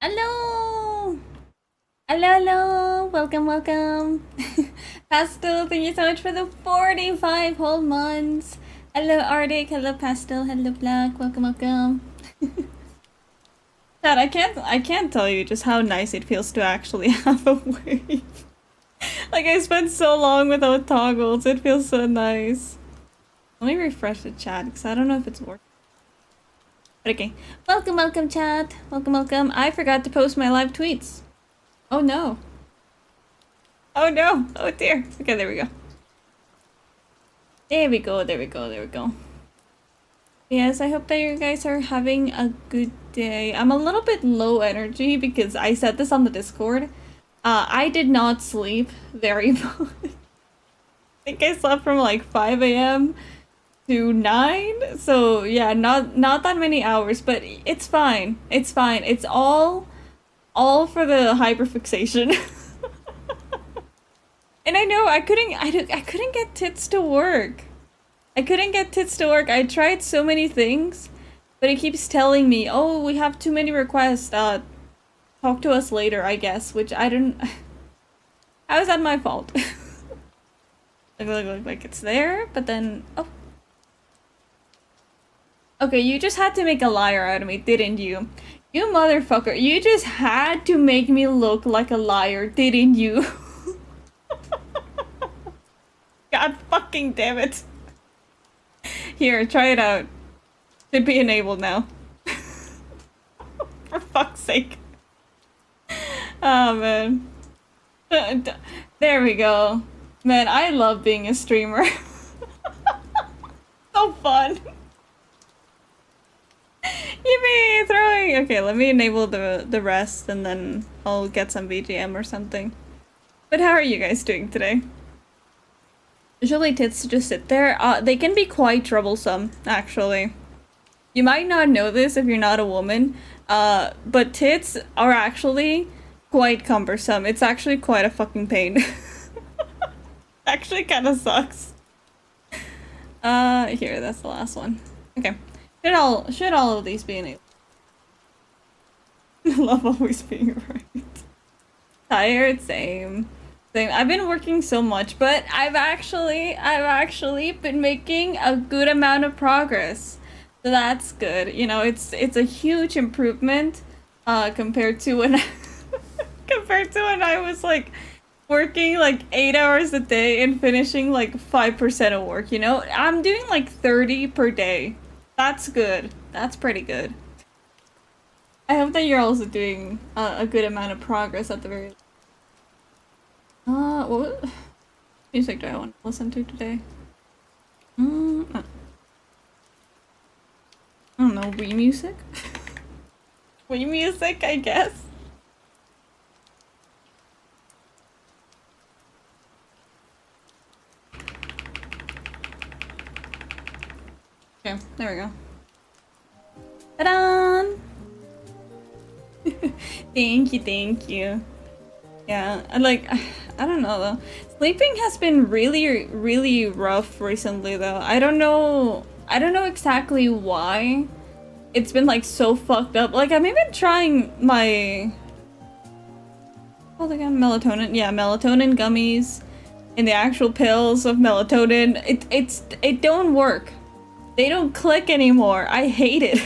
Hello! Hello, hello! Welcome, welcome! Pastel, thank you so much for the 45 whole months! Hello, Arctic, hello, Pastel, hello, Black, welcome, welcome! Dad, I can't tell you just how nice it feels to actually have a wave. Like, I spent so long without toggles, it feels so nice. Let me refresh the chat, because I don't know if it's working. But okay. Welcome, welcome, chat! Welcome, welcome. I forgot to post my live tweets. Oh no. Oh no! Oh dear! Okay, there we go. There we go, there we go, there we go. Yes, I hope that you guys are having a good day. I'm a little bit low energy because I said this on the Discord. I did not sleep very much. I think I slept from like 5 a.m. to 9. So yeah, not that many hours, but it's fine. It's fine. It's all for the hyperfixation. And I know I couldn't get tits to work. I couldn't get tits to work. I tried so many things, but it keeps telling me, "Oh, we have too many requests. Talk to us later, I guess." Which I don't. How is that my fault? Look, like it's there, but then oh. Okay, you just had to make a liar out of me, didn't you? You motherfucker! You just had to make me look like a liar, didn't you? God fucking damn it. Here, try it out. Should be enabled now. For fuck's sake. Oh, man. There we go. Man, I love being a streamer. So fun. Yippee! Throwing! Okay, let me enable the rest and then I'll get some BGM or something. But how are you guys doing today? Usually tits just sit there. They can be quite troublesome, actually. You might not know this if you're not a woman, but tits are actually quite cumbersome. It's actually quite a fucking pain. Actually kind of sucks. Here, that's the last one. Okay. Should all of these be enabled? Love always being right. Tired, same. I've been working so much, but I've actually been making a good amount of progress. So that's good. You know, it's a huge improvement compared to when I was like working like 8 hours a day and finishing like 5% of work, you know? I'm doing like 30 per day. That's good. That's pretty good. I hope that you're also doing a good amount of progress at the very least. What music do I want to listen to today? I don't know, Wii music? Wii music, I guess? Okay, there we go. Ta-da! Thank you. Yeah, I don't know though. Sleeping has been really rough recently though. I don't know exactly why. It's been like so fucked up. Like I'm even trying my again, melatonin. Yeah, melatonin gummies and the actual pills of melatonin. It don't work. They don't click anymore. I hate it.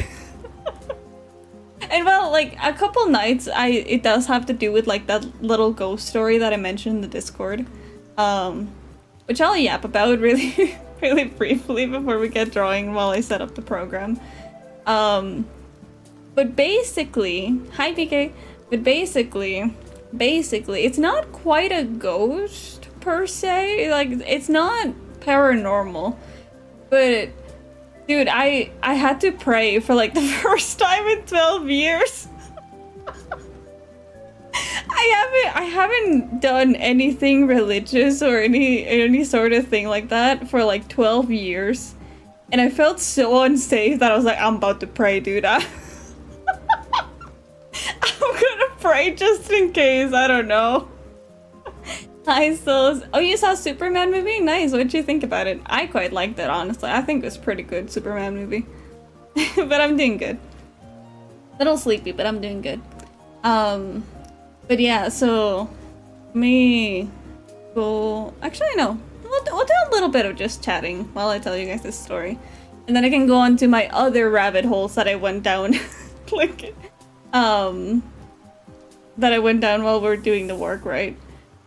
And well, like a couple nights, it does have to do with like that little ghost story that I mentioned in the Discord, which I'll yap about really, really briefly before we get drawing while I set up the program. But basically, hi PK. But basically, it's not quite a ghost per se. Like it's not paranormal, but. Dude, I had to pray for like the first time in 12 years. I haven't done anything religious or any sort of thing like that for like 12 years. And I felt so unsafe that I was like, I'm about to pray, dude. I'm gonna pray just in case, I don't know. Hi, Souls. Oh, you saw Superman movie? Nice. What'd you think about it? I quite liked it, honestly. I think it was pretty good, Superman movie. But I'm doing good. Little sleepy, but I'm doing good. Um, but yeah, so me go. Actually, no. We'll do a little bit of just chatting while I tell you guys this story, and then I can go on to my other rabbit holes that I went down, like, that I went down while we are doing the work, right?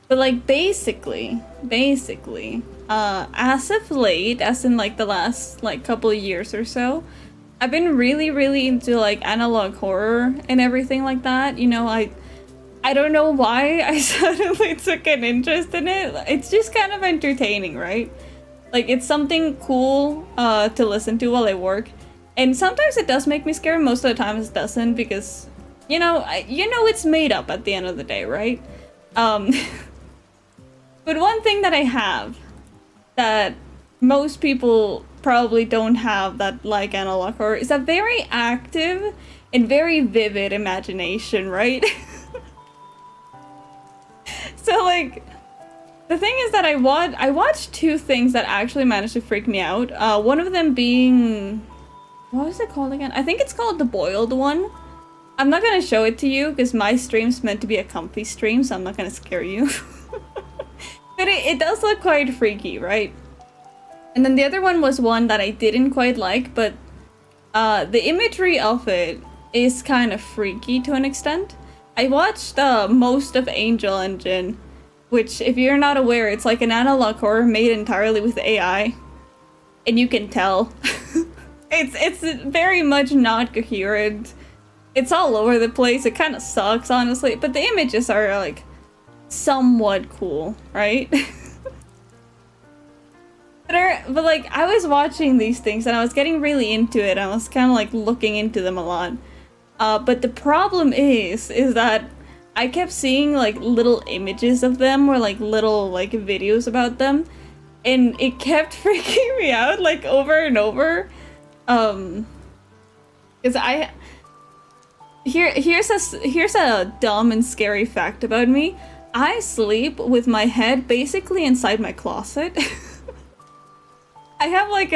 But like basically, as of late, as in like the last like couple of years or so, I've been really into like analog horror and everything like that. You know, I don't know why I suddenly took an interest in it. It's just kind of entertaining, right? Like it's something cool to listen to while I work. And sometimes it does make me scared, most of the time it doesn't, because you know, it's made up at the end of the day, right? But one thing that I have that most people probably don't have that like analog horror is a very active and very vivid imagination, right? So like the thing is that I watched two things that actually managed to freak me out. One of them being, what was it called again? I think it's called The Boiled One. I'm not gonna show it to you because my stream's meant to be a comfy stream, so I'm not gonna scare you. But it does look quite freaky, right? And then the other one was one that I didn't quite like, but the imagery of it is kind of freaky to an extent. I watched most of Angel Engine, which, if you're not aware, it's like an analog horror made entirely with AI. And you can tell. It's very much not coherent. It's all over the place. It kind of sucks, honestly. But the images are, like, somewhat cool, right? But like, I was watching these things and I was getting really into it. I was kind of like looking into them a lot. But the problem is that I kept seeing like little images of them or like little like videos about them, and it kept freaking me out like over and over. Because here's a dumb and scary fact about me. I sleep with my head basically inside my closet. I have like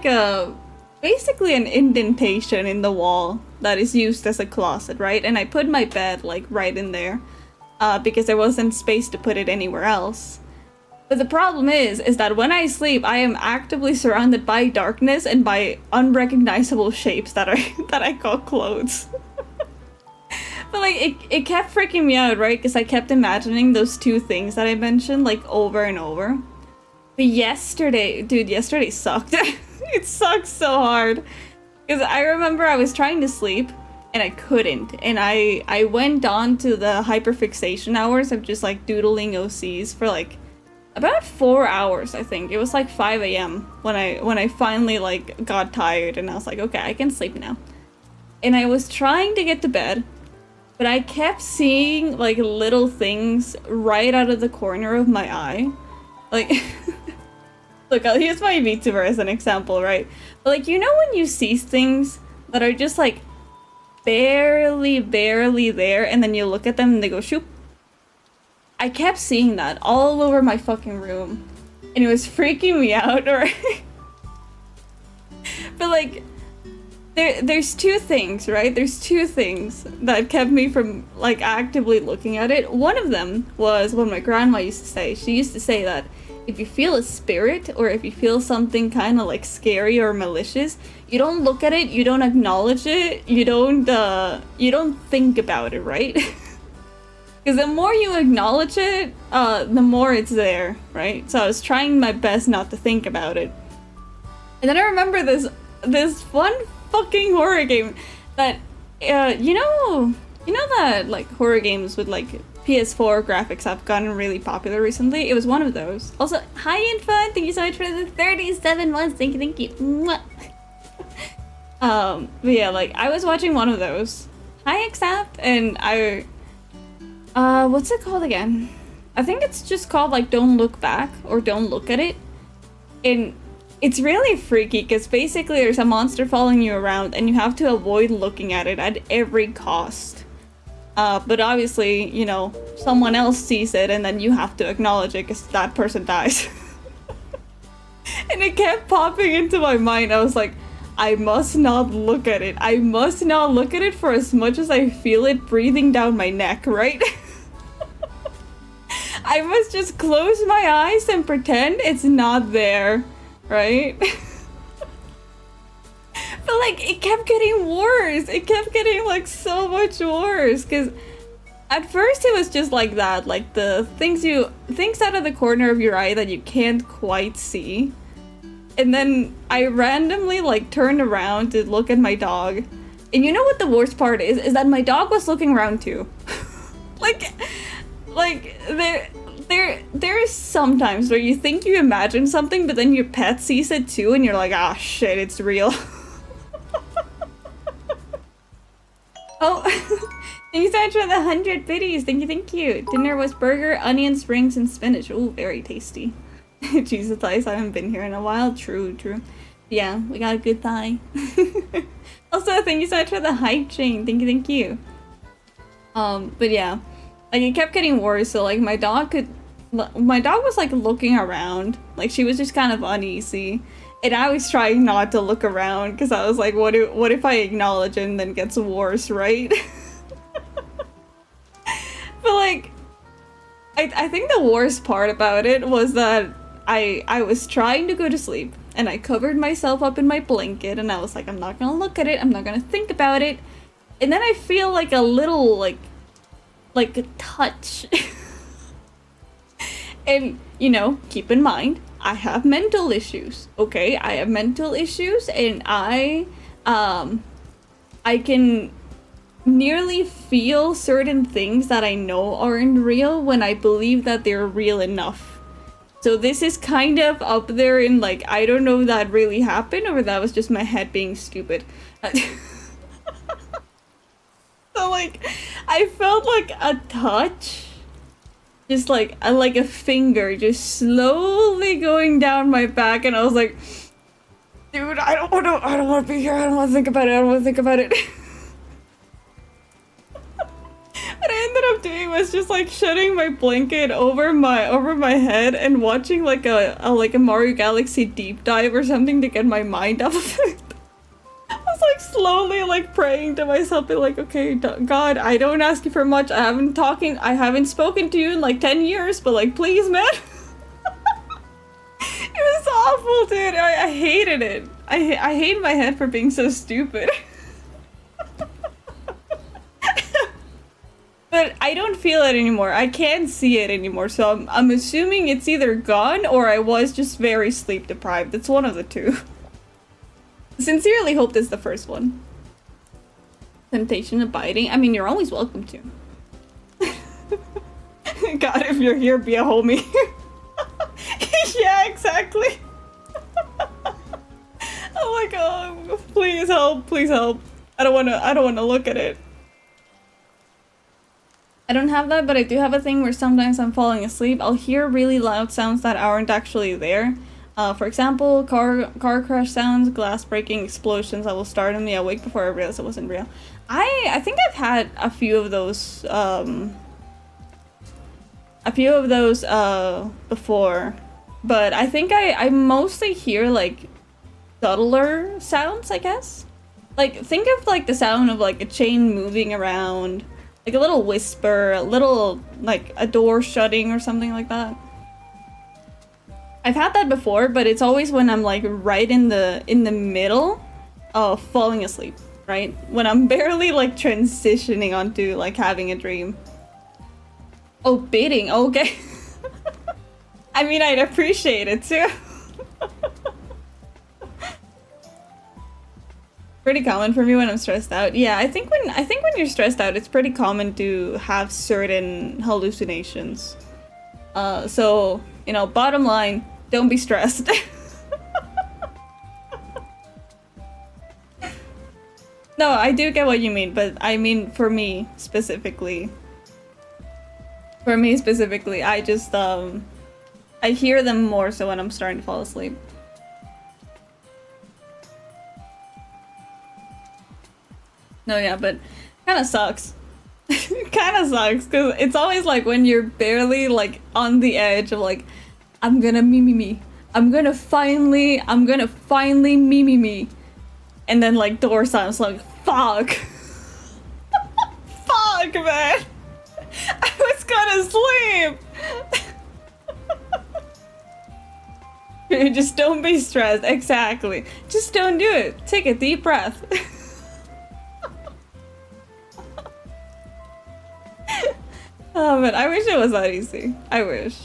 a basically an indentation in the wall that is used as a closet, right? And I put my bed like right in there because there wasn't space to put it anywhere else. But the problem is that when I sleep, I am actively surrounded by darkness and by unrecognizable shapes that I call clothes. But like it kept freaking me out, right? Because I kept imagining those two things that I mentioned like over and over. But yesterday sucked. It sucked so hard. Because I remember I was trying to sleep and I couldn't. And I went on to the hyperfixation hours of just like doodling OCs for like about 4 hours, I think. It was like 5 a.m. when I finally like got tired and I was like, okay, I can sleep now. And I was trying to get to bed, but I kept seeing like little things right out of the corner of my eye. Like, look, I'll use my Vtuber as an example, right? But like, you know when you see things that are just like barely there and then you look at them and they go shoop? I kept seeing that all over my fucking room and it was freaking me out, right? But like, there's two things, right? There's two things that kept me from like actively looking at it. One of them was what my grandma used to say. She used to say that if you feel a spirit or if you feel something kind of like scary or malicious, you don't look at it, you don't acknowledge it, you don't think about it, right? Because the more you acknowledge it, the more it's there, right? So I was trying my best not to think about it. And then I remember this one fucking horror game that, you know that like horror games with like PS4 graphics have gotten really popular recently? It was one of those. Also, hi Infant, thank you so much for the 37 months. Thank you. Mwah. But yeah, like I was watching one of those. Hi Accept, and what's it called again? I think it's just called like Don't Look Back or Don't Look at It. And it's really freaky because basically there's a monster following you around and you have to avoid looking at it at every cost. But obviously, you know, someone else sees it and then you have to acknowledge it because that person dies. And it kept popping into my mind. I was like, I must not look at it. I must not look at it for as much as I feel it breathing down my neck, right? I must just close my eyes and pretend it's not there, right? But like, it kept getting worse. It kept getting like so much worse, because at first it was just like that, like the things out of the corner of your eye that you can't quite see. And then I randomly like turned around to look at my dog. And you know what the worst part is that my dog was looking around too. like there is sometimes where you think you imagine something, but then your pet sees it too and you're like, ah shit, it's real. Oh, thank you so much for the 100 biddies. Thank you. Dinner was burger, onions, rings, and spinach. Ooh, very tasty. Jesus, thighs, I haven't been here in a while. True. Yeah, we got a good thigh. Also, thank you so much for the hype chain. Thank you. But yeah, like it kept getting worse. So like my dog was like looking around. Like she was just kind of uneasy. And I was trying not to look around because I was like, what if I acknowledge it and then gets worse, right? But like, I think the worst part about it was that I was trying to go to sleep and I covered myself up in my blanket and I was like, I'm not gonna look at it, I'm not gonna think about it. And then I feel like a little like a touch. And, you know, keep in mind, I have mental issues, okay? I have mental issues and I can nearly feel certain things that I know aren't real when I believe that they're real enough. So this is kind of up there in like, I don't know if that really happened or that was just my head being stupid. So like, I felt like a touch. Just like a finger just slowly going down my back, and I was like, dude, I don't want to be here. I don't want to think about it. What I ended up doing was just like shutting my blanket over my head and watching like a Mario Galaxy deep dive or something to get my mind off of it. I was like slowly like praying to myself, and like, okay, God, I don't ask you for much. I haven't spoken to you in like 10 years, but like, please, man. It was awful, dude. I hated it. I hate my head for being so stupid. But I don't feel it anymore. I can't see it anymore, so I'm assuming it's either gone or I was just very sleep deprived. It's one of the two. Sincerely hope this is the first one. Temptation of biting? I mean, you're always welcome to. God, if you're here, be a homie. Yeah, exactly. Oh my god. Please help. Please help. I don't wanna look at it. I don't have that, but I do have a thing where sometimes I'm falling asleep. I'll hear really loud sounds that aren't actually there. For example, car crash sounds, glass breaking, explosions. I will startle me awake before I realize it wasn't real. I think I've had a few of those before, but I think I mostly hear like subtler sounds, I guess. Like think of like the sound of like a chain moving around, like a little whisper, a little like a door shutting or something like that. I've had that before, but it's always when I'm like right in the middle of falling asleep, right? When I'm barely like transitioning onto like having a dream. Oh, bidding, okay. I mean, I'd appreciate it too. Pretty common for me when I'm stressed out. Yeah, I think when you're stressed out, it's pretty common to have certain hallucinations. So, you know, bottom line, don't be stressed. No, I do get what you mean, but I mean for me specifically. I just I hear them more so when I'm starting to fall asleep. No, yeah, but kind of sucks. Kind of sucks because it's always like when you're barely like on the edge of like, I'm gonna me. I'm gonna finally me. and then like door slams, like fuck. Fuck, man. I was gonna sleep. Just don't be stressed. Exactly. Just don't do it. Take a deep breath. Oh man, I wish it was that easy. I wish.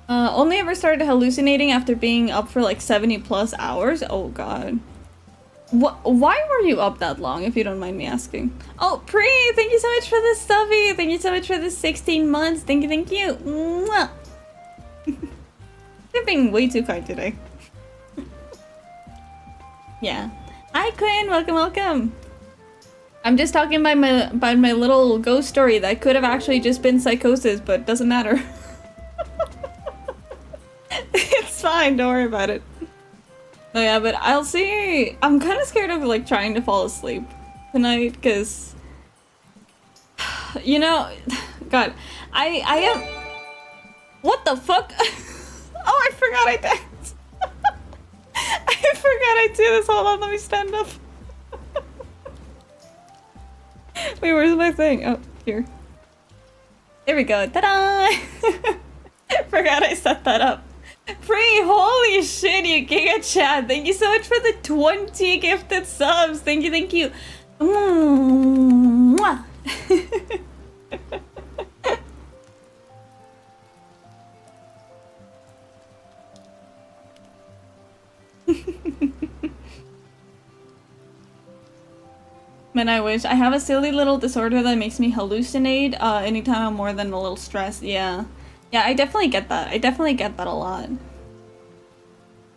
Only ever started hallucinating after being up for like 70 plus hours? Oh god. Why were you up that long, if you don't mind me asking? Oh, Pri, thank you so much for the stubby. Thank you so much for the 16 months. Thank you, thank you. Mwah. You're being way too kind today. Yeah. Hi, Quinn. Welcome, welcome. I'm just talking about my little ghost story that could have actually just been psychosis, but doesn't matter. It's fine. Don't worry about it. Oh yeah, but I'll see. I'm kind of scared of like trying to fall asleep tonight because, you know, God, I am. What the fuck? Oh, I forgot I did. I forgot I do this. Hold on, let me stand up. Wait, where's my thing? Oh, here. There we go. Ta-da! Forgot I set that up. Free, holy shit, you giga chat. Thank you so much for the 20 gifted subs. Thank you, thank you. Mwah. Man, I wish. I have a silly little disorder that makes me hallucinate anytime I'm more than a little stressed. Yeah. Yeah, I definitely get that. I definitely get that a lot.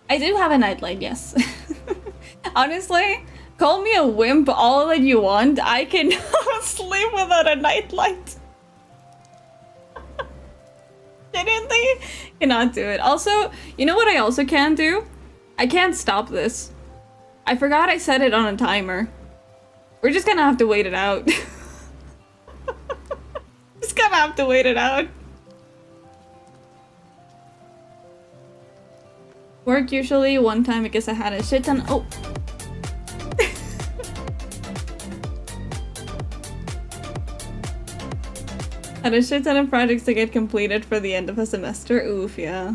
I do have a nightlight, yes. Honestly, call me a wimp all that you want. I cannot sleep without a nightlight. Genuinely cannot do it. Also, you know what I also can't do? I can't stop this. I forgot I set it on a timer. We're just gonna have to wait it out. Just gonna have to wait it out. Work usually one time because I had a shit ton. Oh. Had a shit ton of projects to get completed for the end of a semester. Oof, yeah.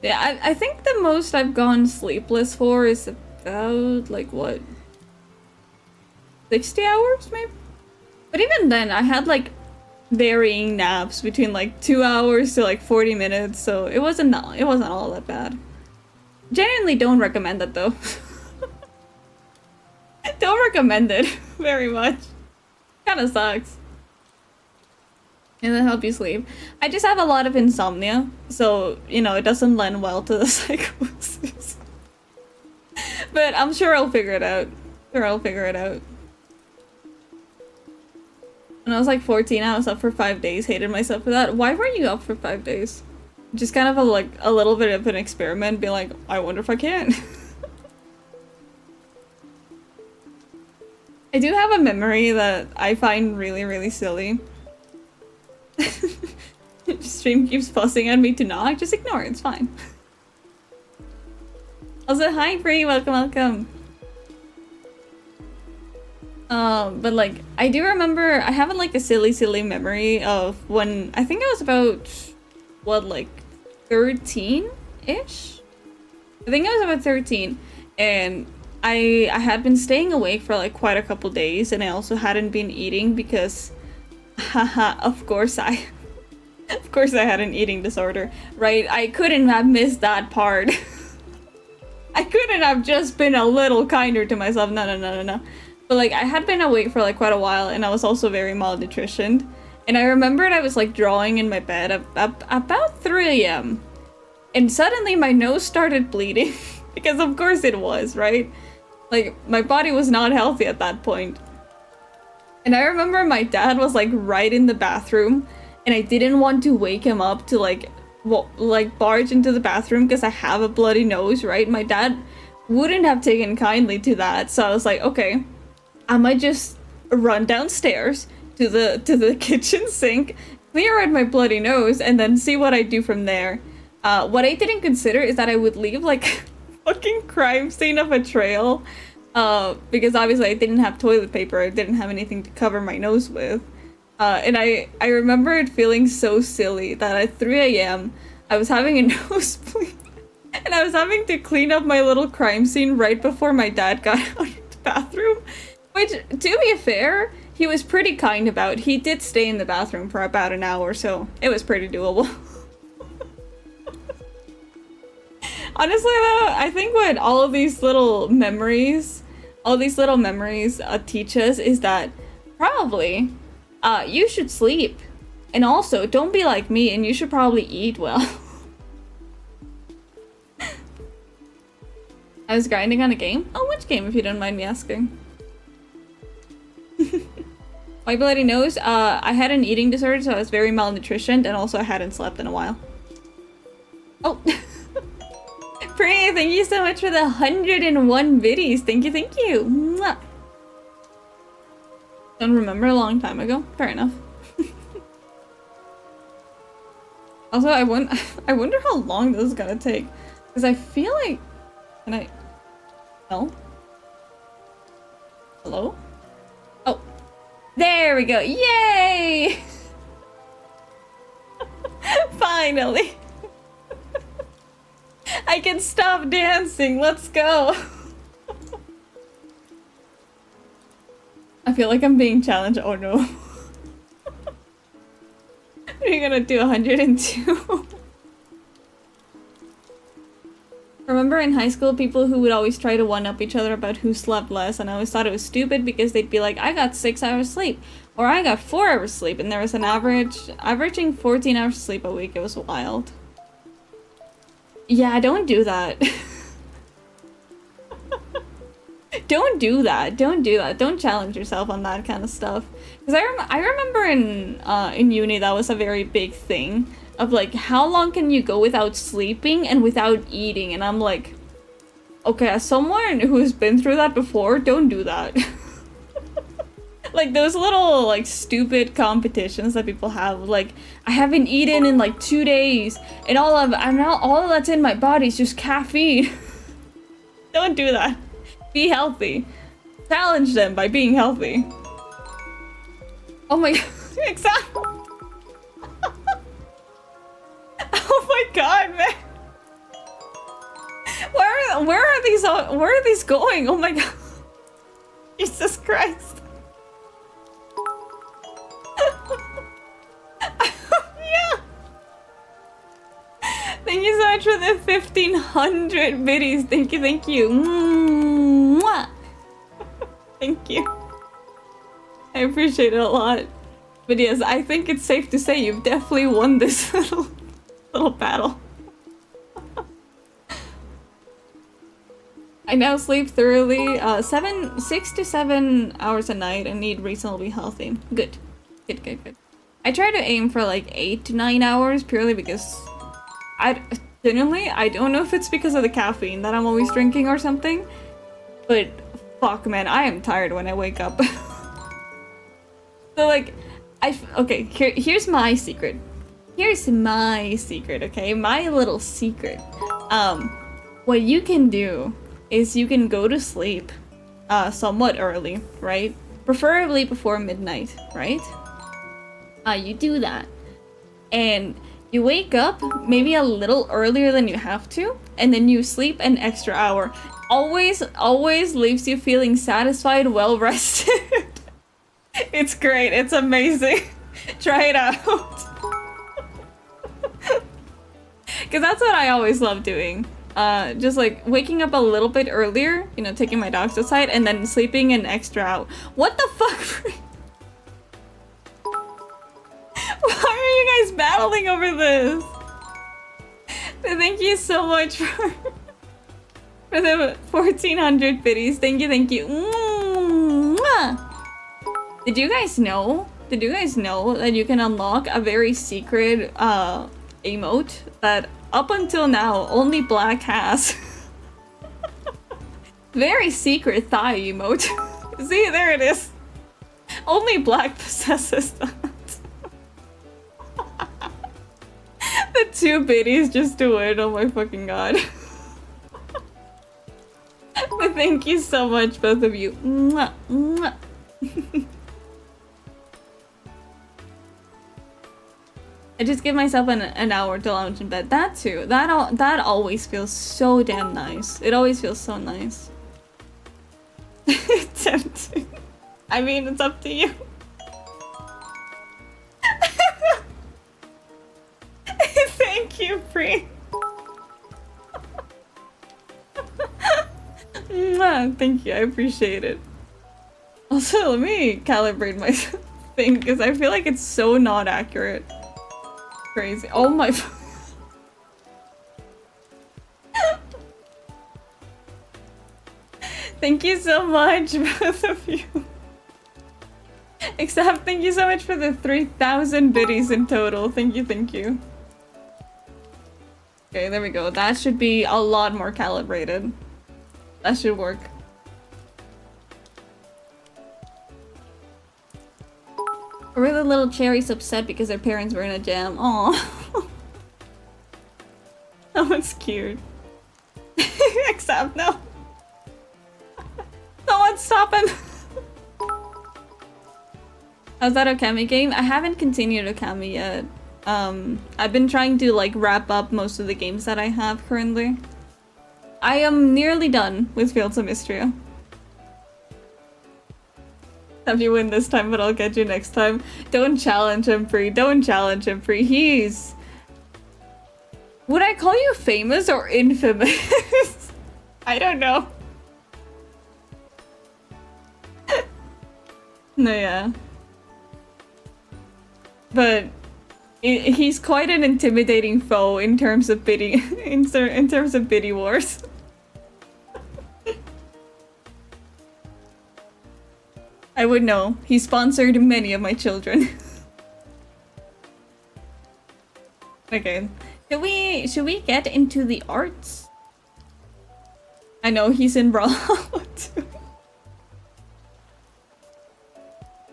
Yeah, I think the most I've gone sleepless for is about, like, what? 60 hours, maybe? But even then, I had, like, varying naps between, like, 2 hours to, like, 40 minutes, so it wasn't all that bad. Genuinely don't recommend it, though. Don't recommend it very much. Kinda sucks. It'll help you sleep. I just have a lot of insomnia, so, you know, it doesn't lend well to the psychosis. But I'm sure I'll figure it out. Sure, I'll figure it out. When I was like 14, I was up for 5 days. Hated myself for that. Why were you up for 5 days? Just kind of a little bit of an experiment. Be like, I wonder if I can. I do have a memory that I find really, really silly. Stream keeps fussing at me to knock. Just ignore it. It's fine. Also, hi, Free. Welcome, welcome. But like, I do remember, I have like a silly memory of when, I think I was about, what, like 13-ish? I think I was about 13, and I had been staying awake for like quite a couple days, and I also hadn't been eating because, haha, of course I had an eating disorder, right? I couldn't have missed that part. I couldn't have just been a little kinder to myself. No. But like, I had been awake for like quite a while, and I was also very malnutritioned. And I remembered I was like drawing in my bed about 3 a.m. And suddenly my nose started bleeding. Because of course it was, right? Like, my body was not healthy at that point. And I remember my dad was like right in the bathroom, and I didn't want to wake him up to like barge into the bathroom because I have a bloody nose, right? My dad wouldn't have taken kindly to that, so I was like, okay, I might just run downstairs to the kitchen sink, clear out my bloody nose, and then see what I do from there. What I didn't consider is that I would leave like fucking crime scene of a trail. Because obviously I didn't have toilet paper, I didn't have anything to cover my nose with. And I remember it feeling so silly that at 3 a.m. I was having a nosebleed. And I was having to clean up my little crime scene right before my dad got out of the bathroom. Which, to be fair, he was pretty kind about. He did stay in the bathroom for about an hour, so it was pretty doable. Honestly though, I think what all of these little memories teach us is that probably you should sleep. And also, don't be like me and you should probably eat well. I was grinding on a game? Oh, which game if you don't mind me asking? My bloody nose, I had an eating disorder, so I was very malnutritioned, and also I hadn't slept in a while. Oh! Pri, thank you so much for the 101 biddies. Thank you, thank you. Mwah. Don't remember a long time ago. Fair enough. Also, I wonder how long this is gonna take. Because I feel like... Can I... No? Hello? Oh. There we go. Yay! Finally. I can stop dancing. Let's go. I feel like I'm being challenged. Oh no. We're gonna do 102. Remember in high school, people who would always try to one-up each other about who slept less, and I always thought it was stupid because they'd be like, I got 6 hours sleep, or I got 4 hours sleep, and there was an averaging 14 hours sleep a week. It was wild. Yeah, don't do that. Don't do that. Don't do that. Don't challenge yourself on that kind of stuff. Because I remember in uni that was a very big thing of like, how long can you go without sleeping and without eating? And I'm like, okay, as someone who's been through that before, don't do that. Like those little like stupid competitions that people have, like I haven't eaten in like 2 days, and all that's in my body is just caffeine. Don't do that. Be healthy. Challenge them by being healthy. Oh my god, exactly. Oh my god, man. Where are these going? Oh my god. Jesus Christ. Yeah. Thank you so much for the 1500 biddies. Thank you, thank you. Mwah. Thank you. I appreciate it a lot. But yes, I think it's safe to say you've definitely won this little battle. I now sleep thoroughly 6 to 7 hours a night and eat reasonably healthy. Good. Good. I try to aim for like 8 to 9 hours purely because I don't know if it's because of the caffeine that I'm always drinking or something, but fuck man, I am tired when I wake up. So like, okay, here's my secret. Here's my secret, okay? My little secret. What you can do is you can go to sleep somewhat early, right? Preferably before midnight, right? You do that. And you wake up maybe a little earlier than you have to, and then you sleep an extra hour. Always leaves you feeling satisfied, well rested. It's great. It's amazing. Try it out. Because that's what I always love doing. Just like waking up a little bit earlier, you know, taking my dogs outside, and then sleeping an extra hour. What the fuck? Why are you guys battling over this? Thank you so much for the 1400 biddies. Thank you. Mwah. Did you guys know that you can unlock a very secret emote that up until now only Black has? Very secret thigh emote. See, there it is. Only Black possesses that. The 2 biddies just to win. Oh my fucking god. Thank you so much, both of you. Mwah, mwah. I just give myself an hour to lounge in bed. That too. That always feels so damn nice. It always feels so nice. Tempting. I mean, it's up to you. Thank you, Pri. Thank you, I appreciate it. Also, let me calibrate my thing because I feel like it's so not accurate. Crazy. Oh my. Thank you so much, both of you. Except, thank you so much for the 3,000 biddies in total. Thank you, thank you. Okay, there we go. That should be a lot more calibrated. That should work. Or the little cherry's upset because their parents were in a jam. Aww. That one's cute. Except, no. Someone stop him! How's that Okami game? I haven't continued Okami yet. I've been trying to like wrap up most of the games that I have currently. I am nearly done with Fields of Mystria. Have you win this time, but I'll get you next time. Don't challenge him, Pri. Don't challenge him, Pri. He's... Would I call you famous or infamous? I don't know. No, yeah. But he's quite an intimidating foe in terms of biddy in terms of biddy wars. I would know. He sponsored many of my children. Okay. Should we get into the arts? I know he's in Brawl too.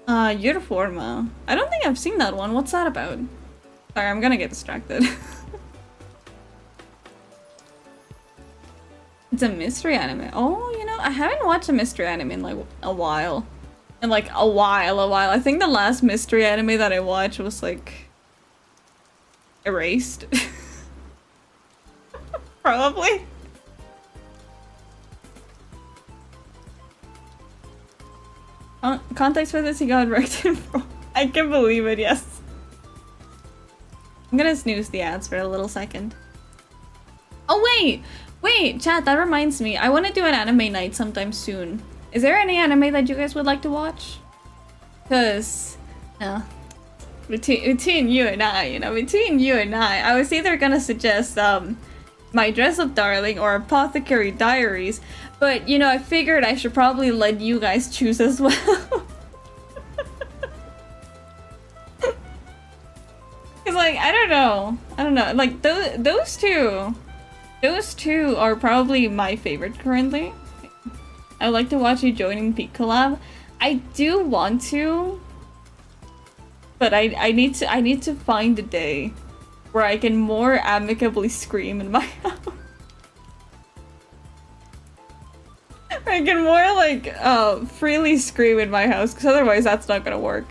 Uniforma. I don't think I've seen that one. What's that about? Sorry, I'm gonna get distracted. It's a mystery anime. Oh, you know, I haven't watched a mystery anime in like a while. In like a while. I think the last mystery anime that I watched was like... Erased. Probably. Context for this, he got wrecked in Pro. I can believe it, yes. I'm gonna snooze the ads for a little second. Oh wait! Wait, chat, that reminds me. I want to do an anime night sometime soon. Is there any anime that you guys would like to watch? Cause, between you and I, you know, between you and I was either gonna suggest My Dress Up Darling or Apothecary Diaries, but you know, I figured I should probably let you guys choose as well. Cause like, I don't know, like those two are probably my favorite currently. I would like to watch you joining Peak collab. I do want to, but I need to find a day where I can more amicably scream in my house. I can more like freely scream in my house, because otherwise that's not gonna work.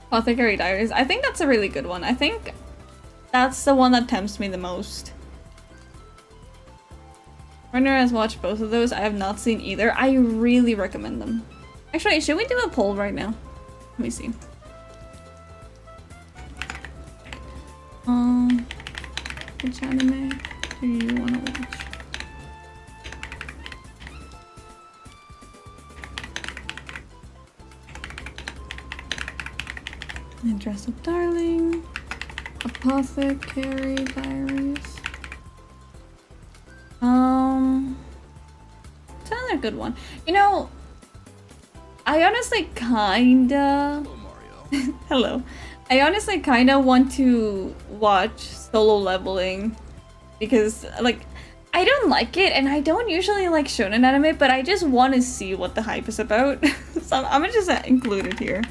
Apothecary Diaries. I think that's a really good one. I think that's the one that tempts me the most. Runner has watched both of those. I have not seen either. I really recommend them. Actually, should we do a poll right now? Let me see. Which anime do you want to watch? And Dress Up Darling, Apothecary Diaries. It's another good one. You know, I honestly kinda... Hello. I honestly kinda want to watch Solo Leveling because, like, I don't like it and I don't usually like shonen anime, but I just want to see what the hype is about. So I'm gonna just include it here.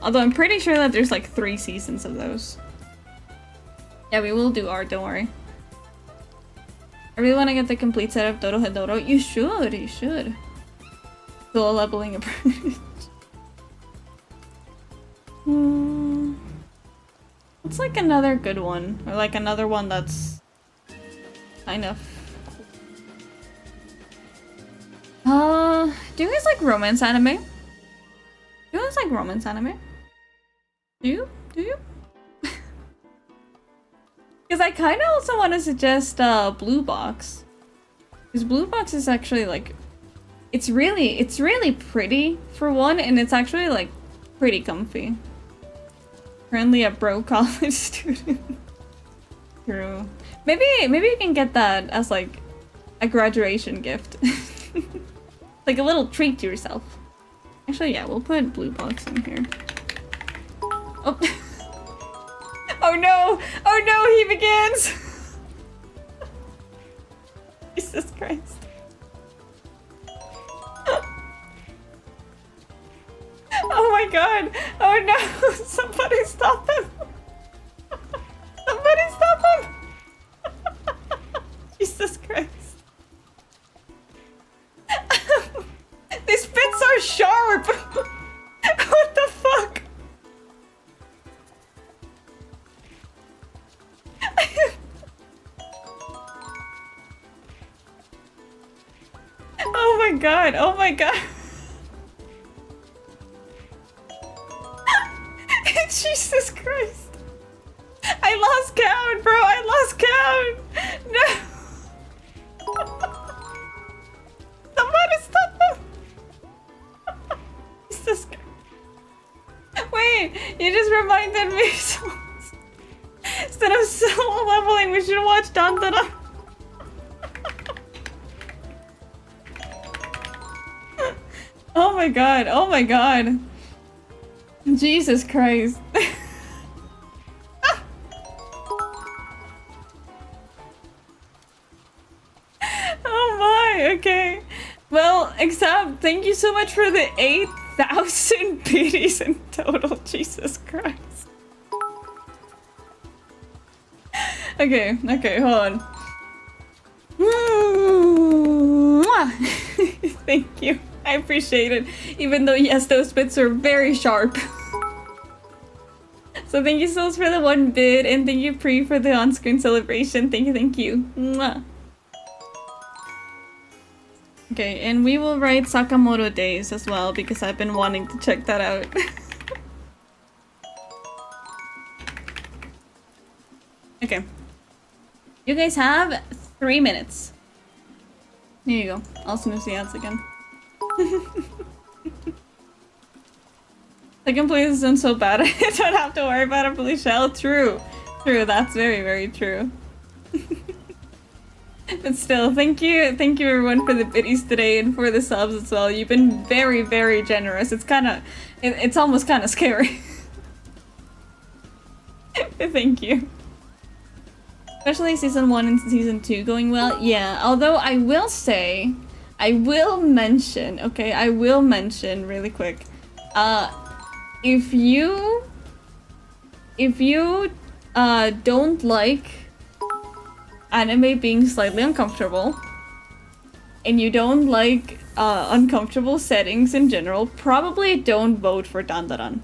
Although I'm pretty sure that there's like 3 seasons of those. Yeah, we will do art, don't worry. I really want to get the complete set of Dodo Hedoro. You should. Still leveling a bridge. It's like another good one, or like another one that's kind of. Do you guys like romance anime? Do you guys like romance anime? Do you? Because I kind of also want to suggest Blue Box. Because Blue Box is actually like, it's really pretty for one, and it's actually like pretty comfy. Currently a broke college student. True. Maybe you can get that as like a graduation gift. Like a little treat to yourself. Actually, yeah, we'll put Blue Box in here. Oh. Oh no! Oh no, he begins! Jesus Christ. Oh my god! Oh no! Somebody stop him! Somebody stop him! Jesus Christ. These bits are sharp! What the fuck? Oh my god, oh my god. Jesus Christ. I lost count, bro, I lost count. No. Somebody stop him. Jesus Christ. Wait, you just reminded me. Instead of solo leveling, we should watch Dantara. Oh my god, oh my god. Jesus Christ. Oh my, okay. Well, except thank you so much for the 8,000 biddies in total. Jesus Christ. Okay, hold on. Thank you. I appreciate it. Even though, yes, those bits are very sharp. So thank you, Souls, for the 1 bid, and thank you, Pri, for the on-screen celebration. Thank you. Mwah. Okay, and we will write Sakamoto Days as well, because I've been wanting to check that out. Okay. You guys have 3 minutes. Here you go. I'll snooze the ads again. Second place isn't so bad. I don't have to worry about a blue shell. True. That's very true. But still, thank you everyone for the biddies today and for the subs as well. You've been very generous. It's almost kind of scary. Thank you. Especially season 1 and season 2 going well. Yeah, although I will mention really quick. If you don't like anime being slightly uncomfortable, and you don't like uncomfortable settings in general, probably don't vote for Dandaran.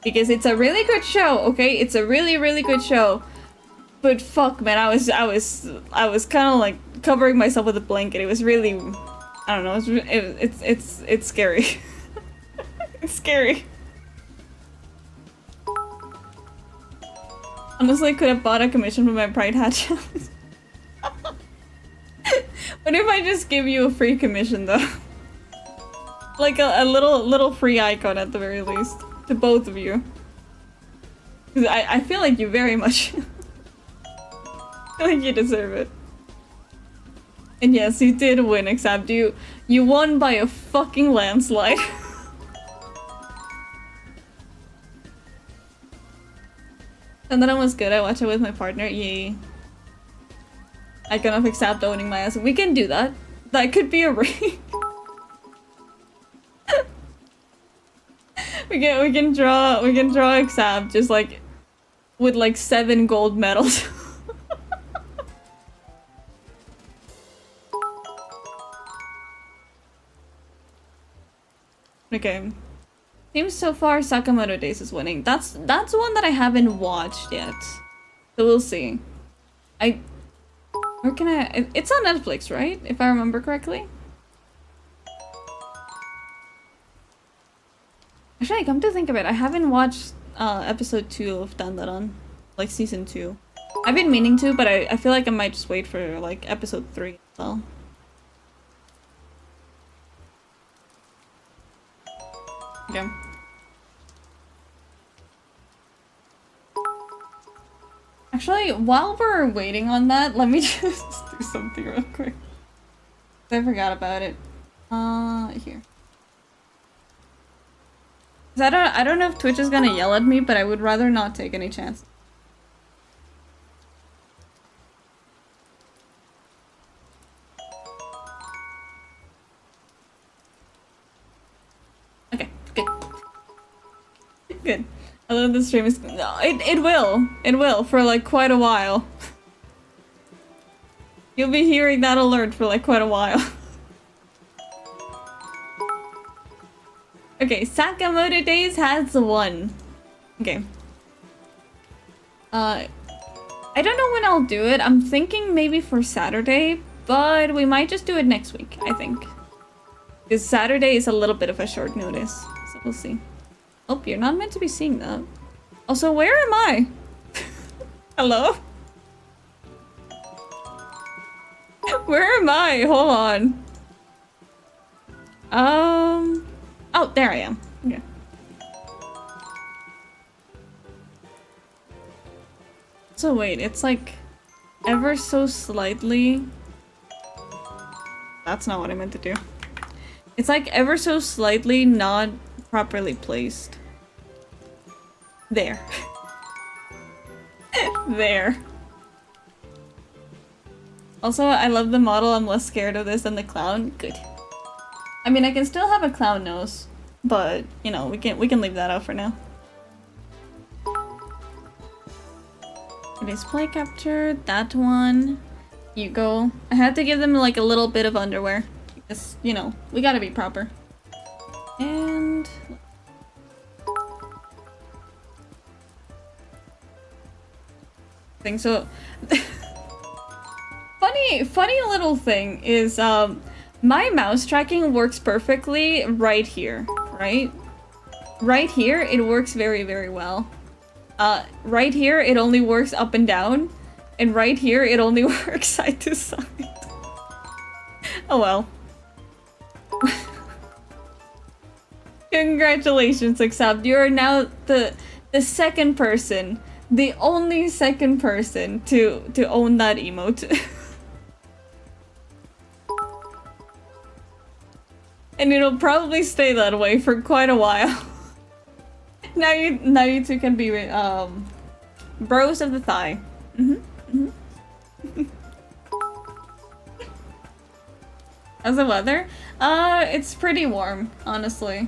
Because it's a really good show, okay? It's a really good show. But fuck, man, I was kind of like covering myself with a blanket. It was really, I don't know. It's scary. It's scary. Honestly, could have bought a commission for my Pride Hat challenge. What if I just give you a free commission though? Like a little free icon at the very least to both of you. Because I feel like you very much. I feel like you deserve it. And yes, you did win, except you won by a fucking landslide. And then it was good. I watched it with my partner. Yay. I cannot accept owning my ass. We can do that. That could be a ring. we can draw accept just like with like 7 gold medals. Okay. Seems so far Sakamoto Days is winning. That's one that I haven't watched yet. So we'll see. Where can I... It's on Netflix, right? If I remember correctly? Actually, come to think of it, I haven't watched episode 2 of Dandaran. Like, season 2. I've been meaning to, but I feel like I might just wait for, like, episode 3 as well. Okay. Actually, while we're waiting on that, let me just do something real quick. I forgot about it. Here. I don't know if Twitch is gonna yell at me, but I would rather not take any chance. Okay, good. Good. Although the stream is... No, it will. It will, for like quite a while. You'll be hearing that alert for like quite a while. Okay, Sakamoto Days has won. Okay. I don't know when I'll do it. I'm thinking maybe for Saturday, but we might just do it next week, I think. Because Saturday is a little bit of a short notice, so we'll see. Oh, you're not meant to be seeing that. Also, where am I? Hello? Where am I? Hold on. Oh, there I am. Okay. So wait, it's like ever so slightly... That's not what I meant to do. It's like ever so slightly not properly placed. There. There. Also, I love the model. I'm less scared of this than the clown. Good. I mean, I can still have a clown nose, but you know, we can leave that out for now. Display capture, that one. You go. I had to give them like a little bit of underwear because, you know, we gotta be proper. And thing so funny little thing is my mouse tracking works perfectly right here, right? Right here it works very, very well. Right here it only works up and down, and right here it only works side to side. Oh well. Congratulations, Except you are now the second person, the only second person to own that emote. And it'll probably stay that way for quite a while. Now you two can be bros of the thigh. How's the weather? It's pretty warm, honestly.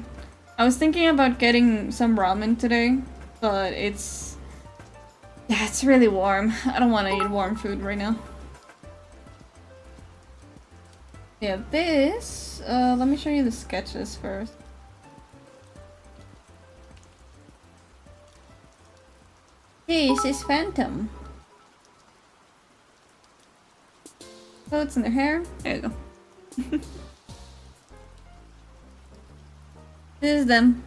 I was thinking about getting some ramen today, but it's really warm. I don't want to eat warm food right now. Yeah, this, let me show you the sketches first. This is Phantom. Oh, it's in their hair. There you go. This is them.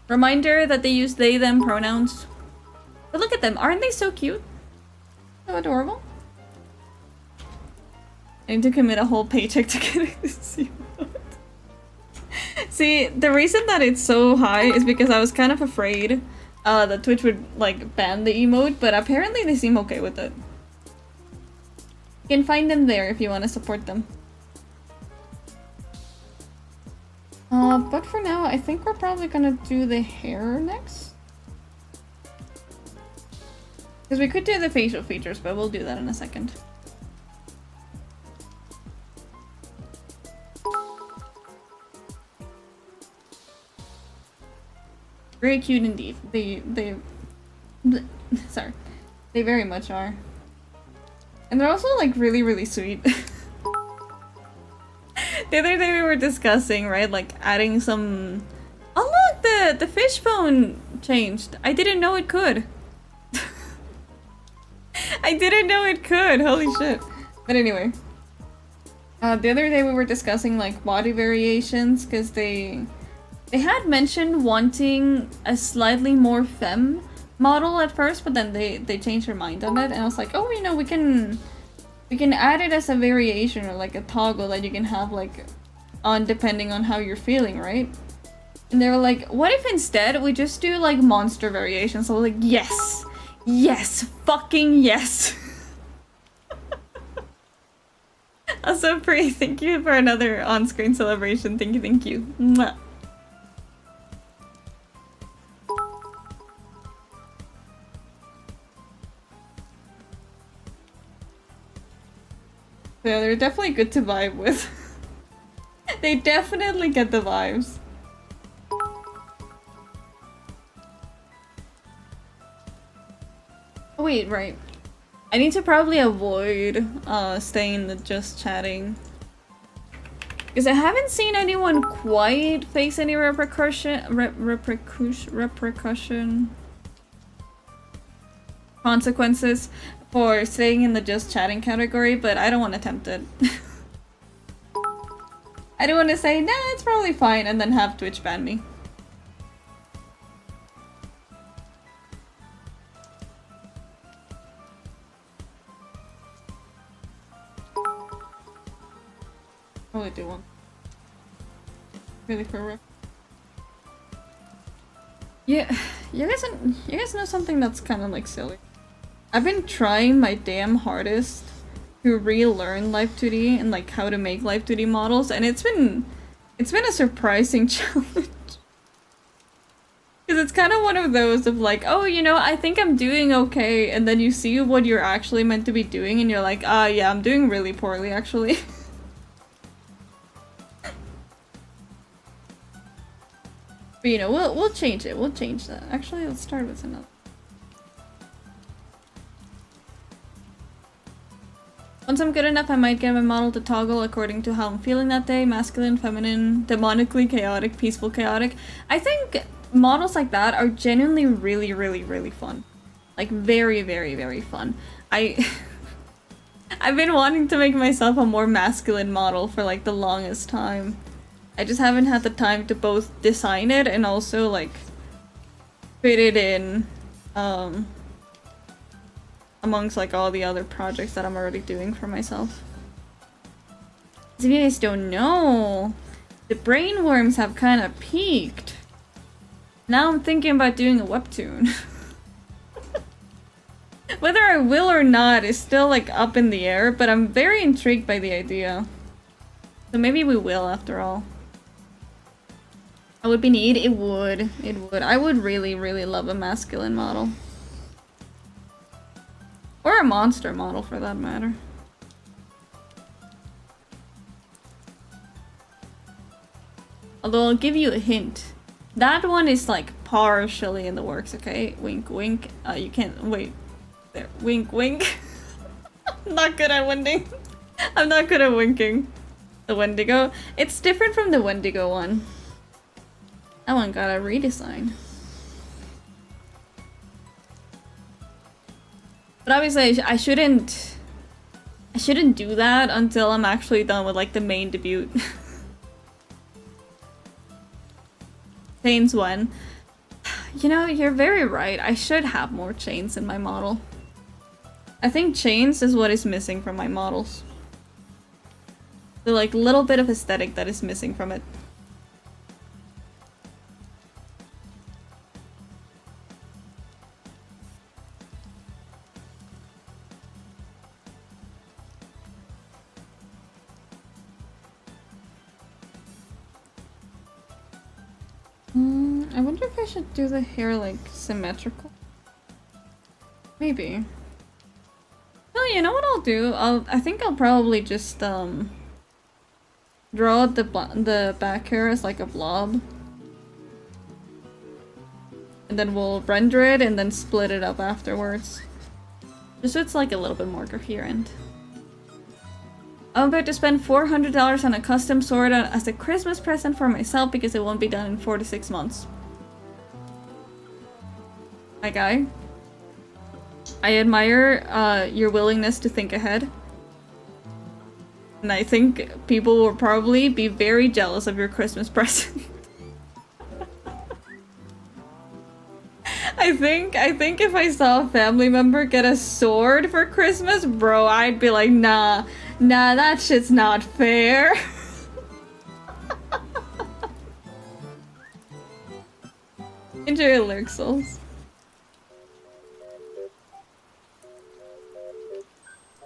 Reminder that they use they, them pronouns. But look at them. Aren't they so cute? So adorable. I need to commit a whole paycheck to get this emote. See, the reason that it's so high is because I was kind of afraid that Twitch would like ban the emote, but apparently they seem okay with it. You can find them there if you want to support them. But for now, I think we're probably gonna do the hair next. Because we could do the facial features, but we'll do that in a second. Very cute indeed. Sorry. They very much are. And they're also like really, really sweet. The other day we were discussing, right, like adding some the fish bone changed. I didn't know it could. I didn't know it could. Holy shit. But anyway. The other day we were discussing like body variations because they had mentioned wanting a slightly more femme model at first, but then they changed their mind on it, and I was like, oh, you know, we can add it as a variation or like a toggle that you can have like on depending on how you're feeling, right? And they were like, what if instead we just do like monster variations? So I was like, yes, yes, fucking yes. Also, Pri, thank you for another on-screen celebration. Thank you, thank you. Mwah. Yeah, they're definitely good to vibe with. They definitely get the vibes. Oh, wait, right. I need to probably avoid staying in the just chatting. Because I haven't seen anyone quite face any repercussion consequences for staying in the just chatting category, but I don't want to tempt it. I don't want to say, nah, it's probably fine, and then have Twitch ban me. Oh, I do one. Really for real. Yeah, you guys know something that's kind of like silly. I've been trying my damn hardest to relearn Live 2D and like how to make Live 2D models, and it's been a surprising challenge. Because it's kind of one of those of like, oh, you know, I think I'm doing okay, and then you see what you're actually meant to be doing, and you're like, ah, yeah, I'm doing really poorly, actually. But, you know, we'll change it. We'll change that. Actually, let's start with another. Once I'm good enough, I might get my model to toggle according to how I'm feeling that day. Masculine, feminine, demonically chaotic, peaceful chaotic. I think models like that are genuinely really, really, really fun. Like, very, very, very fun. I've been wanting to make myself a more masculine model for, like, the longest time. I just haven't had the time to both design it and also, like, fit it in, amongst, like, all the other projects that I'm already doing for myself. As if you guys don't know, the brainworms have kind of peaked. Now I'm thinking about doing a webtoon. Whether I will or not is still, like, up in the air, but I'm very intrigued by the idea. So maybe we will, after all. It would be neat. It would. It would. I would really, really love a masculine model. Or a monster model, for that matter. Although I'll give you a hint. That one is, like, partially in the works, okay? Wink, wink. You can't... Wait. There. Wink, wink. I'm not good at winking. I'm not good at winking. The Wendigo. It's different from the Wendigo one. That one got a redesign. But obviously I shouldn't do that until I'm actually done with like the main debut. Chains one. You know, you're very right. I should have more chains in my model. I think chains is what is missing from my models. The like little bit of aesthetic that is missing from it. I wonder if I should do the hair like symmetrical. Maybe. Well, you know what I'll do? I think I'll probably just draw the back hair as like a blob. And then we'll render it and then split it up afterwards. Just so it's like a little bit more coherent. I'm about to spend $400 on a custom sword as a Christmas present for myself because it won't be done in 4 to 6 months. My guy. I admire your willingness to think ahead. And I think people will probably be very jealous of your Christmas present. I think if I saw a family member get a sword for Christmas, bro, I'd be like, nah, that shit's not fair. Enjoy Lurk Souls.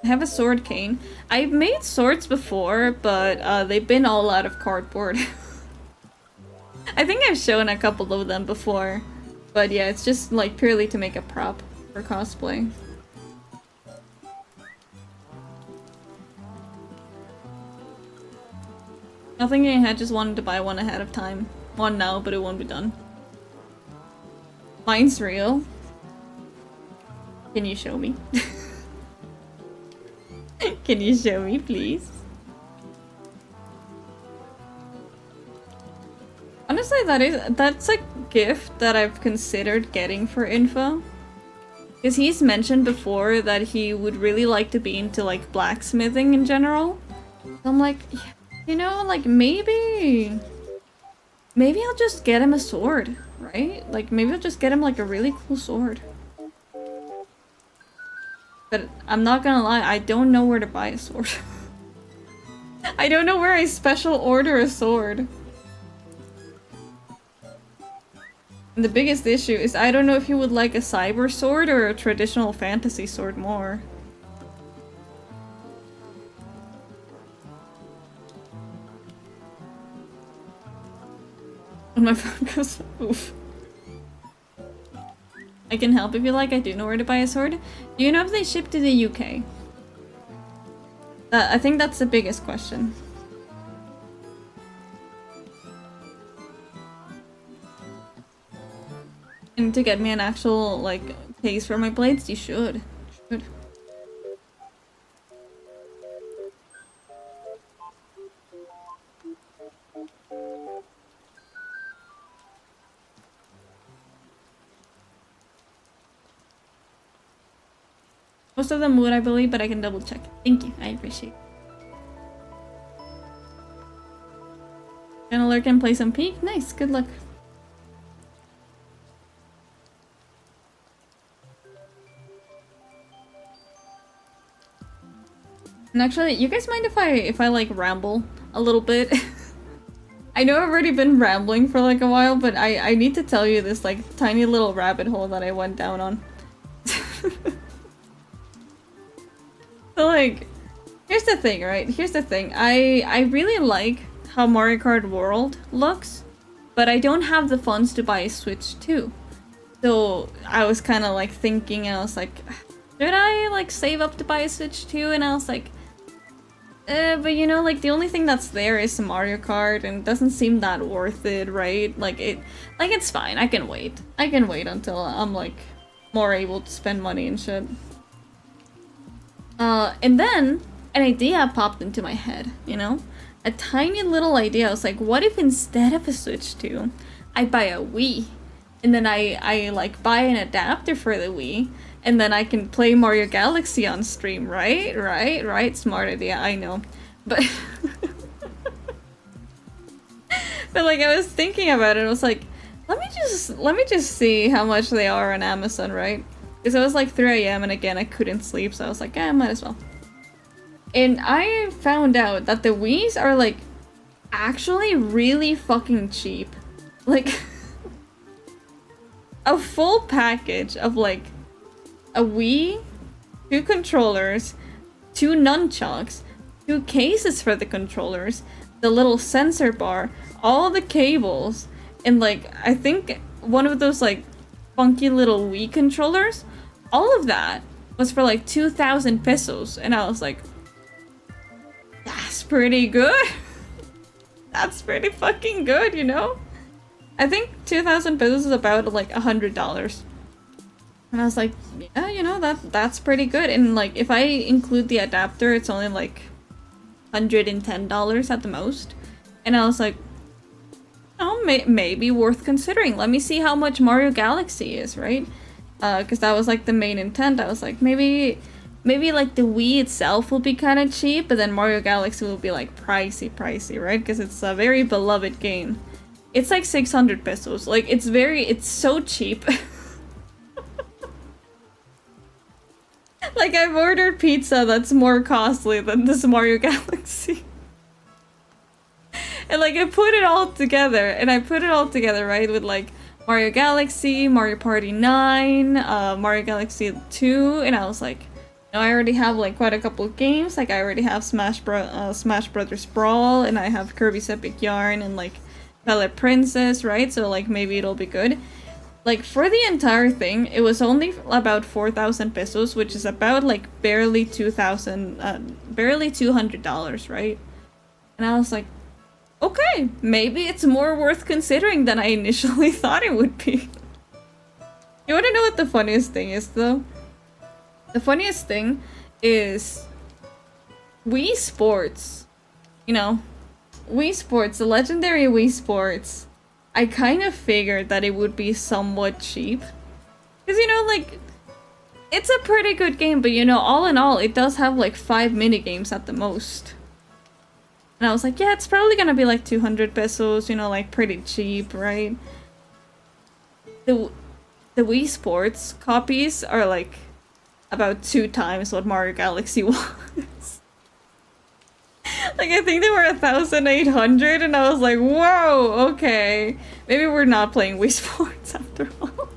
I have a sword cane. I've made swords before, but they've been all out of cardboard. I think I've shown a couple of them before. But yeah, it's just like purely to make a prop for cosplay. Nothing I had, just wanted to buy one ahead of time. One now, but it won't be done. Mine's real. Can you show me? Can you show me, please? Honestly, that's a gift that I've considered getting for Info. Because he's mentioned before that he would really like to be into like blacksmithing in general. So I'm like, you know, like maybe I'll just get him a sword, right? Like maybe I'll just get him like a really cool sword. But I'm not gonna lie, I don't know where to buy a sword. I don't know where I special order a sword. And the biggest issue is I don't know if he would like a cyber sword or a traditional fantasy sword more. When my phone goes oof. I can help if you like, I do know where to buy a sword. Do you know if they ship to the UK? I think that's the biggest question. And to get me an actual, like, case for my blades, you should. Most of them would, I believe, but I can double check. Thank you, I appreciate it. Gonna lurk and play some Peak? Nice, good luck. And actually, you guys mind if I like ramble a little bit? I know I've already been rambling for like a while, but I need to tell you this like tiny little rabbit hole that I went down on. So like, here's the thing, right? Here's the thing. I really like how Mario Kart World looks, but I don't have the funds to buy a Switch 2. So I was kind of like thinking, I was like, should I like save up to buy a Switch 2? And I was like, but you know, like the only thing that's there is Mario Kart, and it doesn't seem that worth it, right? Like it's fine. I can wait. I can wait until I'm like more able to spend money and shit. And then an idea popped into my head, you know? A tiny little idea. I was like, what if instead of a Switch 2, I buy a Wii? And then I like buy an adapter for the Wii, and then I can play Mario Galaxy on stream, right? Right? Smart idea, I know. But but like I was thinking about it, I was like, let me just see how much they are on Amazon, right? Because it was like 3 AM and again I couldn't sleep, so I was like, I might as well. And I found out that the Wiis are like actually really fucking cheap. Like a full package of like a Wii, 2 controllers, 2 nunchucks, 2 cases for the controllers, the little sensor bar, all the cables, and like I think one of those like funky little Wii controllers. All of that was for like 2,000 pesos, and I was like, that's pretty good. That's pretty fucking good, you know? I think 2,000 pesos is about like $100. And I was like, yeah, you know, that's pretty good. And like, if I include the adapter, it's only like $110 at the most. And I was like, oh, maybe worth considering. Let me see how much Mario Galaxy is, right? because that was like the main intent. I was like, maybe like the Wii itself will be kind of cheap, but then Mario Galaxy will be like pricey, right? Because it's a very beloved game. It's like 600 pesos. Like, it's so cheap. Like, I've ordered pizza that's more costly than this Mario Galaxy. And like, I put it all together, right, with like Mario Galaxy, Mario Party 9, Mario Galaxy 2, and I was like, you know, I already have like quite a couple of games. Like, I already have Smash Brothers Brawl, and I have Kirby's Epic Yarn, and like Twilight Princess, right? So like, maybe it'll be good. Like, for the entire thing, it was only about 4,000 pesos, which is about like barely $200, right? And I was like, okay, maybe it's more worth considering than I initially thought it would be. You wanna know what the funniest thing is, though? The funniest thing is Wii Sports. You know, Wii Sports, the legendary Wii Sports. I kind of figured that it would be somewhat cheap. Because, you know, like, it's a pretty good game, but, you know, all in all, it does have like 5 minigames at the most. And I was like, yeah, it's probably gonna be like 200 pesos, you know, like pretty cheap, right? The Wii Sports copies are like about 2 times what Mario Galaxy was. Like, I think they were 1,800, and I was like, whoa, okay. Maybe we're not playing Wii Sports after all.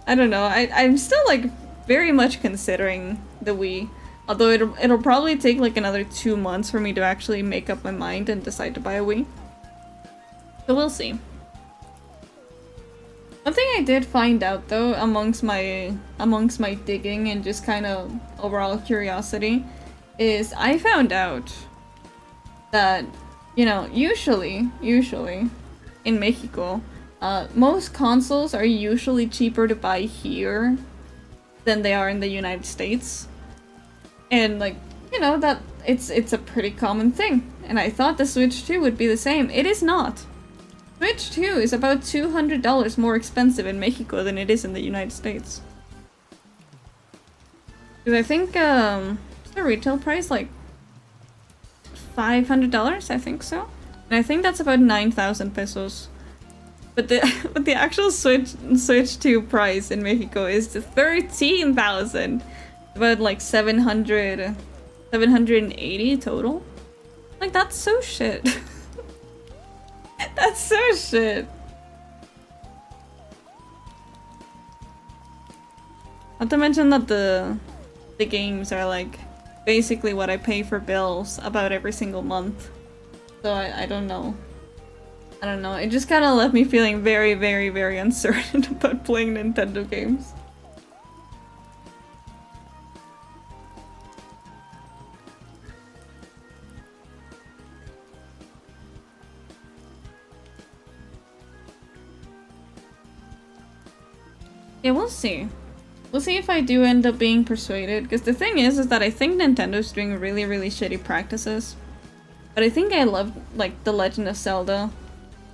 I don't know, I'm still like very much considering the Wii. Although it'll probably take like another 2 months for me to actually make up my mind and decide to buy a Wii. So we'll see. One thing I did find out though, amongst my digging and just kind of overall curiosity, is I found out that, you know, usually in Mexico, most consoles are usually cheaper to buy here than they are in the United States. And like, you know, that it's a pretty common thing. And I thought the Switch 2 would be the same. It is not. Switch 2 is about $200 more expensive in Mexico than it is in the United States. Because I think, is the retail price like $500? I think so. And I think that's about 9,000 pesos. But the actual Switch 2 price in Mexico is 13,000. About like 780 total. Like, that's so shit. That's so shit. Not to mention that the games are like basically what I pay for bills about every single month. So I don't know. I don't know. It just kind of left me feeling very, very, very uncertain about playing Nintendo games. Yeah, we'll see. We'll see if I do end up being persuaded, because the thing is that I think Nintendo's doing really, really shitty practices. But I think I love, like, The Legend of Zelda,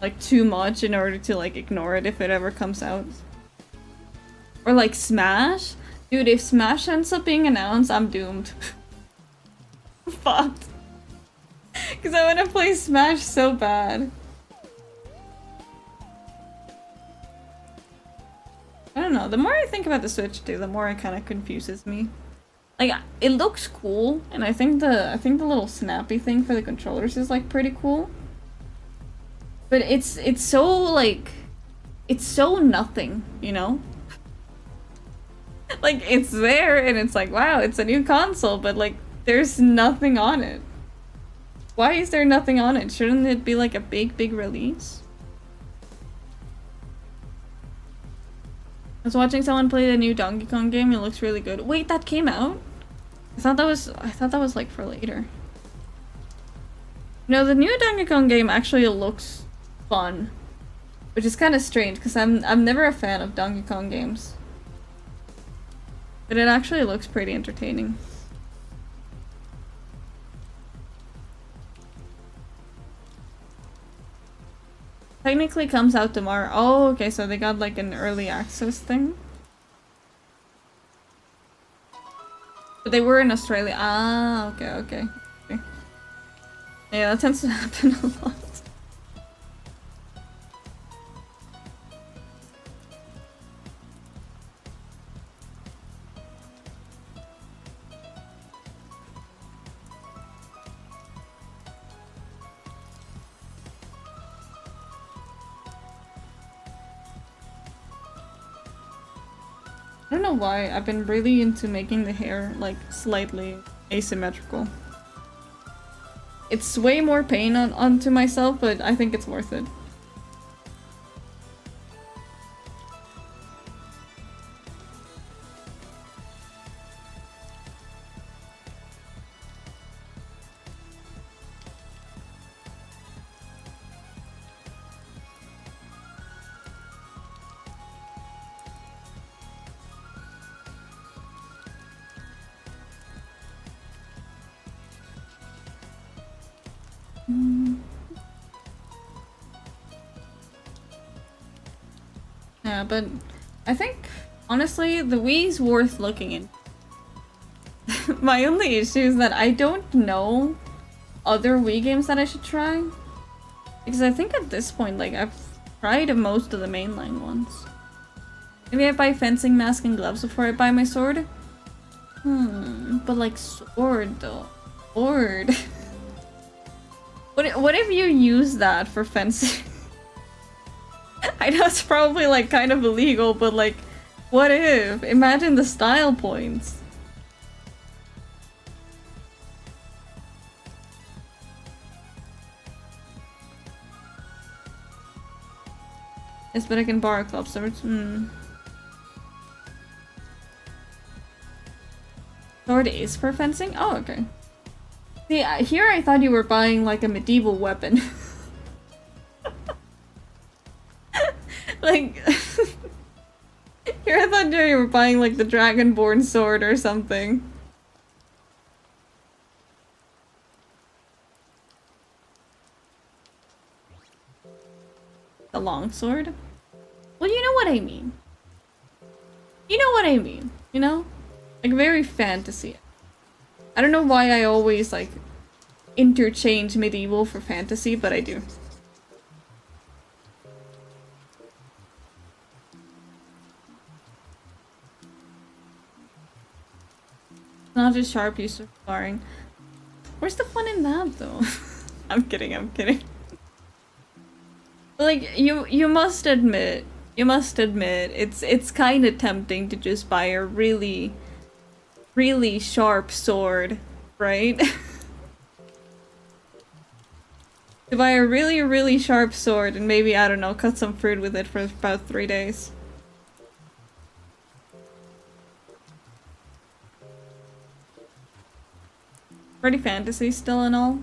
like, too much in order to, like, ignore it if it ever comes out. Or, like, Smash? Dude, if Smash ends up being announced, I'm doomed. Fucked. Because I want to play Smash so bad. I don't know, the more I think about the Switch 2, the more it kind of confuses me. Like, it looks cool, and I think the little snappy thing for the controllers is like pretty cool. But it's so like, it's so nothing, you know? Like, it's there and it's like, wow, it's a new console, but like, there's nothing on it. Why is there nothing on it? Shouldn't it be like a big, big release? I was watching someone play the new Donkey Kong game. It looks really good. Wait, that came out? I thought that was like for later. No, the new Donkey Kong game actually looks fun, which is kind of strange because I'm never a fan of Donkey Kong games. But it actually looks pretty entertaining. Technically comes out tomorrow. Oh, okay, so they got like an early access thing. But they were in Australia. Ah, okay, okay. Yeah, that tends to happen a lot. I don't know why, I've been really into making the hair, like, slightly asymmetrical. It's way more pain onto myself, but I think it's worth it. Yeah, but I think, honestly, the Wii's worth looking in. My only issue is that I don't know other Wii games that I should try. Because I think at this point, like, I've tried most of the mainline ones. Maybe I buy fencing mask and gloves before I buy my sword? But like, sword though. Sword. What if you use that for fencing? I know it's probably like kind of illegal, but like, what if? Imagine the style points. Yes, but I can borrow club swords. Sword is for fencing? Oh, okay. See, here I thought you were buying like a medieval weapon. Like, here I thought you were buying like the Dragonborn sword or something. The longsword? Well, you know what I mean. You know what I mean, you know? Like, very fantasy. I don't know why I always, like, interchange medieval for fantasy, but I do. Not just sharp use of sparring. Where's the fun in that, though? I'm kidding, I'm kidding. Like, you must admit, it's kind of tempting to just buy a really sharp sword, right? To buy a really sharp sword and maybe, I don't know, cut some fruit with it for about 3 days. Pretty fantasy still and all.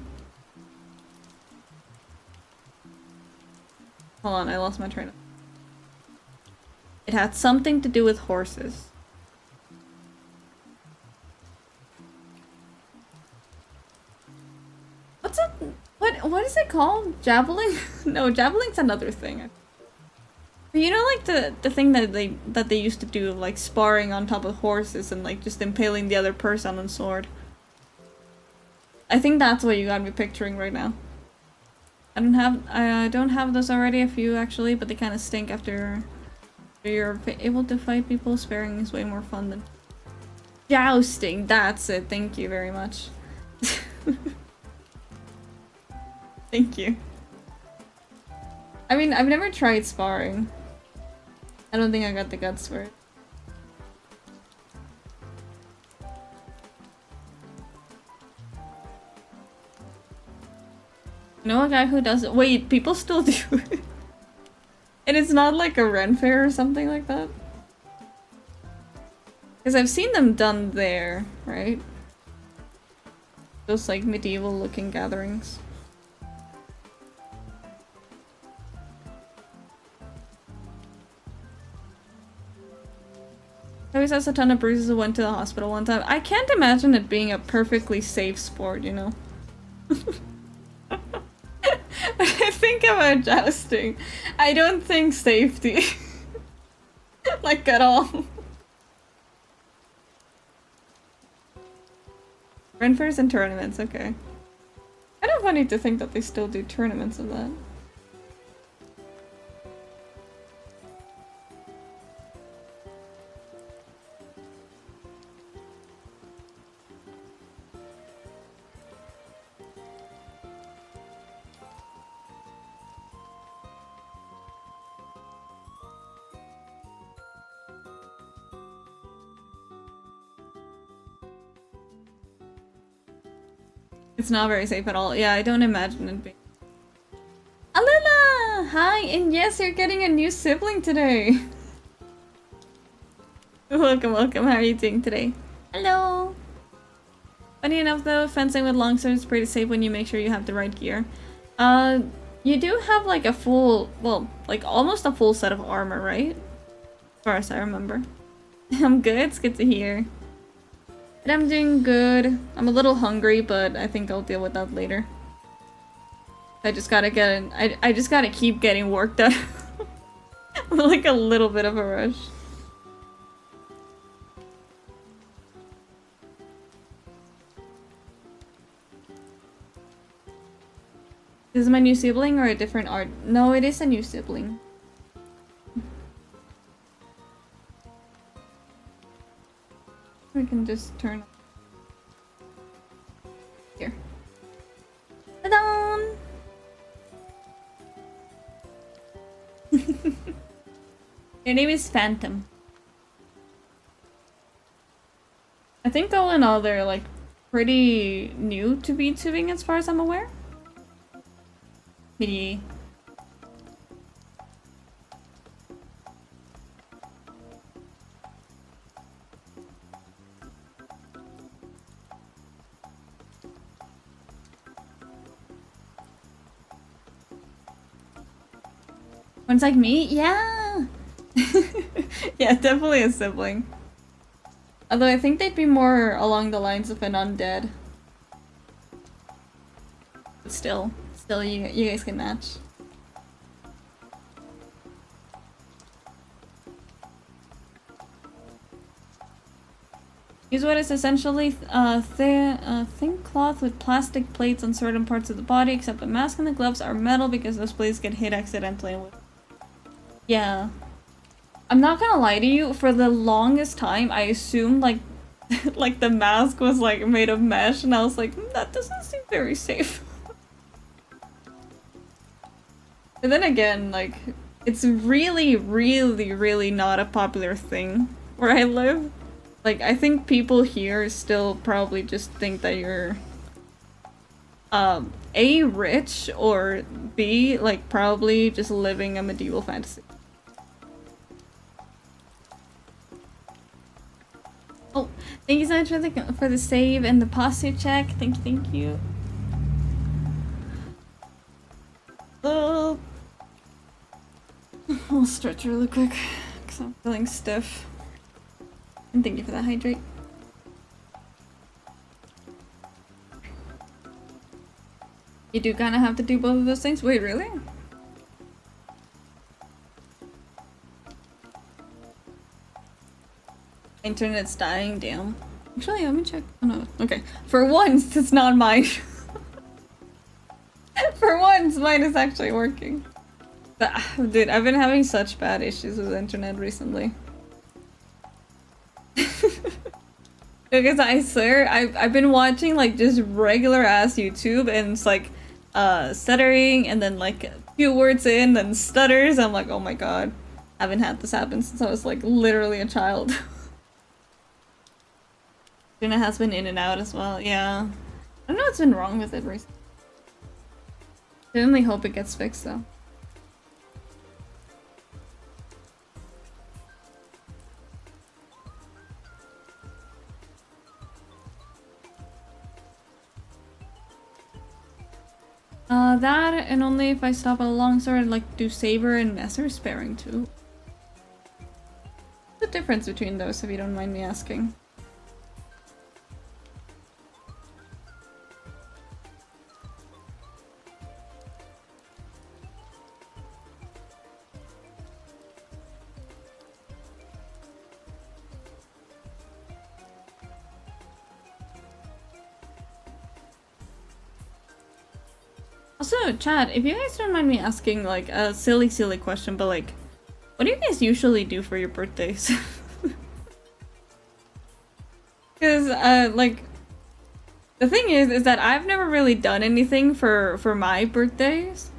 Hold on, I lost my train of... It had something to do with horses. What's it? What is it called? Javelin? No, javelin's another thing. But you know, like the thing that they used to do, like sparring on top of horses and like just impaling the other person on a sword. I think that's what you got me picturing right now. I don't have those already, a few actually, but they kind of stink after you're able to fight people. Sparing is way more fun than jousting. That's it. Thank you very much. Thank you. I mean, I've never tried sparring. I don't think I got the guts for it. You know a guy who does it? Wait, people still do it? And it's not like a Ren fair or something like that? Because I've seen them done there, right? Those like medieval looking gatherings. He always has a ton of bruises and went to the hospital one time. I can't imagine it being a perfectly safe sport, you know? But think about jousting. I don't think safety. Like at all. Run fairs and tournaments, okay. Kind of funny to think that they still do tournaments of that. It's not very safe at all. Yeah, I don't imagine it being. Alila! Hi, and yes, you're getting a new sibling today. Welcome, welcome. How are you doing today? Hello! Funny enough though, fencing with longswords is pretty safe when you make sure you have the right gear. You do have like a full, well, like almost a full set of armor, right? As far as I remember. I'm good, it's good to hear. But I'm doing good. I'm a little hungry, but I think I'll deal with that later. I just gotta get I just gotta keep getting work done. Like a little bit of a rush. This is my new sibling or a different art? No, it is a new sibling. We can just turn here. Ta-da! Your name is Phantom. I think all in all they're like pretty new to VTubing as far as I'm aware. Maybe. One's like me? Yeah! Yeah, definitely a sibling. Although I think they'd be more along the lines of an undead. But still you guys can match. Use what is essentially thin cloth with plastic plates on certain parts of the body, except the mask and the gloves are metal because those plates get hit accidentally. Yeah. I'm not gonna lie to you, for the longest time I assumed like like the mask was like made of mesh and I was like, that doesn't seem very safe. But then again, like, it's really, really, really not a popular thing where I live. Like, I think people here still probably just think that you're A, rich, or B, like, probably just living a medieval fantasy. Oh, thank you so much for the save and the posture check. Thank you, thank you. I'll stretch really quick because I'm feeling stiff. And thank you for that hydrate. You do kind of have to do both of those things? Wait, really? Internet's dying, damn. Actually, let me check. Oh no, okay. For once, it's not mine. For once, mine is actually working. But, dude, I've been having such bad issues with the internet recently. Because I swear, I've been watching like just regular ass YouTube and it's like stuttering and then like a few words in and stutters. I'm like, oh my god. I haven't had this happen since I was like literally a child. Tuna has been in and out as well, yeah. I don't know what's been wrong with it recently. I only hope it gets fixed though. That and only if I stop at a longsword, I'd like do saber and messer sparing too. What's the difference between those, if you don't mind me asking? Also, Chad, if you guys don't mind me asking, like, a silly question, but, like, what do you guys usually do for your birthdays? Because, like, the thing is that I've never really done anything for my birthdays.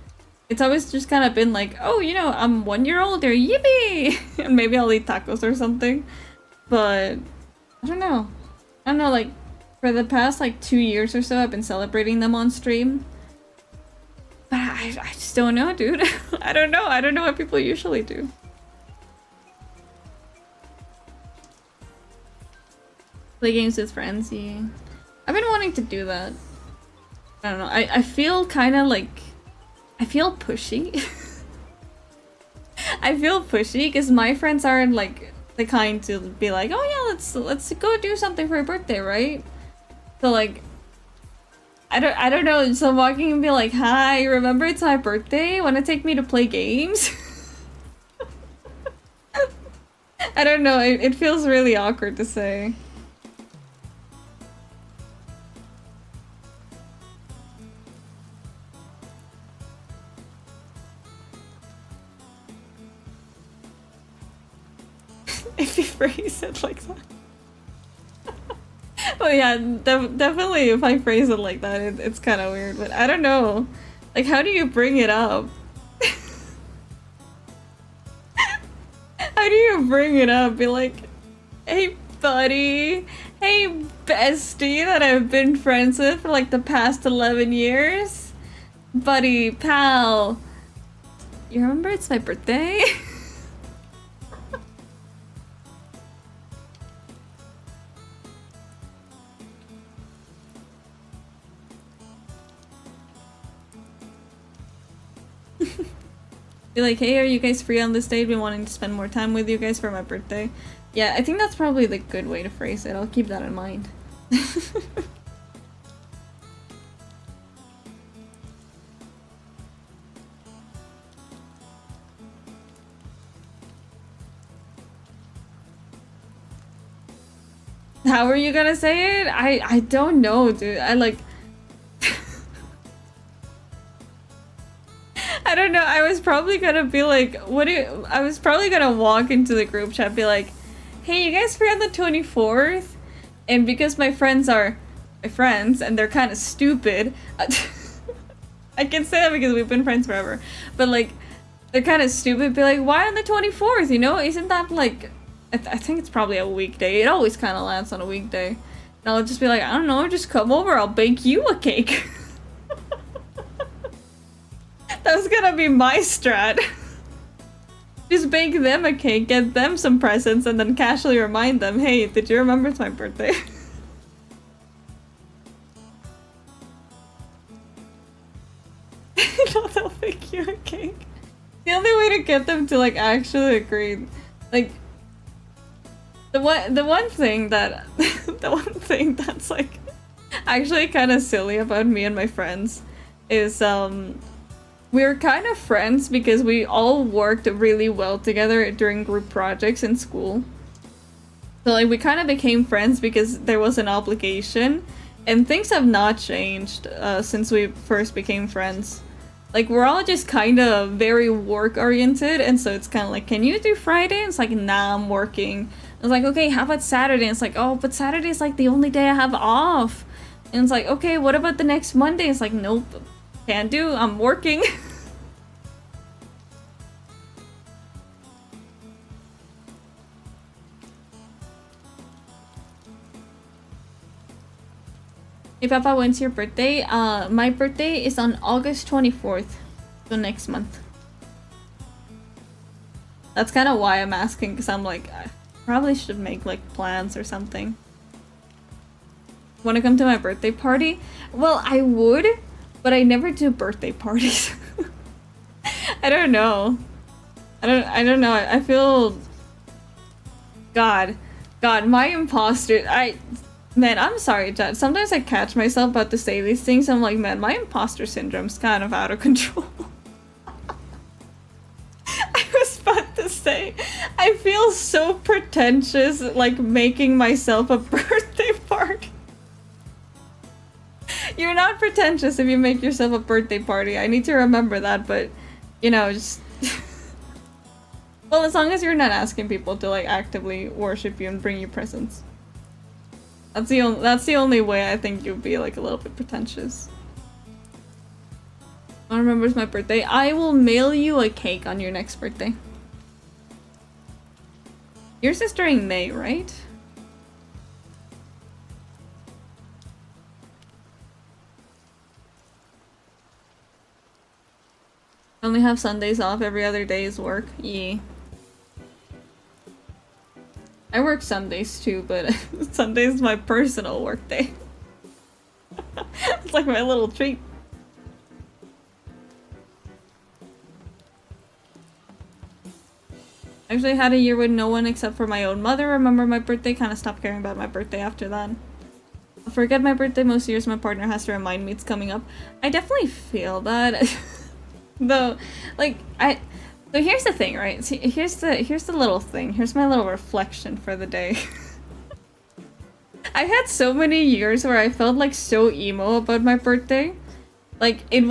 It's always just kind of been like, oh, you know, I'm 1 year older, yippee! And maybe I'll eat tacos or something. But, I don't know. I don't know, like, for the past, like, 2 years or so, I've been celebrating them on stream. But I just don't know, dude. I don't know. I don't know what people usually do. Play games with friends, yeah. I've been wanting to do that. I don't know. I feel kind of like... I feel pushy. I feel pushy because my friends aren't like the kind to be like, oh yeah, let's go do something for your birthday, right? So like, I don't know. So I'm walking and be like, hi, remember it's my birthday? Want to take me to play games? I don't know. It feels really awkward to say. If you phrase it like that. Well, yeah, definitely if I phrase it like that, it's kind of weird, but I don't know. Like, how do you bring it up? How do you bring it up? Be like, hey, buddy. Hey, bestie that I've been friends with for like the past 11 years. Buddy, pal. You remember it's my birthday? Be like, hey, are you guys free on this day? I've been wanting to spend more time with you guys for my birthday. Yeah, I think that's probably the good way to phrase it. I'll keep that in mind. How are you gonna say it? I don't know, dude. I like... I don't know, I was probably gonna be like, I was probably gonna walk into the group chat and be like, hey, you guys free on the 24th? And because my friends are my friends and they're kind of stupid, I can say that because we've been friends forever, but like, they're kind of stupid, be like, why on the 24th, you know? Isn't that like, I think it's probably a weekday. It always kind of lands on a weekday. And I'll just be like, I don't know, just come over, I'll bake you a cake. That's gonna be my strat. Just bake them a cake, get them some presents, and then casually remind them, hey, did you remember it's my birthday? No, they'll bake you a cake. The only way to get them to like actually agree, like, the one thing that the one thing that's like actually kind of silly about me and my friends is we're kind of friends because we all worked really well together during group projects in school. So like we kind of became friends because there was an obligation, and things have not changed since we first became friends. Like we're all just kind of very work oriented, and so it's kind of like, can you do Friday? And it's like, nah, I'm working. I was like, okay, how about Saturday? And it's like, oh, but Saturday is like the only day I have off. And it's like, okay, what about the next Monday? It's like, nope. Can't do, I'm working. Hey Papa, when's your birthday? My birthday is on August 24th, so next month. That's kind of why I'm asking, because I'm like, I probably should make like plans or something. Want to come to my birthday party? Well, I would, but I never do birthday parties. I don't know. I don't know. I feel... God, my imposter... Man, I'm sorry, Dad. Sometimes I catch myself about to say these things. I'm like, man, my imposter syndrome's kind of out of control. I was about to say, I feel so pretentious, like, making myself a birthday party. You're not pretentious if you make yourself a birthday party. I need to remember that, but you know, just well, as long as you're not asking people to like actively worship you and bring you presents. That's the only way I think you'd be like a little bit pretentious. I remember it's my birthday. I will mail you a cake on your next birthday. Yours is during May, right? I only have Sundays off, every other day is work. Yeah. I work Sundays too, but Sunday's my personal work day. It's like my little treat. I actually had a year with no one except for my own mother remember my birthday. Kind of stopped caring about my birthday after that. I forget my birthday most years. My partner has to remind me it's coming up. I definitely feel that. Though, like, so here's the thing, right? See, here's the little thing. Here's my little reflection for the day. I had so many years where I felt like so emo about my birthday. Like it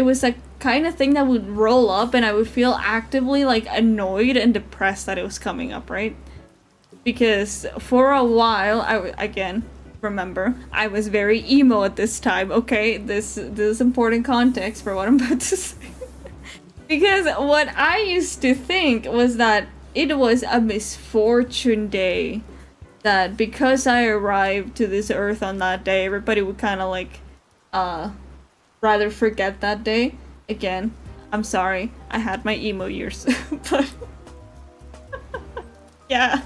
was a kind of thing that would roll up and I would feel actively like annoyed and depressed that it was coming up, right? Because for a while, again, remember, I was very emo at this time, okay? This is important context for what I'm about to say. Because what I used to think was that it was a misfortune day. That because I arrived to this earth on that day, everybody would kind of like, rather forget that day. Again, I'm sorry, I had my emo years, but yeah.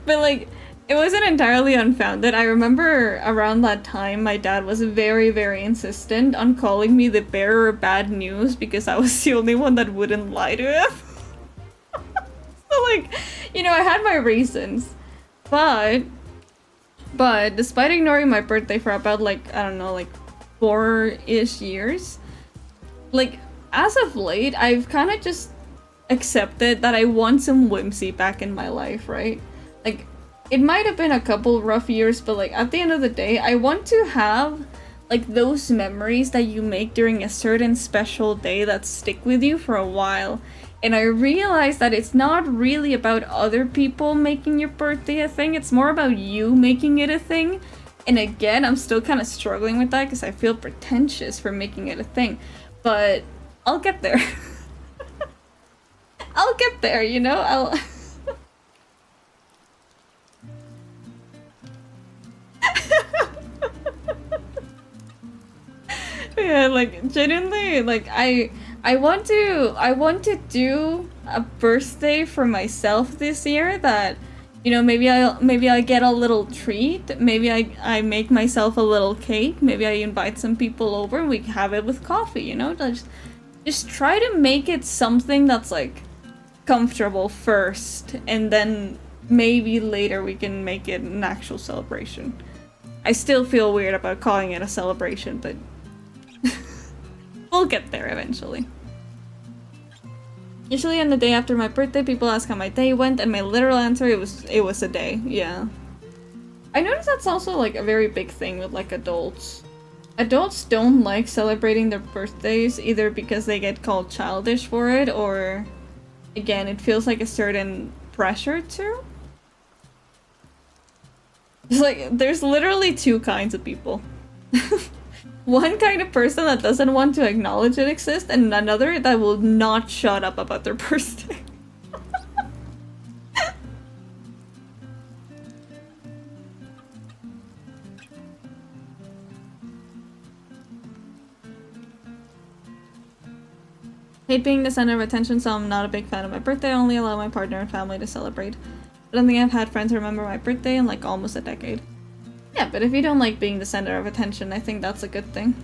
But like, it wasn't entirely unfounded. I remember around that time, my dad was very, very insistent on calling me the bearer of bad news because I was the only one that wouldn't lie to him. So like, you know, I had my reasons, but despite ignoring my birthday for about like, I don't know, like 4-ish years, like as of late, I've kind of just accepted that I want some whimsy back in my life, right? Like, it might have been a couple rough years, but like at the end of the day, I want to have like those memories that you make during a certain special day that stick with you for a while. And I realized that it's not really about other people making your birthday a thing, it's more about you making it a thing. And again, I'm still kind of struggling with that because I feel pretentious for making it a thing. But I'll get there. I'll get there, you know? I'll... Yeah, like, genuinely, like, I want to do a birthday for myself this year that, you know, maybe I get a little treat, maybe I make myself a little cake, maybe I invite some people over and we have it with coffee, you know? Just try to make it something that's, like, comfortable first, and then maybe later we can make it an actual celebration. I still feel weird about calling it a celebration, but we'll get there eventually. Usually on the day after my birthday, people ask how my day went, and my literal answer, it was a day, yeah. I noticed that's also like a very big thing with like adults. Adults don't like celebrating their birthdays either because they get called childish for it, or again, it feels like a certain pressure to. It's like, there's literally two kinds of people. One kind of person that doesn't want to acknowledge it exists, and another that will not shut up about their birthday. Hate being the center of attention, so I'm not a big fan of my birthday. I only allow my partner and family to celebrate. I don't think I've had friends remember my birthday in like almost a decade. Yeah, but if you don't like being the center of attention, I think that's a good thing.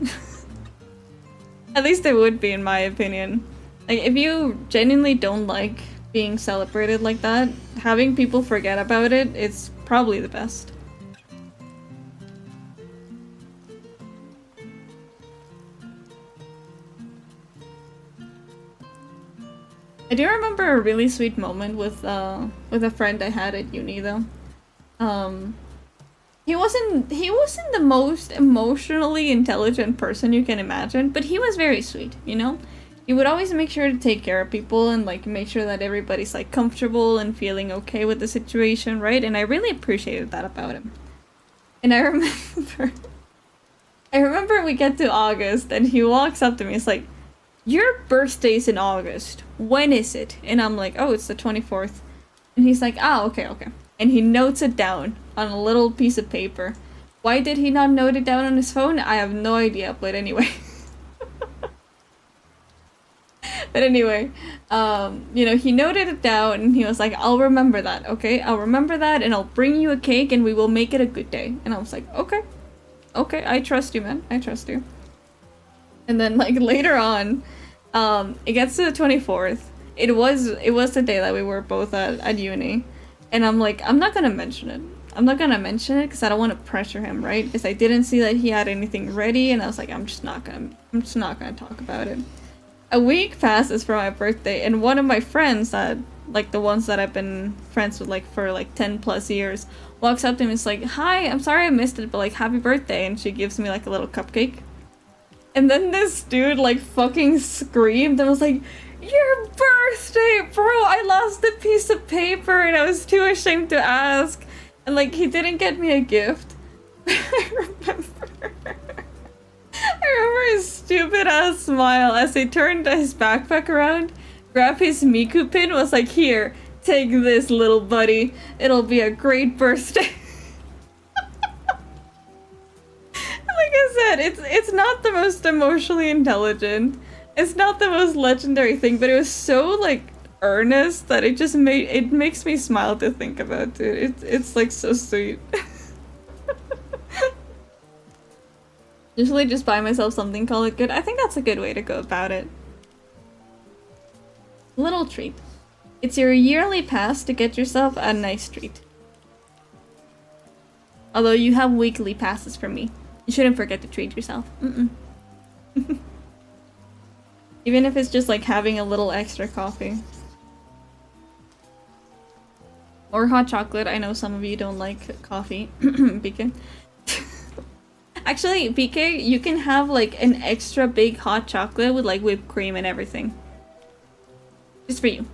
At least it would be, in my opinion. Like, if you genuinely don't like being celebrated like that, having people forget about it is probably the best. I do remember a really sweet moment with a friend I had at uni, though. he wasn't the most emotionally intelligent person you can imagine, but he was very sweet, you know? He would always make sure to take care of people and like make sure that everybody's like comfortable and feeling okay with the situation, right? And I really appreciated that about him. And I remember I remember we get to August and he walks up to me, it's like, "Your birthday's in August. When is it?" And I'm like, "Oh, it's the 24th." And he's like, "Ah, okay, okay." And he notes it down on a little piece of paper. Why did he not note it down on his phone? I have no idea, but anyway. But anyway, you know, he noted it down and he was like, "I'll remember that, okay? I'll remember that and I'll bring you a cake and we will make it a good day." And I was like, "Okay. Okay, I trust you, man. I trust you." And then like later on, it gets to the 24th. It was the day that we were both at uni. And I'm like, I'm not gonna mention it. I'm not gonna mention it because I don't want to pressure him, right? Because I didn't see that he had anything ready, and I was like, I'm just not gonna talk about it. A week passes for my birthday, and one of my friends that, like the ones that I've been friends with like for like 10 plus years, walks up to me and is like, "Hi, I'm sorry I missed it, but like happy birthday," and she gives me like a little cupcake. And then this dude like fucking screamed and was like, "Your birthday, bro! I lost a piece of paper and I was too ashamed to ask." And like he didn't get me a gift. I remember his stupid ass smile as he turned his backpack around, grabbed his Miku pin, was like, "Here, take this, little buddy. It'll be a great birthday." Like I said, it's not the most emotionally intelligent. It's not the most legendary thing, but it was so like earnest that it makes me smile to think about it. It's like so sweet. Usually just buy myself something, call it good. I think that's a good way to go about it. Little treat. It's your yearly pass to get yourself a nice treat. Although you have weekly passes from me. You shouldn't forget to treat yourself. Even if it's just like having a little extra coffee. Or hot chocolate. I know some of you don't like coffee. BK. Actually, BK, you can have like an extra big hot chocolate with like whipped cream and everything. Just for you.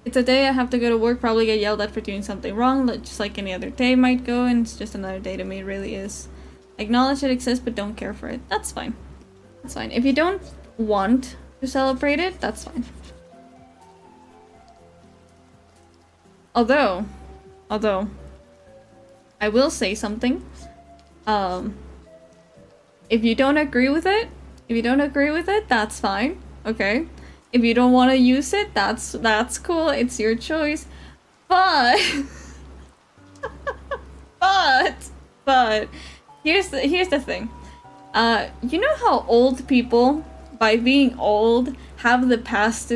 It's a day I have to go to work, probably get yelled at for doing something wrong, just like any other day might go, and it's just another day to me, it really is. Acknowledge it exists, but don't care for it. That's fine. That's fine. If you don't want to celebrate it, that's fine. Although, I will say something. If you don't agree with it, that's fine. Okay? If you don't want to use it, that's cool. It's your choice. But but here's the thing. You know how old people, by being old, have the past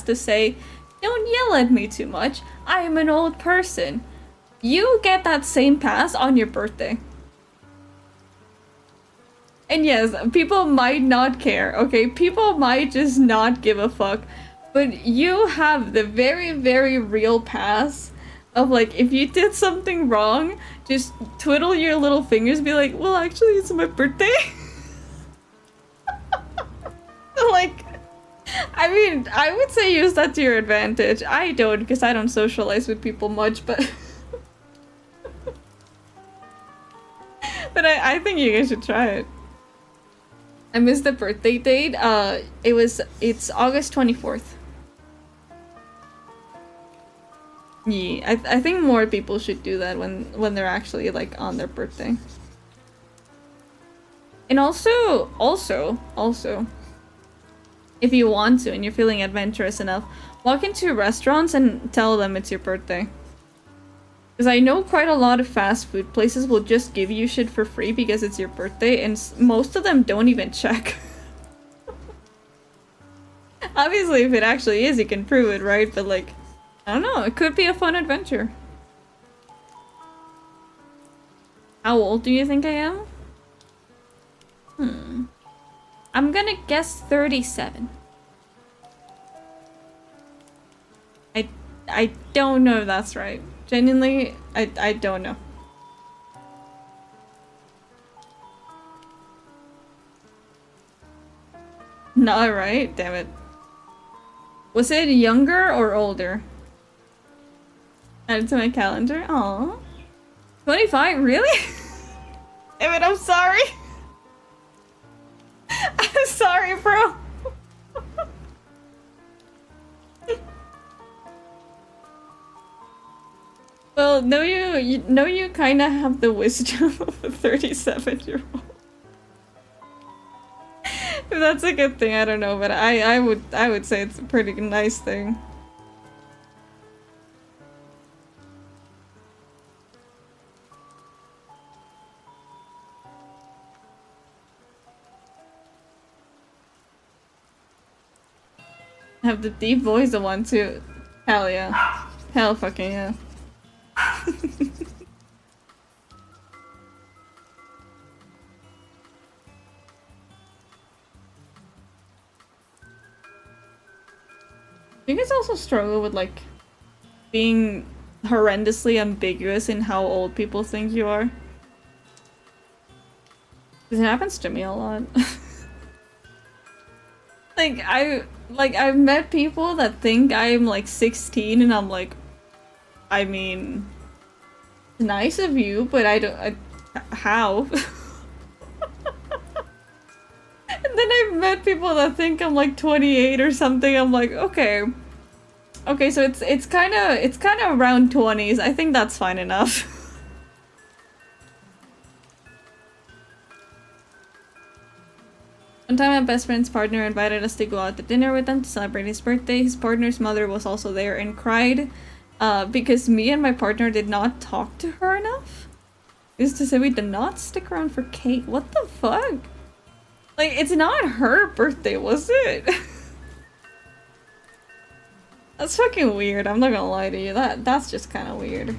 to say, "Don't yell at me too much. I am an old person." You get that same pass on your birthday. And yes, people might not care, okay? People might just not give a fuck. But you have the very, very real pass of like, if you did something wrong, just twiddle your little fingers, be like, "Well, actually, it's my birthday." Like, I mean, I would say use that to your advantage. I don't, because I don't socialize with people much, but... But I think you guys should try it. I missed the birthday date. It's August 24th. Yeah, I think more people should do that when they're actually like on their birthday. And also, if you want to and you're feeling adventurous enough, walk into restaurants and tell them it's your birthday. Because I know quite a lot of fast food places will just give you shit for free because it's your birthday, and most of them don't even check. Obviously, if it actually is, you can prove it, right? But like, I don't know, it could be a fun adventure. How old do you think I am? I'm gonna guess 37. I don't know if that's right. Genuinely, I don't know. Not right? Damn it. Was it younger or older? Added to my calendar. Aw. 25? Really? Damn it, I'm sorry. I'm sorry, bro. Well, no, you kind of have the wisdom of a 37-year-old. If that's a good thing, I don't know, but I would say it's a pretty nice thing. Have the deep voice the one too. Hell yeah. Hell fucking yeah. You guys also struggle with like being horrendously ambiguous in how old people think you are. Because it happens to me a lot. I've met people that think I'm like 16 and I'm like, I mean, nice of you, but how? And then I've met people that think I'm like 28 or something. I'm like, okay. Okay, so it's kind of around 20s. I think that's fine enough. One time my best friend's partner invited us to go out to dinner with them to celebrate his birthday. His partner's mother was also there and cried because me and my partner did not talk to her enough. Is to say we did not stick around for cake. What the fuck? Like, it's not her birthday, was it? That's fucking weird, I'm not gonna lie to you. That's just kind of weird.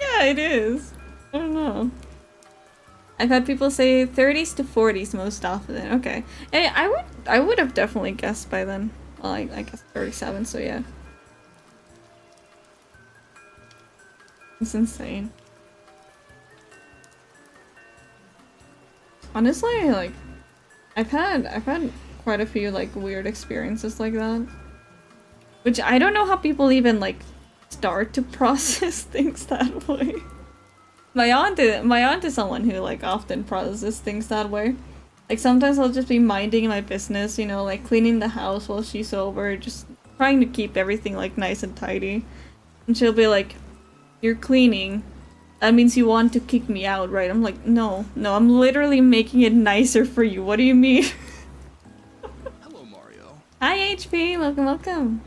Yeah, it is. I don't know. I've had people say 30s to 40s most often. Okay. Hey, I would have definitely guessed by then. Well, I guess 37, so yeah. It's insane. Honestly, like, I've had quite a few like weird experiences like that. Which I don't know how people even like start to process things that way. My aunt is someone who like often processes things that way. Like sometimes I'll just be minding my business, you know, like cleaning the house while she's over, just trying to keep everything like nice and tidy. And she'll be like, "You're cleaning. That means you want to kick me out, right?" I'm like, no, I'm literally making it nicer for you. What do you mean? Hello, Mario. Hi, HP. Welcome, welcome.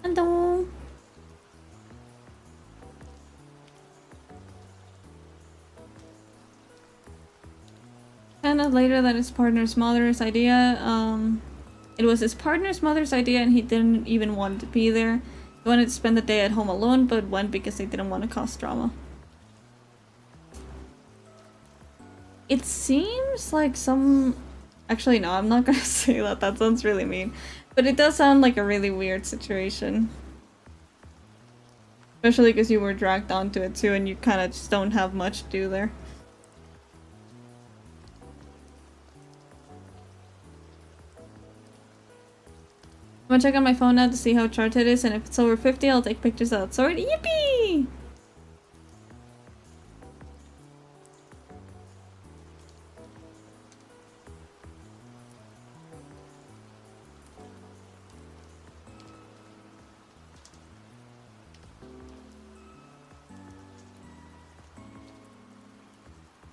Hello. Found out later that his partner's mother's idea, it was his partner's mother's idea and he didn't even want to be there. He wanted to spend the day at home alone, but went because they didn't want to cause drama. It seems like some... Actually, no, I'm not gonna say that. That sounds really mean. But it does sound like a really weird situation. Especially because you were dragged onto it too and you kind of just don't have much to do there. I'm gonna check on my phone now to see how charged it is, and if it's over 50, I'll take pictures outside. Yippee!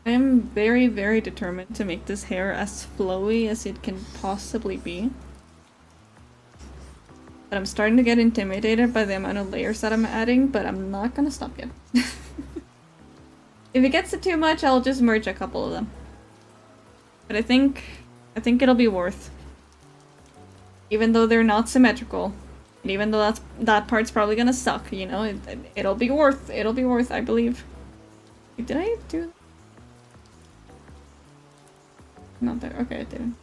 I am very, very determined to make this hair as flowy as it can possibly be. But I'm starting to get intimidated by the amount of layers that I'm adding, but I'm not gonna stop yet. If it gets to too much, I'll just merge a couple of them. But I think it'll be worth. Even though they're not symmetrical. And even though that part's probably gonna suck, you know, it'll be worth. It'll be worth, I believe. Wait, did I do? Not there. Okay, I didn't.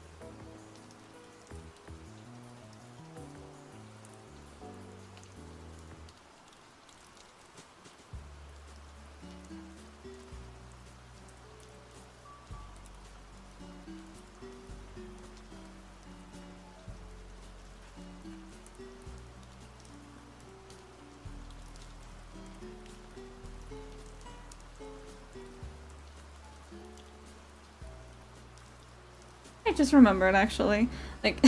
I just remembered actually. Like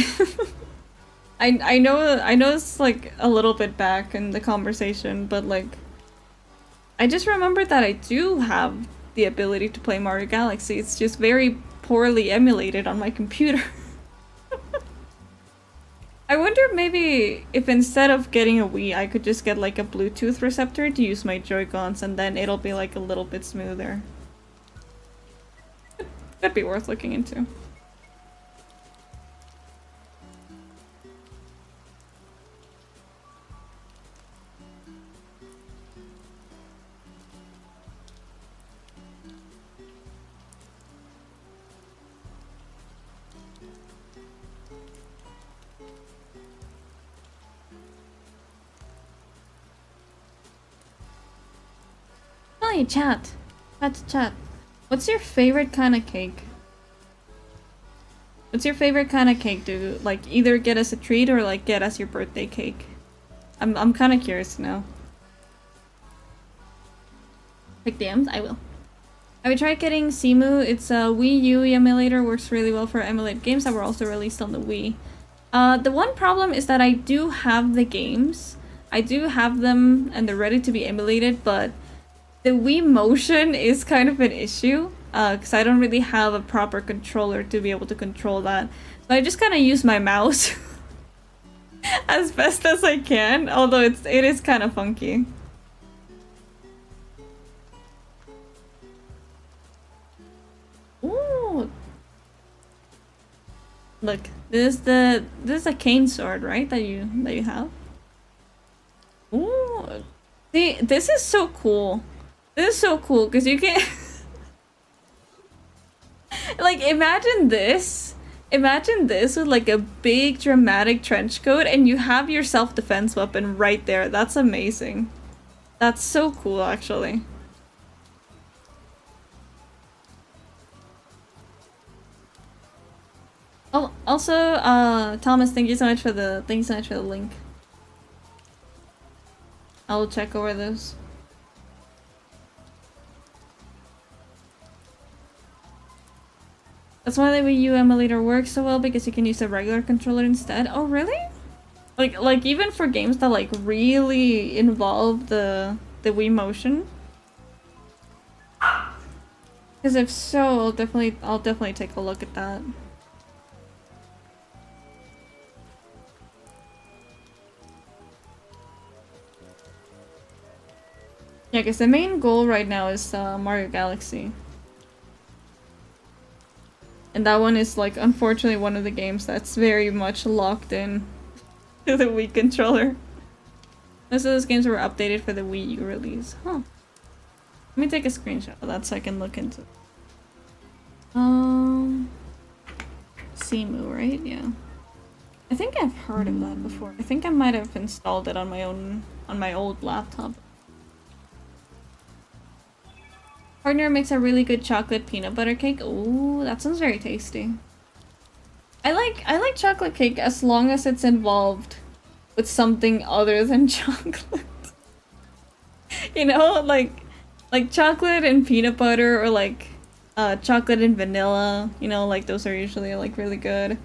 I know it's like a little bit back in the conversation, but like I just remembered that I do have the ability to play Mario Galaxy. It's just very poorly emulated on my computer. I wonder maybe if instead of getting a Wii, I could just get like a Bluetooth receptor to use my Joy-Cons and then it'll be like a little bit smoother. That'd be worth looking into. Hi, chat. Chat. What's your favorite kind of cake? What's your favorite kind of cake to like either get as a treat or like get as your birthday cake? I'm kind of curious to know. Pick DMs? I will. I would try getting Simu. It's a Wii U emulator, works really well for emulate games that were also released on the Wii. The one problem is that I do have the games. I do have them and they're ready to be emulated, but the Wii motion is kind of an issue. Because I don't really have a proper controller to be able to control that. So I just kind of use my mouse as best as I can, although it is kind of funky. Ooh. Look, this is a cane sword, right? That you have. Ooh. See, this is so cool. This is so cool because you can like imagine this with like a big dramatic trench coat and you have your self-defense weapon right there. That's amazing. That's so cool actually. Oh, also Thomas, thank you so much for the link. I'll check over those. That's why the Wii U emulator works so well, because you can use a regular controller instead. Oh, really? Like even for games that like really involve the Wii motion? Because if so, I'll definitely take a look at that. Yeah, because the main goal right now is Mario Galaxy. And that one is like unfortunately one of the games that's very much locked in to the Wii controller. Most of those games were updated for the Wii U release. Huh. Let me take a screenshot of that so I can look into it. Simu, right? Yeah. I think I've heard of that before. I think I might have installed it on my old laptop. Partner makes a really good chocolate peanut butter cake. Ooh, that sounds very tasty. I like chocolate cake as long as it's involved with something other than chocolate. You know, like chocolate and peanut butter, or like chocolate and vanilla. You know, like those are usually like really good.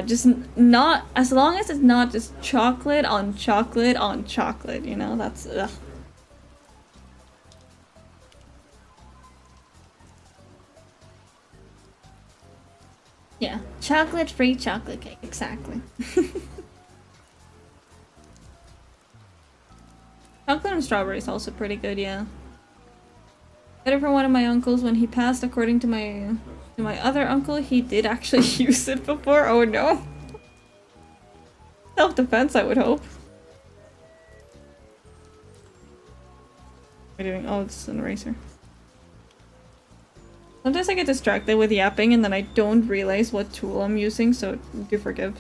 Just not as long as it's not just chocolate on chocolate on chocolate. You know, that's ugh. Yeah, chocolate-free chocolate cake, exactly. Chocolate and strawberry is also pretty good, yeah. Got it from one of my uncles when he passed. According to my other uncle, he did actually use it before. Oh no. Self-defense, I would hope. What are you doing? Oh, it's an eraser. Sometimes I get distracted with yapping and then I don't realize what tool I'm using, so do forgive.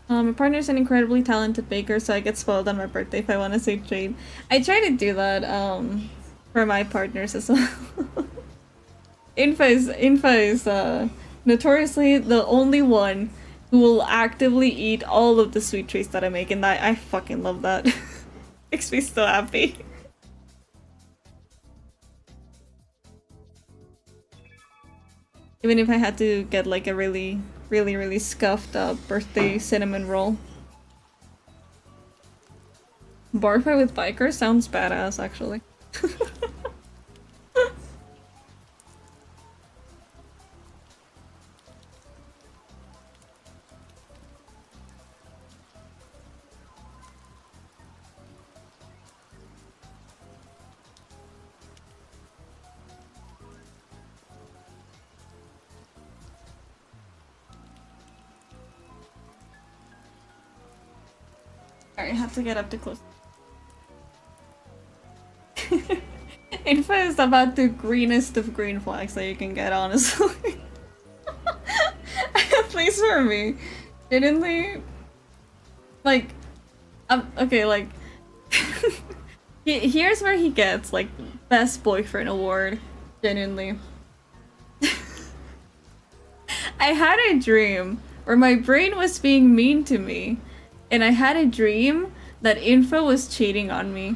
My partner's an incredibly talented baker, so I get spoiled on my birthday if I want to say treat. I try to do that, for my partners as well. Infa is, notoriously the only one who will actively eat all of the sweet treats that I make, and I fucking love that. Makes me so happy. Even if I had to get like a really scuffed birthday cinnamon roll. Bar fight with bikers sounds badass, actually. Alright, I have to get up to close. Infa is about the greenest of green flags that you can get, honestly. Please for me. Genuinely. Like, okay, like. Here's where he gets, like, best boyfriend award. Genuinely. I had a dream where my brain was being mean to me. And I had a dream that Infa was cheating on me.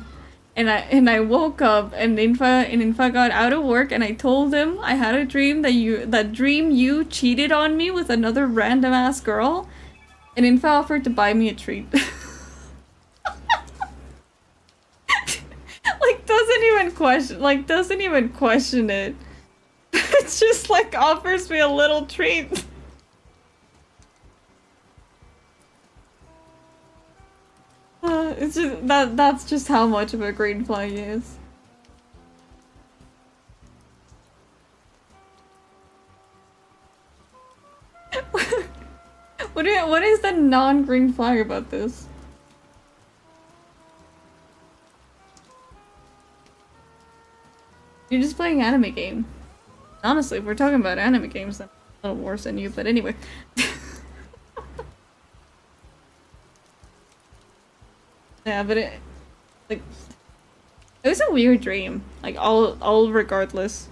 And I woke up and Infa got out of work and I told him I had a dream that you cheated on me with another random ass girl. And Infa offered to buy me a treat. Doesn't even question it. It's just like offers me a little treat. It's just that's just how much of a green flag he is. What is the non-green flag about this? You're just playing anime game. Honestly, if we're talking about anime games, I'm a little worse than you, but anyway. Yeah, but it was a weird dream. Like all regardless.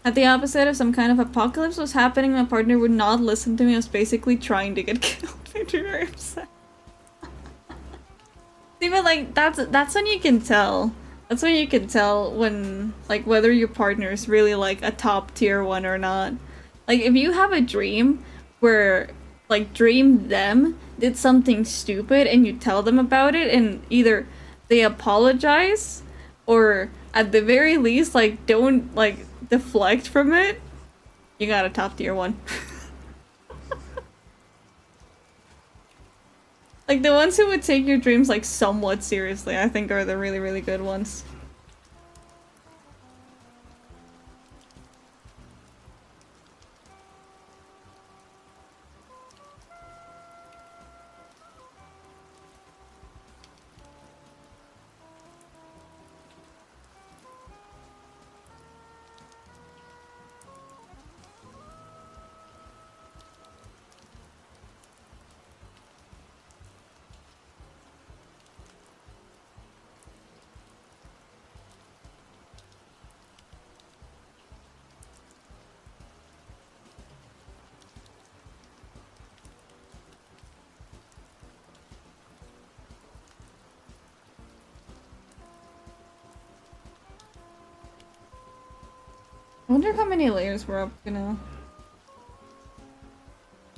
At the opposite of some kind of apocalypse was happening, my partner would not listen to me. I was basically trying to get killed. Made me very upset. See, but like that's when you can tell. That's when you can tell when like whether your partner is really like a top tier one or not. Like if you have a dream where like dream them did something stupid and you tell them about it and either they apologize or at the very least like don't like deflect from it, you got a top tier one. Like the ones who would take your dreams like somewhat seriously, I think are the really good ones. I wonder how many layers we're up to now.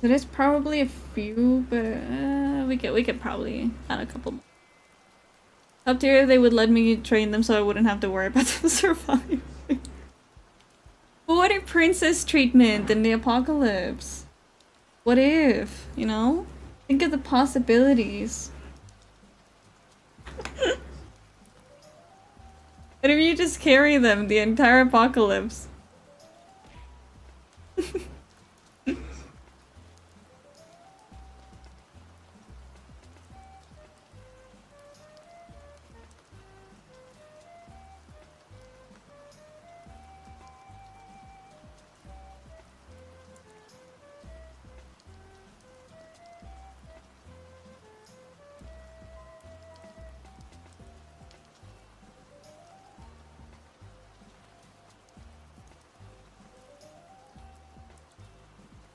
There is probably a few, but we could probably add a couple more. Up tier, they would let me train them so I wouldn't have to worry about them surviving. But what if princess treatment in the apocalypse? What if, you know? Think of the possibilities. What if you just carry them the entire apocalypse?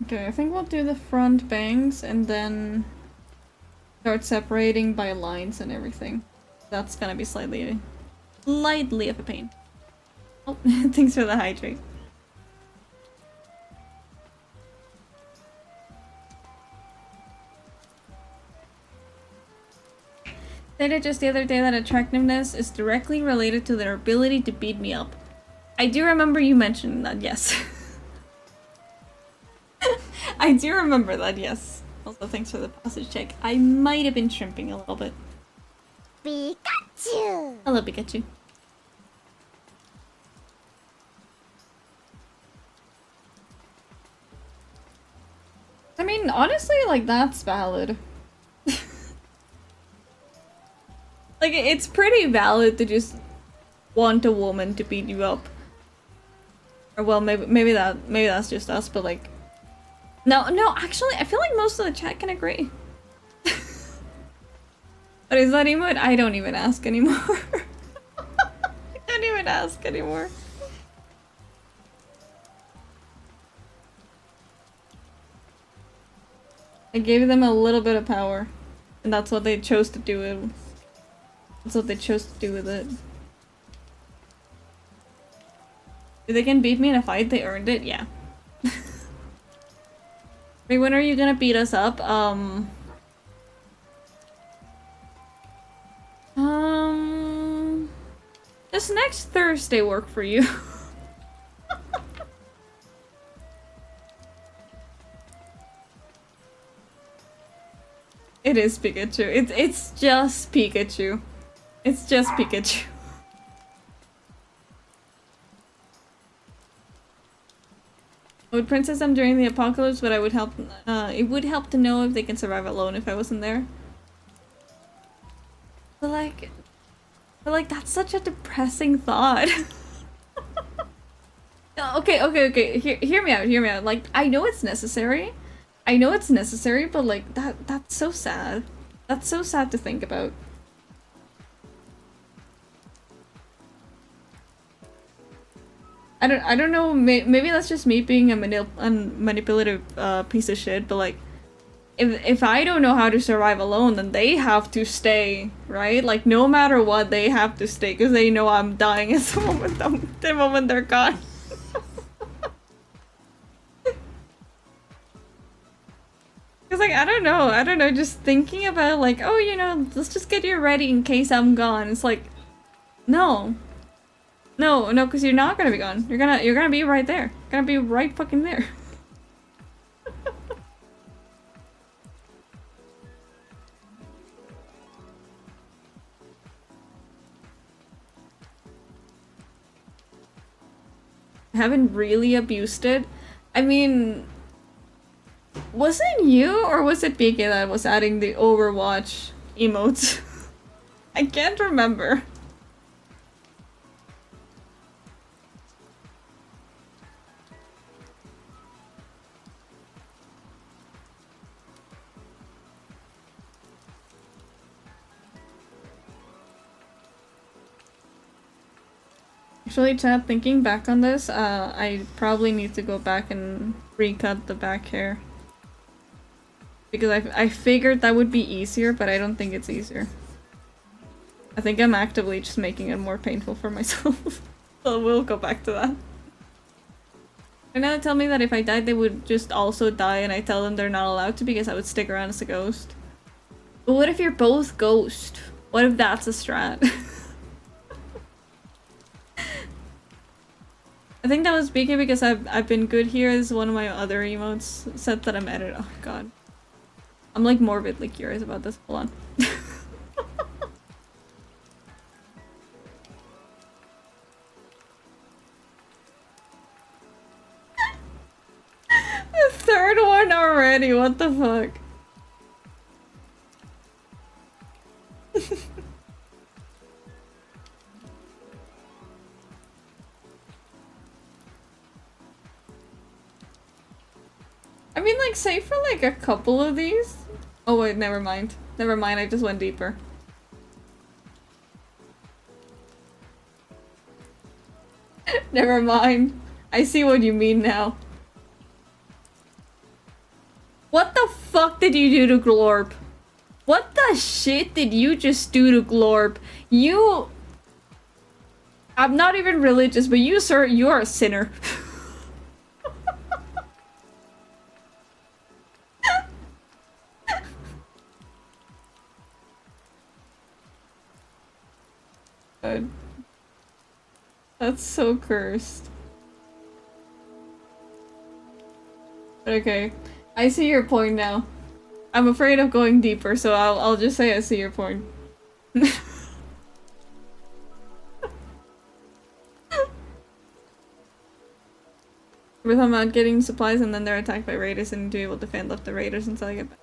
Okay, I think we'll do the front bangs and then start separating by lines and everything. That's gonna be slightly of a pain. Oh, thanks for the hydrate. Stated just the other day that attractiveness is directly related to their ability to beat me up. I do remember you mentioning that, yes. I do remember that, yes. Also, thanks for the passage check. I might have been shrimping a little bit. Pikachu! Hello, Pikachu. I mean, honestly, like, that's valid. Like, it's pretty valid to just want a woman to beat you up. Or, well, maybe that's just us, but, like... No, actually, I feel like most of the chat can agree. What is that emote? I don't even ask anymore. I don't even ask anymore. I gave them a little bit of power. And that's what they chose to do it. That's what they chose to do with it. If they can beat me in a fight, they earned it? Yeah. Wait, when are you gonna beat us up? Does next Thursday work for you? It is Pikachu. It's just Pikachu. It's just Pikachu. I would princess them during the apocalypse, but I would help. It would help to know if they can survive alone if I wasn't there. But like that's such a depressing thought. Okay. Hear me out. Like, I know it's necessary. But like that's so sad. That's so sad to think about. I don't know, maybe that's just me being a manipulative piece of shit, but like, if I don't know how to survive alone, then they have to stay, right? Like, no matter what, they have to stay, because they know I'm dying at the moment they're gone. Because like, I don't know, just thinking about like, oh, you know, let's just get you ready in case I'm gone. It's like, no, because you're not gonna be gone. You're gonna be right there. You're gonna be right fucking there. I haven't really abused it. I mean, was it you or was it PK that was adding the Overwatch emotes? I can't remember. Actually, chat, thinking back on this, I probably need to go back and recut the back hair. Because I figured that would be easier, but I don't think it's easier. I think I'm actively just making it more painful for myself. So we'll go back to that. And now they tell me that if I died, they would just also die, and I tell them they're not allowed to because I would stick around as a ghost. But what if you're both ghost? What if that's a strat? I think that was BK because I've been good here is one of my other emotes said that I'm edited. Oh god. I'm like morbidly curious about this. Hold on. already, what the fuck? I mean, like, say for like a couple of these. Oh wait, never mind. Never mind, I just went deeper. Never mind. I see what you mean now. What the fuck did you do to Glorp? What the shit did you just do to Glorp? You... I'm not even religious, but you, sir, you are a sinner. God. That's so cursed. Okay, I see your point now. I'm afraid of going deeper, so I'll just say I see your point. We're talking about getting supplies and then they're attacked by raiders and to be able to fend off the raiders until I get back.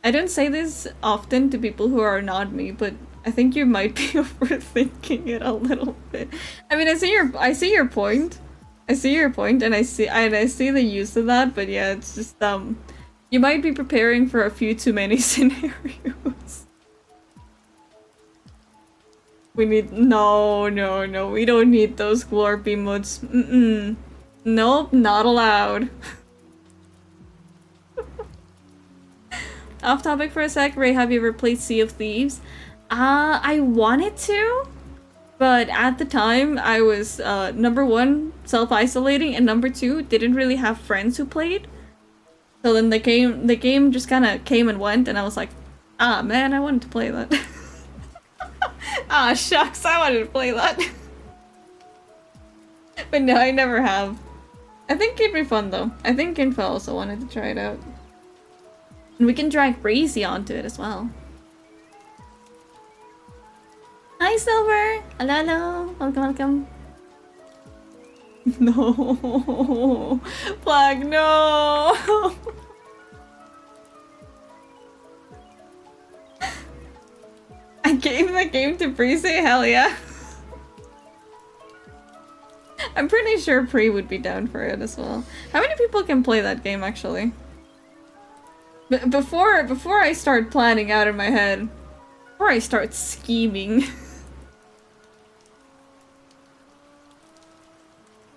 I don't say this often to people who are not me, but I think you might be overthinking it a little bit. I mean, I see your point. I see your point, and I see the use of that, but yeah, it's just you might be preparing for a few too many scenarios. We need no, we don't need those glorp emotes. Nope, not allowed. Off topic for a sec, Ray, have you ever played Sea of Thieves? I wanted to, but at the time I was number one, self-isolating, and number two, didn't really have friends who played. So then the game just kind of came and went, and I was like, ah man, I wanted to play that. Ah shucks, I wanted to play that. But no, I never have. I think it'd be fun though. I think Info also wanted to try it out. And we can drag Breezy onto it as well. Hi Silver! Hello, hello! Welcome, welcome. No! Flag, no! I gave the game to Breezy? Hell yeah. I'm pretty sure Pre would be down for it as well. How many people can play that game actually? Before I start planning out in my head, before I start scheming.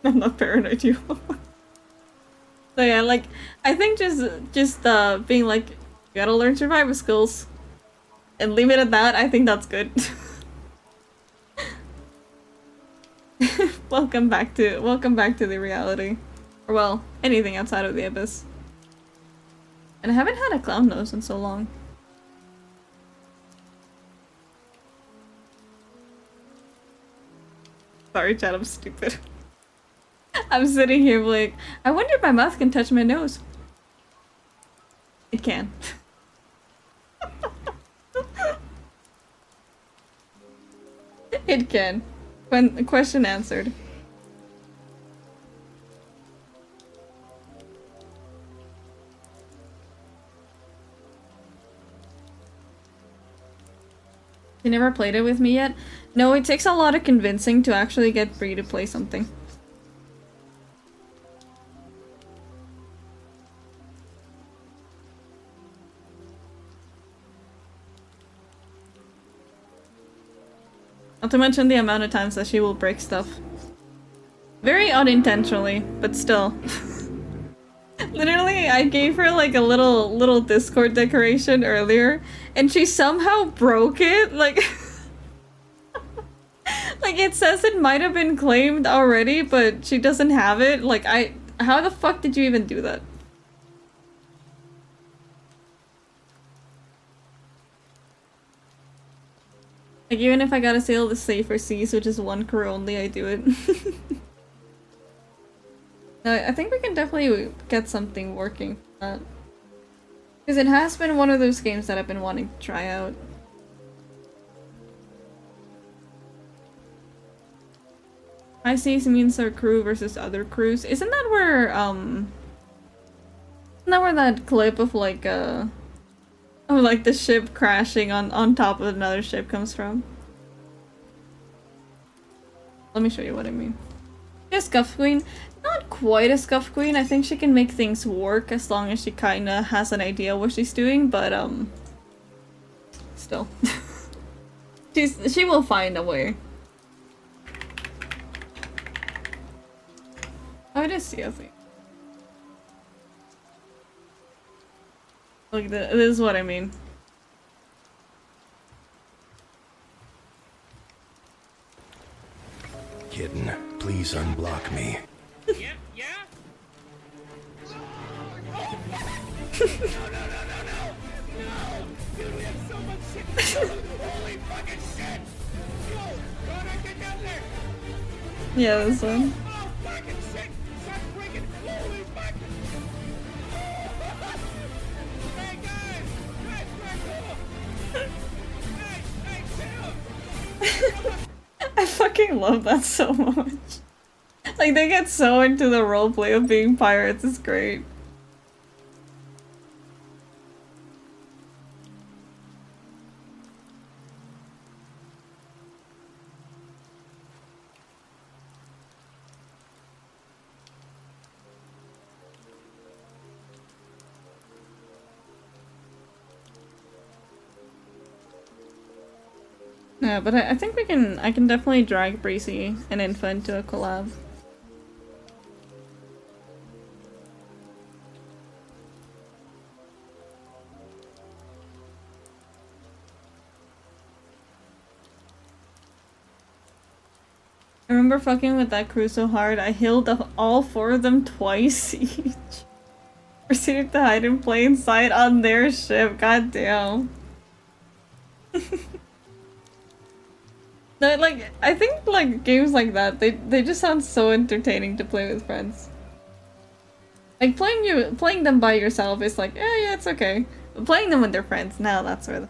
I'm not paranoid, you. So yeah, like I think just being like, you gotta learn survival skills, and leave it at that. I think that's good. Welcome back to the reality, or well, anything outside of the abyss. And I haven't had a clown nose in so long. Sorry, chat, I'm stupid. I'm sitting here like, I wonder if my mouth can touch my nose. It can. It can. When question answered. You never played it with me yet? No, it takes a lot of convincing to actually get Bree to play something. Not to mention the amount of times that she will break stuff. Very unintentionally, but still. Literally, I gave her like a little Discord decoration earlier, and she somehow broke it. Like, like it says it might have been claimed already, but she doesn't have it. Like, how the fuck did you even do that? Like, even if I gotta sail the safer seas, which is one crew only, I do it. No, I think we can definitely get something working for that. Because it has been one of those games that I've been wanting to try out. High seas means our crew versus other crews. Isn't that where, Now where that clip of like the ship crashing on top of another ship comes from. Let me show you what I mean. A scuff queen, not quite a scuff queen. I think she can make things work as long as she kinda has an idea what she's doing, but still. She will find a way. Oh, it is CFE. Look, this is what I mean. Kitten, please unblock me. Yeah, yeah? No, no, no, no, no! No! Dude, we have so much shit to do! Holy fucking shit! Yo, Connor, get down there! Yeah, this one. Oh, fucking shit! Start breaking! Holy fuck! Hey, guys! Guys, we're cool! Hey, chill! I fucking love that so much. Like, they get so into the roleplay of being pirates, it's great. Yeah, but I think I can definitely drag Breezy and Infant to a collab. I remember fucking with that crew so hard, I healed all 4 of them twice each. Proceeded to hide in plain sight on their ship, god damn. No, like, I think, like, games like that, they just sound so entertaining to play with friends. Like, playing them by yourself is like, yeah, it's okay. But playing them with their friends, now that's where the...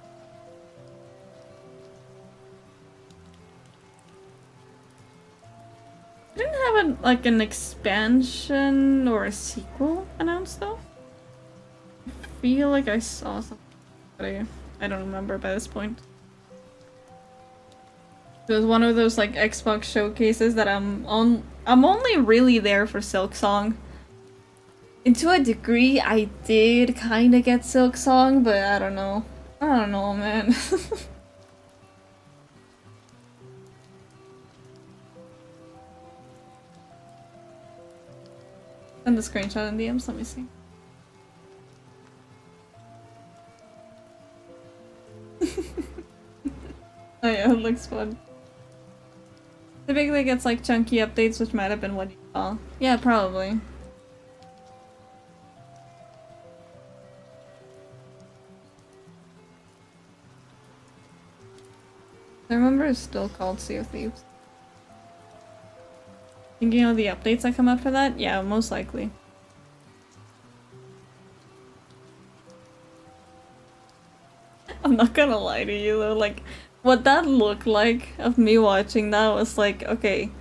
Didn't have like an expansion or a sequel announced though? I feel like I saw something, but I don't remember by this point. It was one of those like Xbox showcases that I'm only really there for Silksong. And to a degree, I did kind of get Silksong, but I don't know. I don't know, man. Send the screenshot in DMs, let me see. Oh yeah, it looks fun. Typically gets like chunky updates, which might have been what you saw. Yeah, probably. I remember it's still called Sea of Thieves. Thinking of the updates that come up for that? Yeah, most likely. I'm not gonna lie to you though, like, what that looked like of me watching that was like, okay,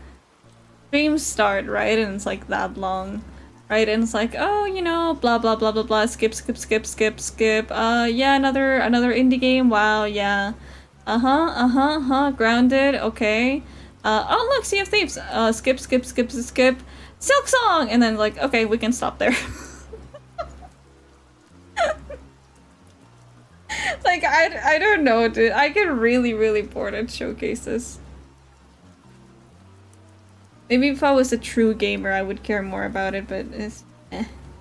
streams start, right? And it's like that long, right? And it's like, oh, you know, blah blah blah blah blah, skip, yeah, another indie game, wow, yeah. Grounded, okay. Oh look, Sea of Thieves, skip, Silksong! And then like, okay, we can stop there. Like, I don't know, dude. I get really bored at showcases. Maybe if I was a true gamer, I would care more about it, but it's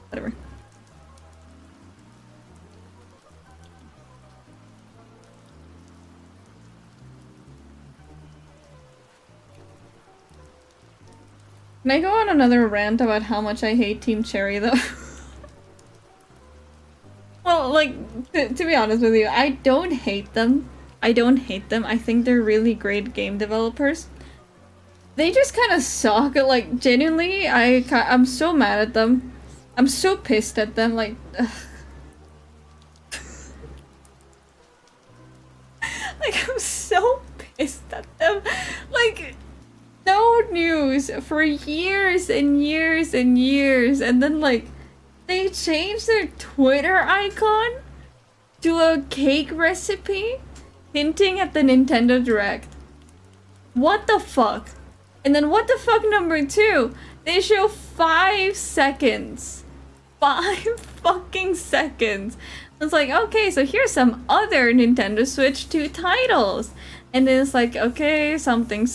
whatever. Can I go on another rant about how much I hate Team Cherry, though? Well, like, to be honest with you, I don't hate them. I don't hate them. I think they're really great game developers. They just kind of suck. Like, genuinely, I'm so mad at them. I'm so pissed at them. Like, like, I'm so pissed at them. Like, no news for years and years and years, and then like They changed their Twitter icon to a cake recipe, hinting at the Nintendo Direct. What the fuck? And then what the fuck number 2? They show 5 seconds. 5 fucking seconds. It's like, okay, so here's some other Nintendo Switch 2 titles. And then it's like, okay, something,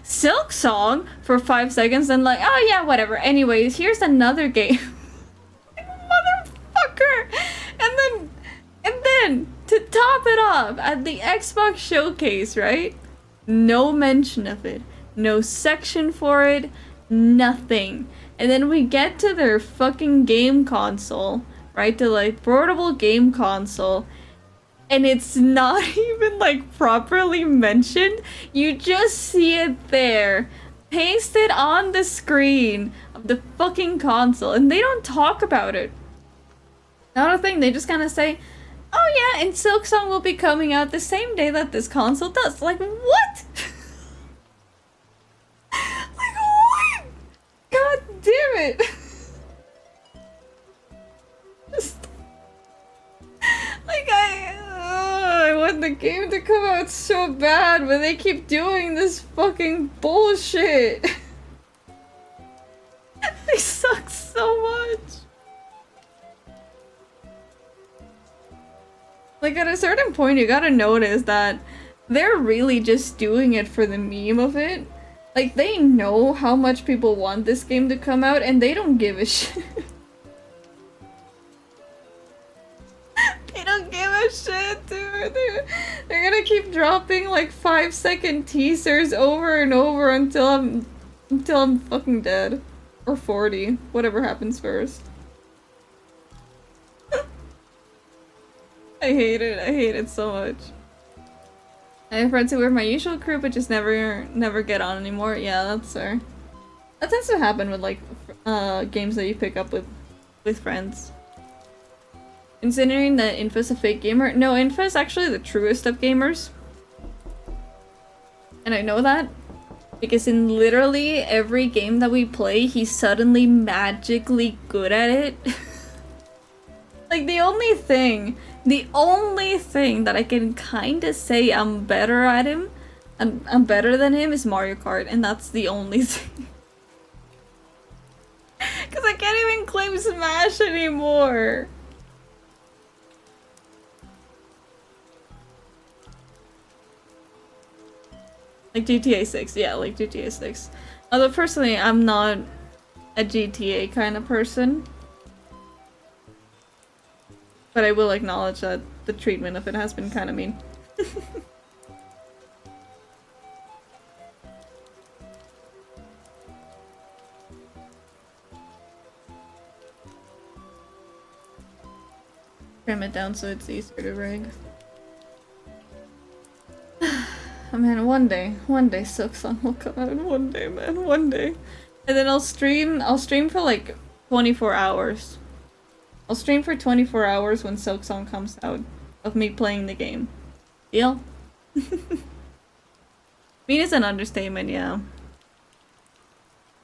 Silk Song for 5 seconds, and like, oh yeah, whatever. Anyways, here's another game. Motherfucker! And then, to top it off, at the Xbox Showcase, right? No mention of it. No section for it. Nothing. And then we get to their fucking game console, right? To like portable game console. And it's not even like properly mentioned. You just see it there, pasted on the screen of the fucking console, and they don't talk about it. Not a thing. They just kind of say, "Oh yeah, and Silksong will be coming out the same day that this console does." Like what? Like what? God damn it! Just like I want the game to come out so bad, but they keep doing this fucking bullshit. They suck so much. Like at a certain point, you gotta notice that they're really just doing it for the meme of it. Like they know how much people want this game to come out, and they don't give a shit. They don't give a shit, dude. They're gonna keep dropping like 5-second teasers over and over until I'm fucking dead. Or 40. Whatever happens first. I hate it. I hate it so much. I have friends who are my usual crew but just never get on anymore. Yeah, that's fair. That tends to happen with like games that you pick up with friends. Considering that Infa's a fake gamer. No, Infa's actually the truest of gamers. And I know that because in literally every game that we play, he's suddenly magically good at it. Like the only thing that I can kinda say I'm better at him, I'm better than him is Mario Kart, and that's the only thing. Cause I can't even claim Smash anymore. Like GTA 6, yeah, like GTA 6. Although personally, I'm not a GTA kind of person. But I will acknowledge that the treatment of it has been kind of mean. Trim it down so it's easier to rig. Oh man, one day Silksong will come out. One day, man, one day. And then I'll stream for like 24 hours. I'll stream for 24 hours when Silksong comes out of me playing the game. Deal? Mean is an understatement, yeah.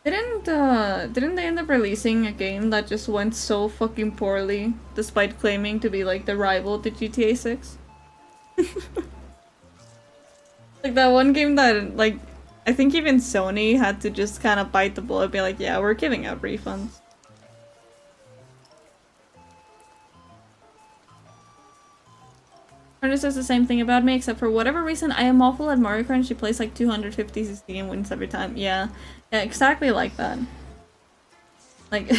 Didn't they end up releasing a game that just went so fucking poorly despite claiming to be like the rival to GTA 6? Like that one game that like I think even Sony had to just kind of bite the bullet and be like, yeah, we're giving out refunds. Arna says the same thing about me, except for whatever reason I am awful at Mario Kart and she plays like 250 CC and wins every time. Yeah, exactly like that. Like,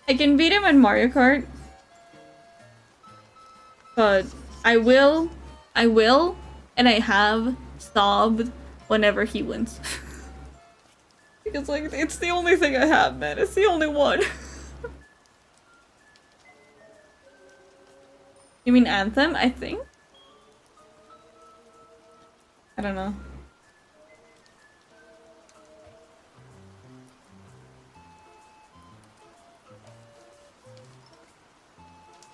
I can beat him in Mario Kart, but I will, and I have sobbed whenever he wins. Because like, it's the only thing I have, man. It's the only one. You mean Anthem, I think? I don't know.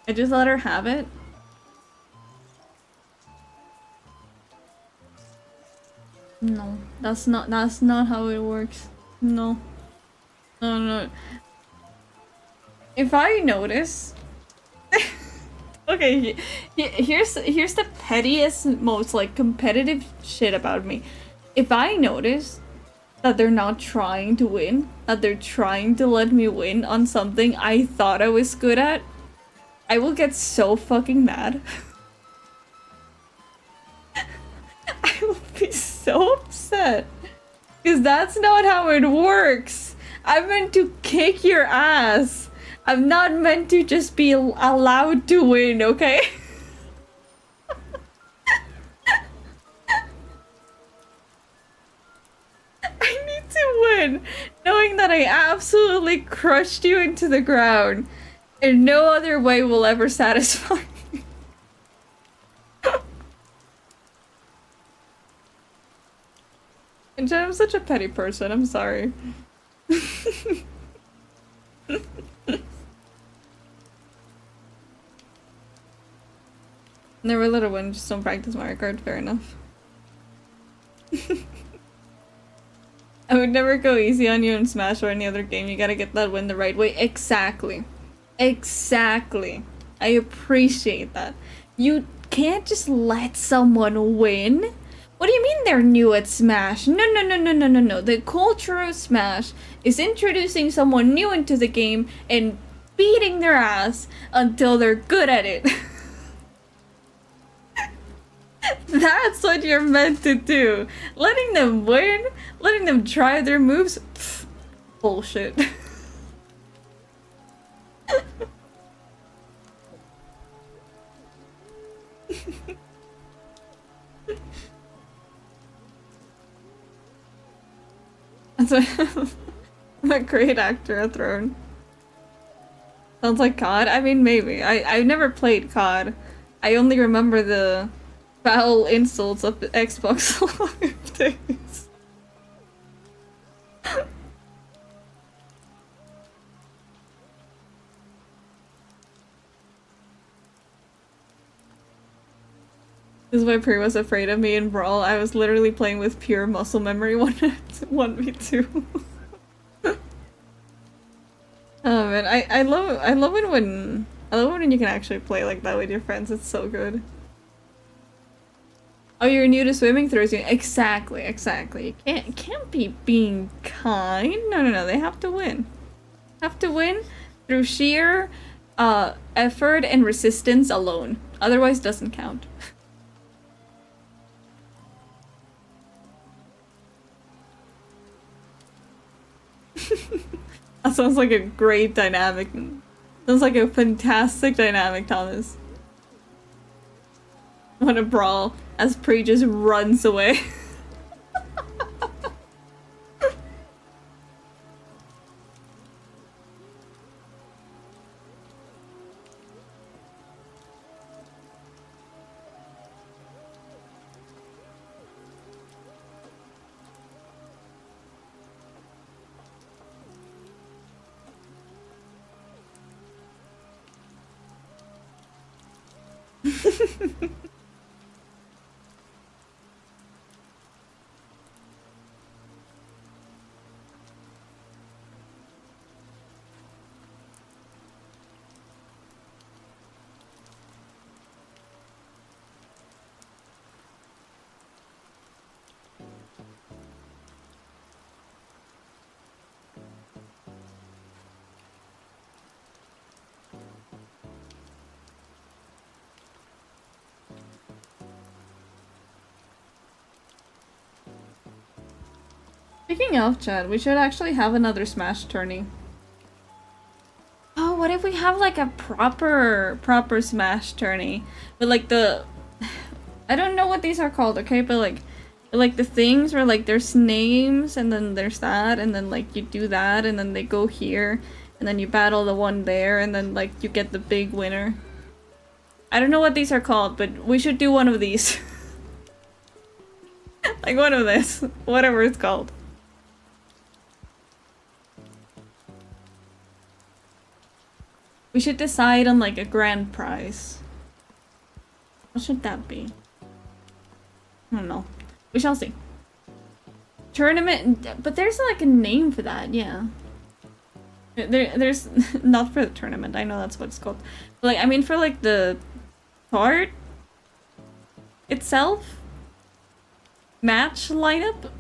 I just let her have it. No, that's not how it works. No. No. If I notice, okay, here's the pettiest, most like competitive shit about me. If I notice that they're not trying to win, that they're trying to let me win on something I thought I was good at, I will get so fucking mad. I will be so upset. Because that's not how it works. I'm meant to kick your ass. I'm not meant to just be allowed to win, okay? I need to win, knowing that I absolutely crushed you into the ground, and no other way will ever satisfy me. And Jen, I'm such a petty person, I'm sorry. Never let her win, just don't practice Mario Kart, fair enough. I would never go easy on you in Smash or any other game, you gotta get that win the right way. Exactly. Exactly. I appreciate that. You can't just let someone win. What do you mean they're new at Smash? No, no, no, no, no, no, no. The culture of Smash is introducing someone new into the game and beating their ass until they're good at it. That's what you're meant to do. Letting them win, letting them try their moves, pff, bullshit. That's a great actor, a throne. Sounds like COD? I mean, maybe. I've never played COD. I only remember the foul insults of the Xbox Live days. This is why Pri was afraid of me in Brawl. I was literally playing with pure muscle memory 1v2. Oh man, I love it when you can actually play like that with your friends. It's so good. Oh, you're new to swimming Thursday. Exactly, exactly. You can't be being kind. No, no, no. They have to win. Have to win through sheer effort and resistance alone. Otherwise, doesn't count. That sounds like a great dynamic. Sounds like a fantastic dynamic, Thomas. What a brawl as Pri just runs away. Speaking of, Chad, we should actually have another Smash tourney. Oh, what if we have like a proper Smash tourney? But like the... I don't know what these are called, okay? But like the things where like there's names and then there's that and then like you do that and then they go here and then you battle the one there and then like you get the big winner. I don't know what these are called, but we should do one of these. Like one of this, whatever it's called. We should decide on like a grand prize. What should that be? I don't know. We shall see. Tournament, but there's like a name for that, yeah. There's not for the tournament. I know that's what it's called. But, like, I mean, for like the card itself, match lineup.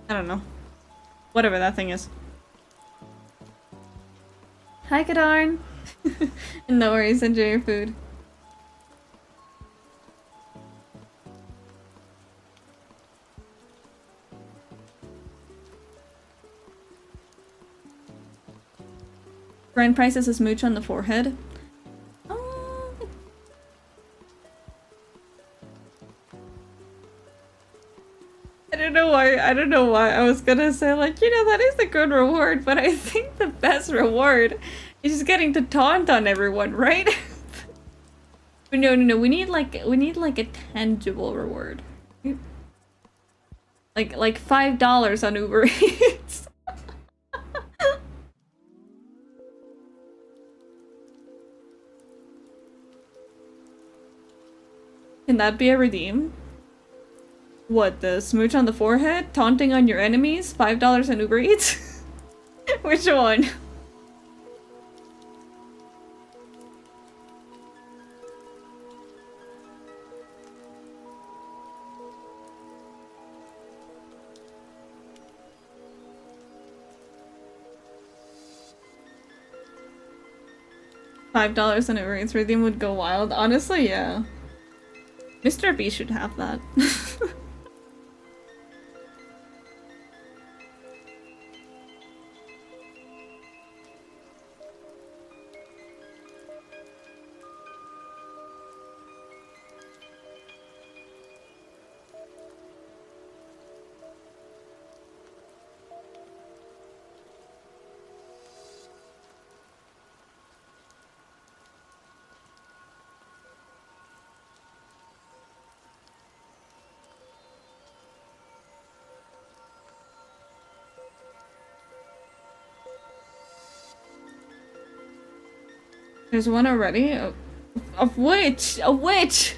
I don't know. Whatever that thing is. Hi, Kadarn. No worries. Enjoy your food. Grand price is a smooch on the forehead. I don't know why. I don't know why I was gonna say, like, you know, that is a good reward, but I think the best reward is just getting to taunt on everyone, right? But no. We need like a tangible reward. Like $5 on Uber Eats. Can that be a redeem? What, the smooch on the forehead? Taunting on your enemies? $5 on Uber Eats? Which one? $5 on Uber Eats redeem would go wild. Honestly, yeah. Mr. B should have that. There's one already? Of which? A witch!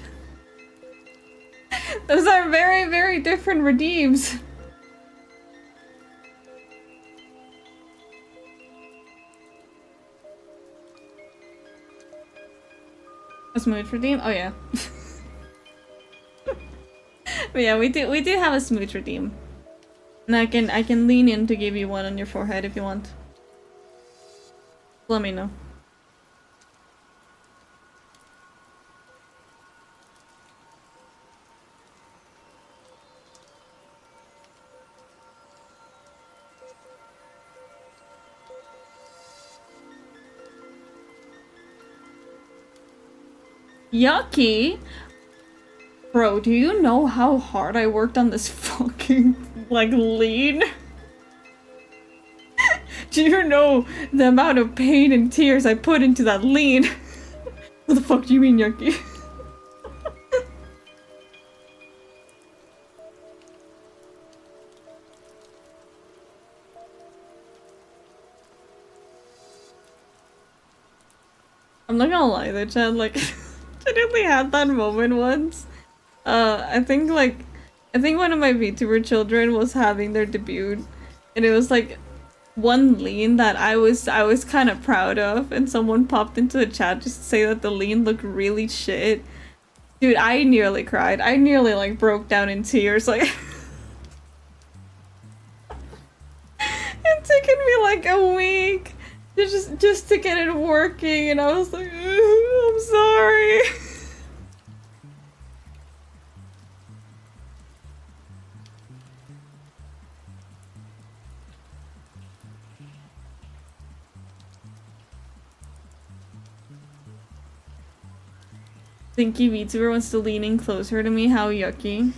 Those are very, very different redeems. A smooch redeem? Oh yeah. But yeah, we do have a smooch redeem. And I can lean in to give you one on your forehead if you want. Let me know. Yucky! Bro, do you know how hard I worked on this fucking, like, lean? Do you know the amount of pain and tears I put into that lean? What the fuck do you mean, Yucky? I'm not gonna lie though, Chad, like, I really had that moment once. I think one of my VTuber children was having their debut, and it was like one lean that I was kind of proud of, and someone popped into the chat just to say that the lean looked really shit. Dude, I nearly cried. I nearly like broke down in tears. Like, it taken me like a week to just to get it working, and I was like, I'm sorry. Thinky VTuber wants to lean in closer to me. How yucky.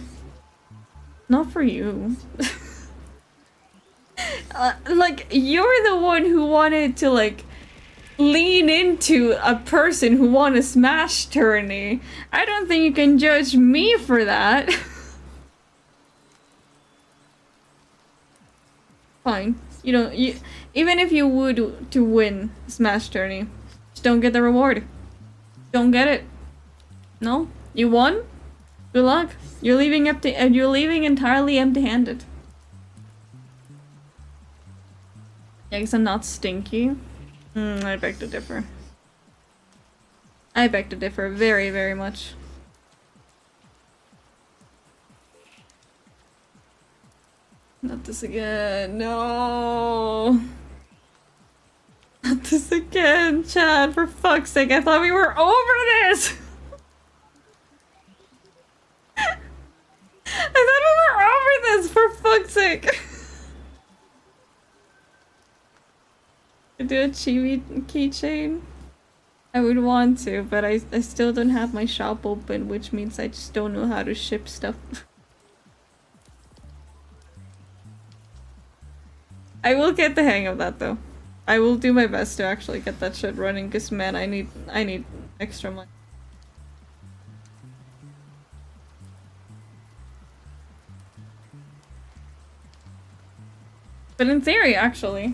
Not for you. Like, you're the one who wanted to, like, lean into a person who won a Smash tourney. I don't think you can judge me for that. Fine. You know, even if you would to win a Smash tourney, just don't get the reward. Don't get it. No? You won? Good luck. You're leaving entirely empty-handed. Yeah, 'cause I'm not stinky. I beg to differ. I beg to differ very, very much. Not this again. No. Not this again, Chad. For fuck's sake, I thought we were over this. I thought we were over this, for fuck's sake. I do a chibi keychain. I would want to, but I still don't have my shop open, which means I just don't know how to ship stuff. I will get the hang of that though. I will do my best to actually get that shit running, cause man, I need extra money. But in theory, actually.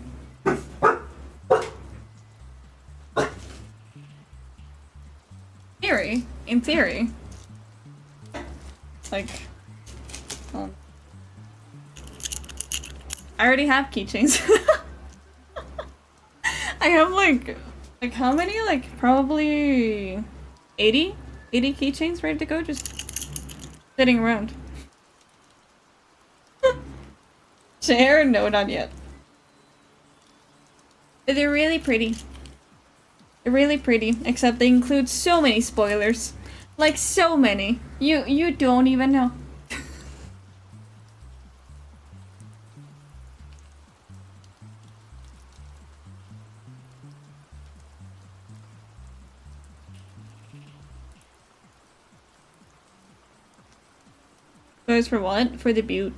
In theory. Like, I already have keychains. I have like how many? Like probably 80 keychains ready to go, just sitting around. Share? No, not yet. But they're really pretty. They're really pretty, except they include so many spoilers. Like so many. You don't even know. Spoilers for what? For the butte.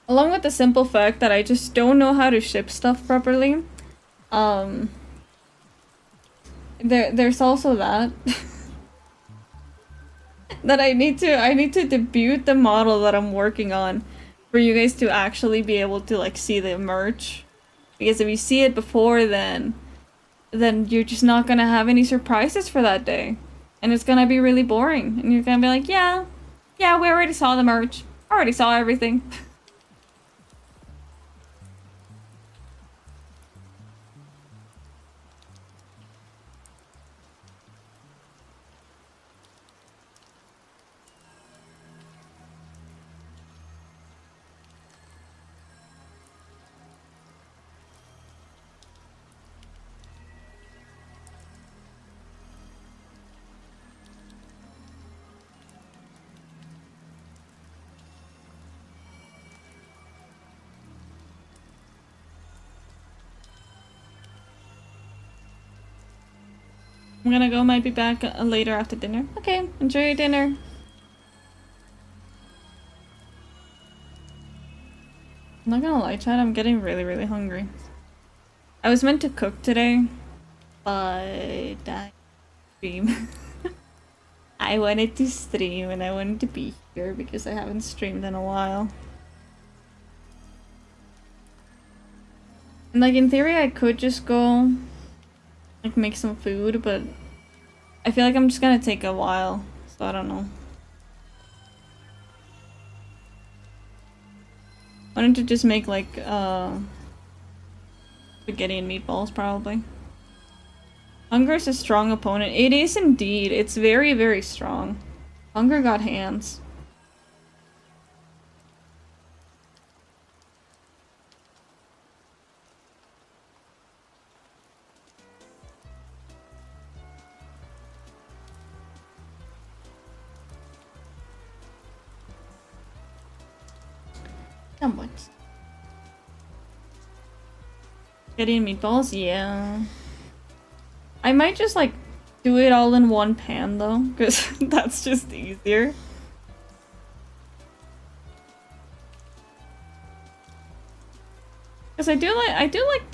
Along with the simple fact that I just don't know how to ship stuff properly. There's also that. That I need to debut the model that I'm working on for you guys to actually be able to like see the merch. Because if you see it before then you're just not gonna have any surprises for that day. And it's gonna be really boring. And you're gonna be like, yeah, we already saw the merch. Already saw everything. I'm gonna go, might be back later after dinner. Okay, enjoy your dinner. I'm not gonna lie, Chad, I'm getting really, really hungry. I was meant to cook today, but I stream. I wanted to stream and I wanted to be here because I haven't streamed in a while. And like in theory I could just go like make some food, but I feel like I'm just gonna take a while, so I don't know. Why don't you just make like spaghetti and meatballs probably. Hunger is a strong opponent. It is indeed. It's very, very strong. Hunger got hands. Somewhat. Spaghetti and meatballs? Yeah. I might just like do it all in one pan though, because that's just easier. Because I do like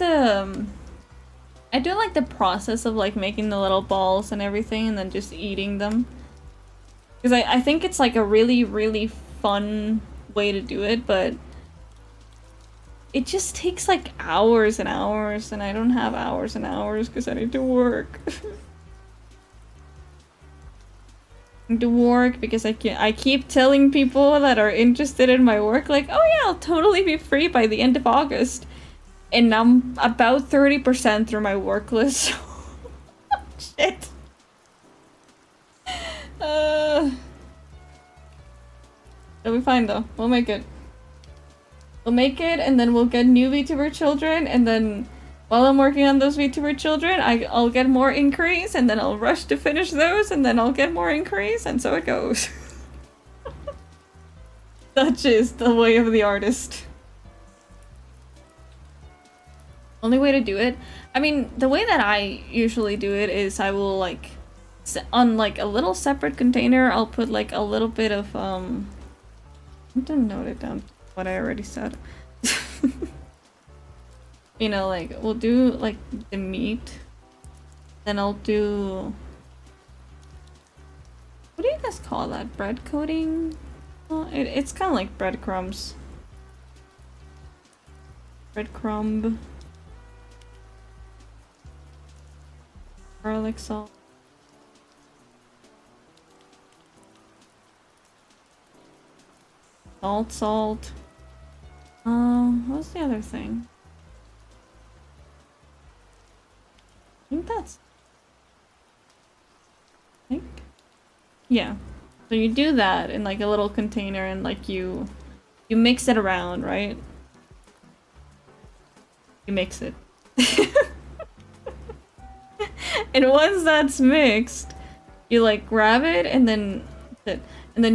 the process of like making the little balls and everything and then just eating them. Because I think it's like a really, really fun way to do it, but it just takes like hours and hours, and I don't have hours and hours because I need to work. I need to work because I keep telling people that are interested in my work like, oh yeah, I'll totally be free by the end of August. And I'm about 30% through my work list. Shit. It'll be fine though. We'll make it. We'll make it, and then we'll get new VTuber children, and then while I'm working on those VTuber children, I'll get more inquiries, and then I'll rush to finish those, and then I'll get more inquiries, and so it goes. Such is the way of the artist. Only way to do it? I mean, the way that I usually do it is I will, like, on, like, a little separate container, I'll put, like, a little bit of, I didn't note it down, what I already said. You know, like, we'll do, like, the meat. Then I'll do... What do you guys call that? Bread coating? Well, it's kind of like breadcrumbs. Breadcrumb. Garlic salt. Salt. What's the other thing? I think that's... Yeah. So you do that in like a little container and like you mix it around, right? You mix it. And once that's mixed, you like grab it and then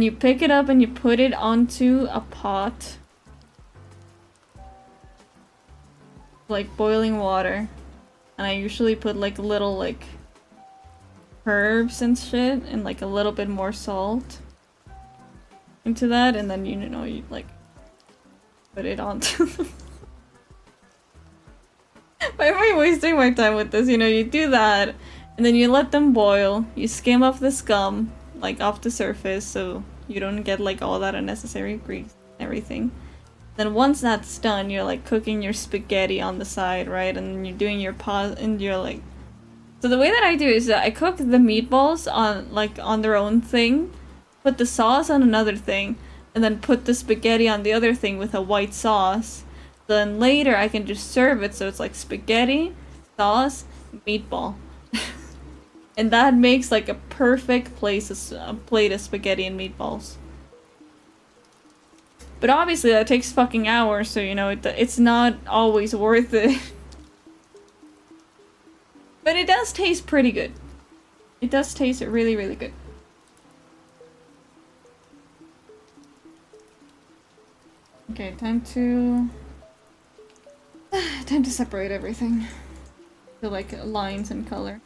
you pick it up and you put it onto a pot. Like boiling water. And I usually put like little like herbs and shit and like a little bit more salt into that, and then you know you like put it onto Why am I wasting my time with this? You know, you do that and then you let them boil, you skim off the scum like off the surface so you don't get like all that unnecessary grease and everything. Then once that's done, you're like cooking your spaghetti on the side, right? And you're doing your pause and you're like... So the way that I do is that I cook the meatballs on like on their own thing, put the sauce on another thing, and then put the spaghetti on the other thing with a white sauce. Then later I can just serve it so it's like spaghetti, sauce, meatball. And that makes like a perfect plate of spaghetti and meatballs. But obviously that takes fucking hours, so you know, it's not always worth it. But it does taste pretty good. It does taste really, really good. Okay, time to separate everything to like lines and color.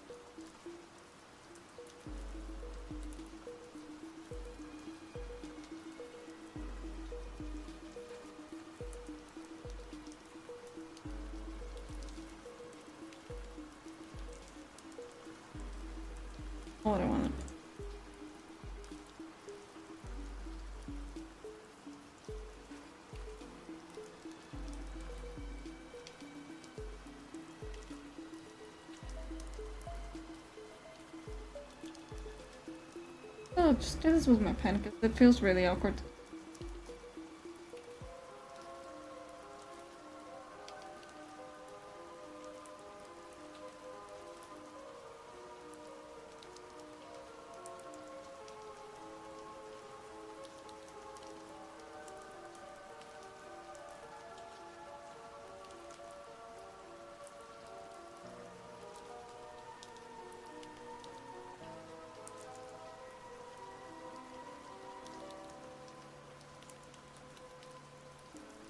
Oh, I don't want it. Oh, just do this with my pen because it feels really awkward.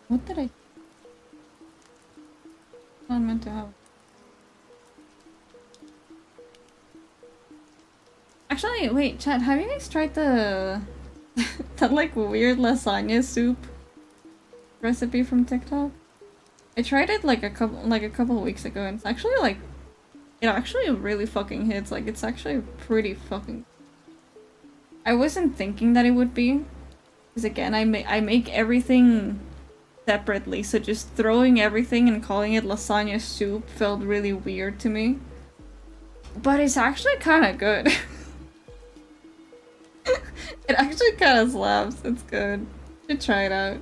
What did I... Not meant to have... Actually, wait, chat, have you guys tried the... that like weird lasagna soup recipe from TikTok? I tried it like a couple of weeks ago and it's actually like... It actually really fucking hits, like it's actually pretty fucking... I wasn't thinking that it would be. Because again, I make everything separately, so just throwing everything and calling it lasagna soup felt really weird to me. But it's actually kind of good. It actually kind of slaps. It's good. You should try it out.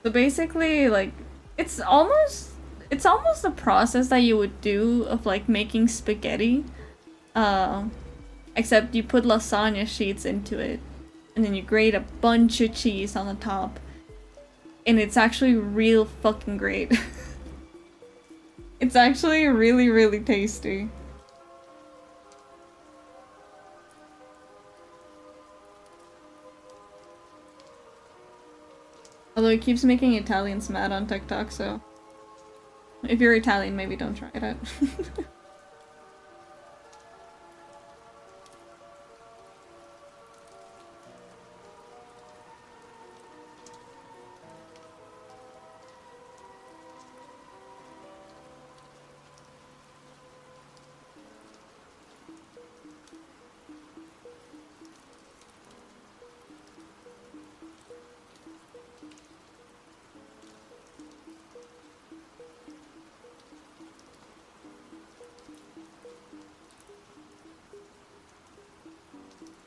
So basically, like, it's almost the process that you would do of like making spaghetti, except you put lasagna sheets into it, and then you grate a bunch of cheese on the top, and it's actually real fucking great. It's actually really, really tasty. Although it keeps making Italians mad on TikTok, so if you're Italian, maybe don't try it out.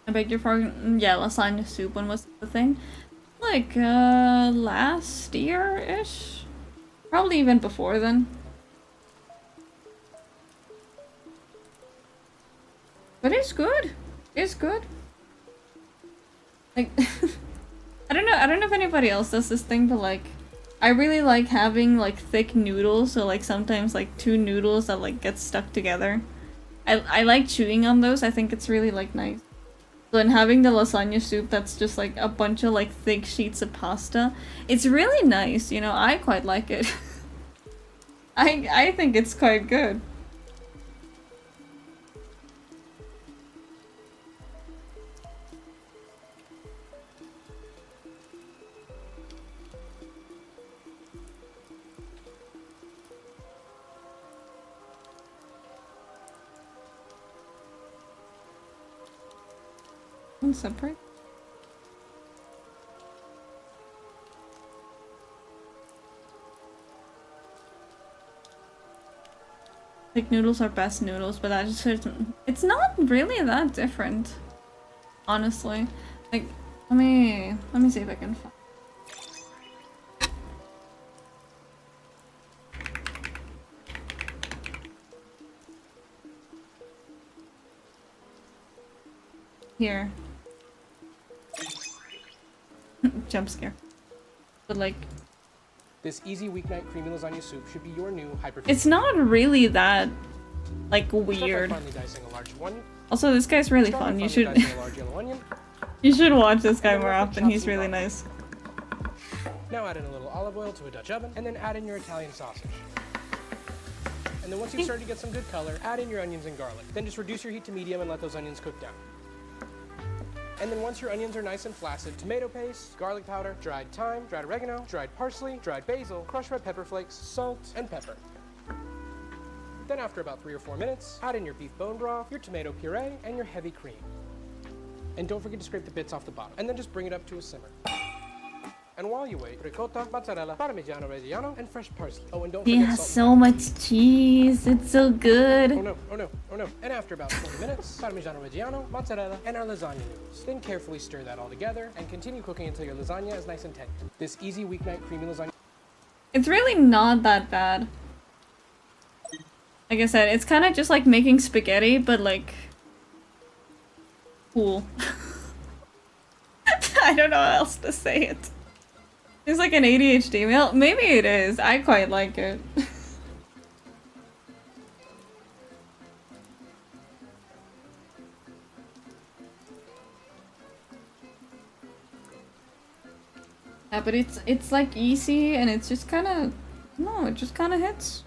I beg your pardon. Yeah, lasagna soup one was the thing. Like, last year-ish? Probably even before then. But it's good. It's good. Like, I don't know if anybody else does this thing, but like, I really like having like thick noodles, so like sometimes like two noodles that like get stuck together. I like chewing on those. I think it's really like nice. So then having the lasagna soup that's just like a bunch of like thick sheets of pasta, it's really nice, you know, I quite like it. I think it's quite good. And separate. Thick noodles are best noodles, but that just it's not really that different, honestly. Like, let me see if I can find. Here. Jump scare. But like, This easy weeknight creamy lasagna soup should be your new hyper. it's not really that like Start by weird. finely dicing a large onion. Also, this guy's really Start by fun. You finely should dicing a large yellow onion. you should watch this guy And then more roughly often. chop He's some really garlic. nice. Now add in a little olive oil to a Dutch oven, and then add in your Italian sausage. And then once you've started to get some good color, add in your onions and garlic. Then just reduce your heat to medium and let those onions cook down. And then once your onions are nice and flaccid, tomato paste, garlic powder, dried thyme, dried oregano, dried parsley, dried basil, crushed red pepper flakes, salt, and pepper. Then after about 3 or 4 minutes, add in your beef bone broth, your tomato puree, and your heavy cream. And don't forget to scrape the bits off the bottom. And then just bring it up to a simmer. And while you wait, ricotta, mozzarella, parmigiano reggiano, and fresh parsley. Oh, and don't He forget has salt. so much cheese. It's so good. Oh no, oh no, oh no. And after about 20 minutes, parmigiano reggiano, mozzarella, and our lasagna noodles. Then carefully stir that all together and continue cooking until your lasagna is nice and tender. This easy weeknight creamy lasagna. It's really not that bad. Like I said, it's kind of just like making spaghetti, but like cool. I don't know how else to say it. It's like an ADHD meal. Maybe it is. I quite like it. Yeah, but it's like easy and it's just kind of no, it just kind of hits.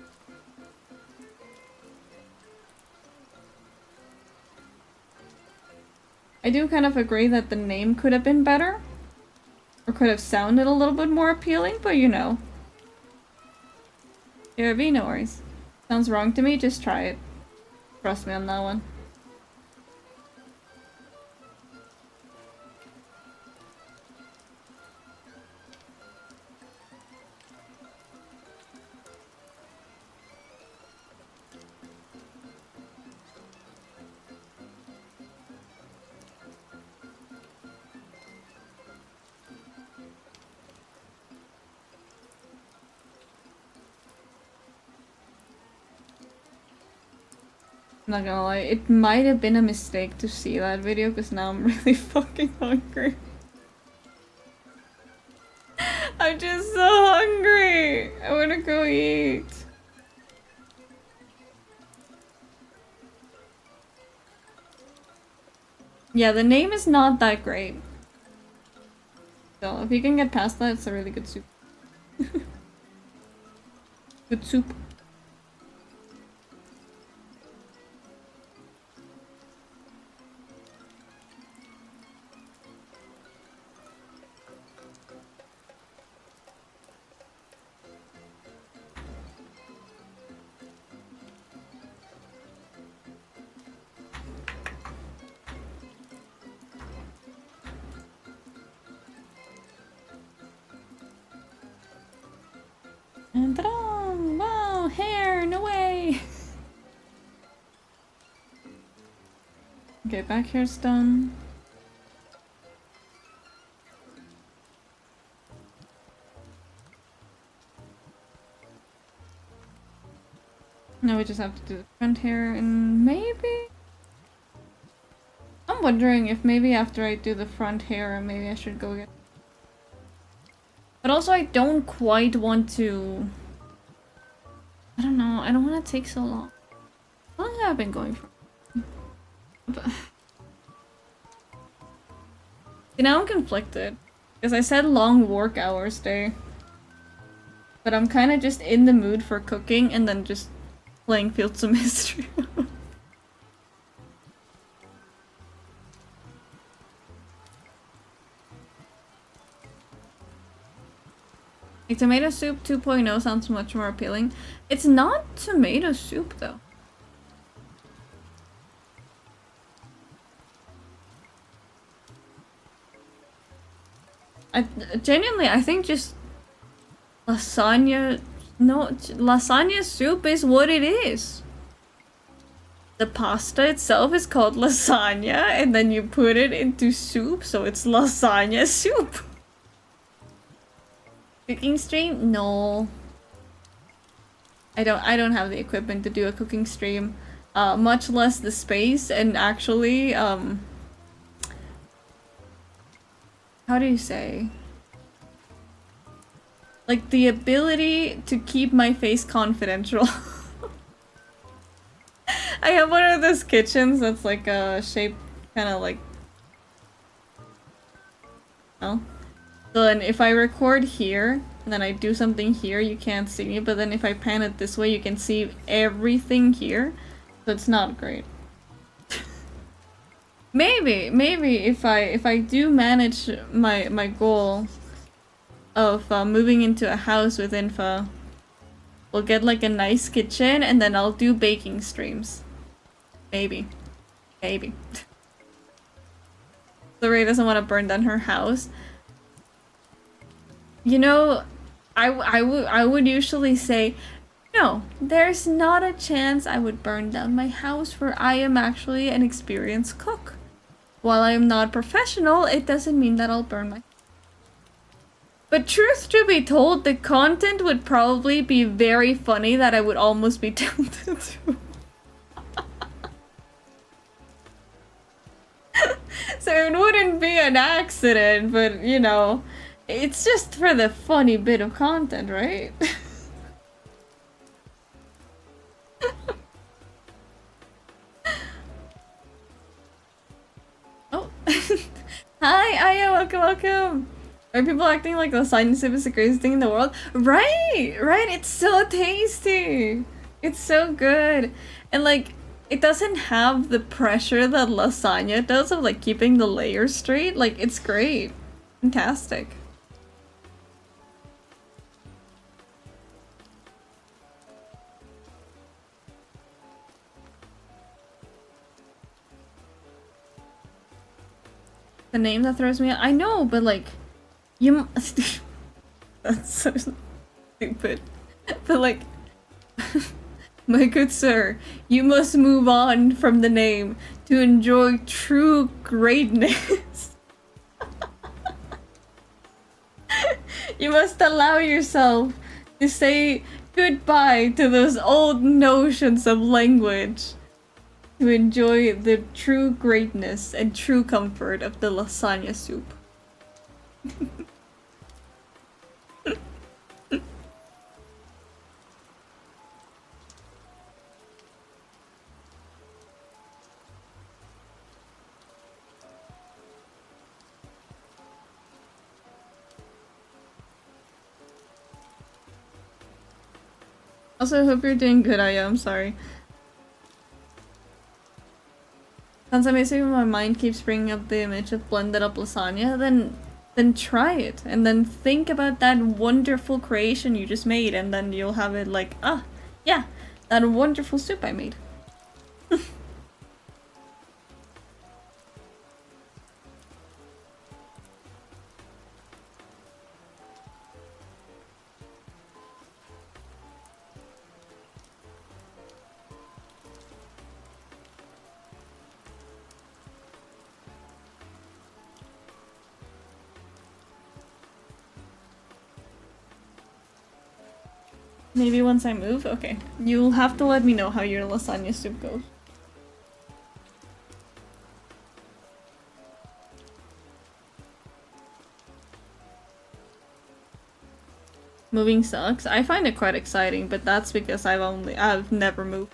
I do kind of agree that the name could have been better. Or could have sounded a little bit more appealing, but you know. Here be no worries. Sounds wrong to me, just try it. Trust me on that one. not gonna lie, it might have been a mistake to see that video because now I'm really fucking hungry. I'm just so hungry. I wanna go eat. Yeah, the name is not that great. So if you can get past that, it's a really good soup. Good soup. And ta-da! Wow, hair, no way! Okay, back here's done. Now we just have to do the front hair and maybe... I'm wondering if maybe after I do the front hair, maybe I should go get... But also I don't quite want to... I don't know, I don't want to take so long. How long have I been going for? But... See, now I'm conflicted. Because I said long work hours day. But I'm kind of just in the mood for cooking and then just playing Fields of Mystery. Like, tomato soup 2.0 sounds much more appealing. It's not tomato soup though. Genuinely, I think just lasagna... No, lasagna soup is what it is. The pasta itself is called lasagna, and then you put it into soup, so it's lasagna soup. Cooking stream? No. I don't have the equipment to do a cooking stream. Much less the space, and actually, how do you say? Like, the ability to keep my face confidential. I have one of those kitchens that's like a shape kind of like... Oh. So then if I record here, and then I do something here, you can't see me, but then if I pan it this way, you can see everything here. So it's not great. Maybe if I do manage my goal of moving into a house with Infa, we'll get like a nice kitchen and then I'll do baking streams. Maybe. Lorraine doesn't want to burn down her house. You know, I would usually say, no, there's not a chance I would burn down my house, for I am actually an experienced cook. While I am not professional, it doesn't mean that I'll burn my... But truth to be told, the content would probably be very funny that I would almost be tempted to. So it wouldn't be an accident, but you know, it's just for the funny bit of content, right? Oh. Hi, Aya, welcome. Are people acting like lasagna soup is the craziest thing in the world? Right, it's so tasty. It's so good. And like, it doesn't have the pressure that lasagna does of like keeping the layers straight. Like, it's great. Fantastic. The name that throws me out? I know, but like, you that's so stupid. But like, my good sir, you must move on from the name to enjoy true greatness. You must allow yourself to say goodbye to those old notions of language to enjoy the true greatness and true comfort of the lasagna soup. Also, I hope you're doing good, Aya. I'm sorry. Since my mind keeps bringing up the image of blended up lasagna, then try it. And then think about that wonderful creation you just made, and then you'll have it like, ah, yeah, that wonderful soup I made. Maybe once I move? Okay. You'll have to let me know how your lasagna soup goes. Moving sucks. I find it quite exciting, but that's because I've never moved.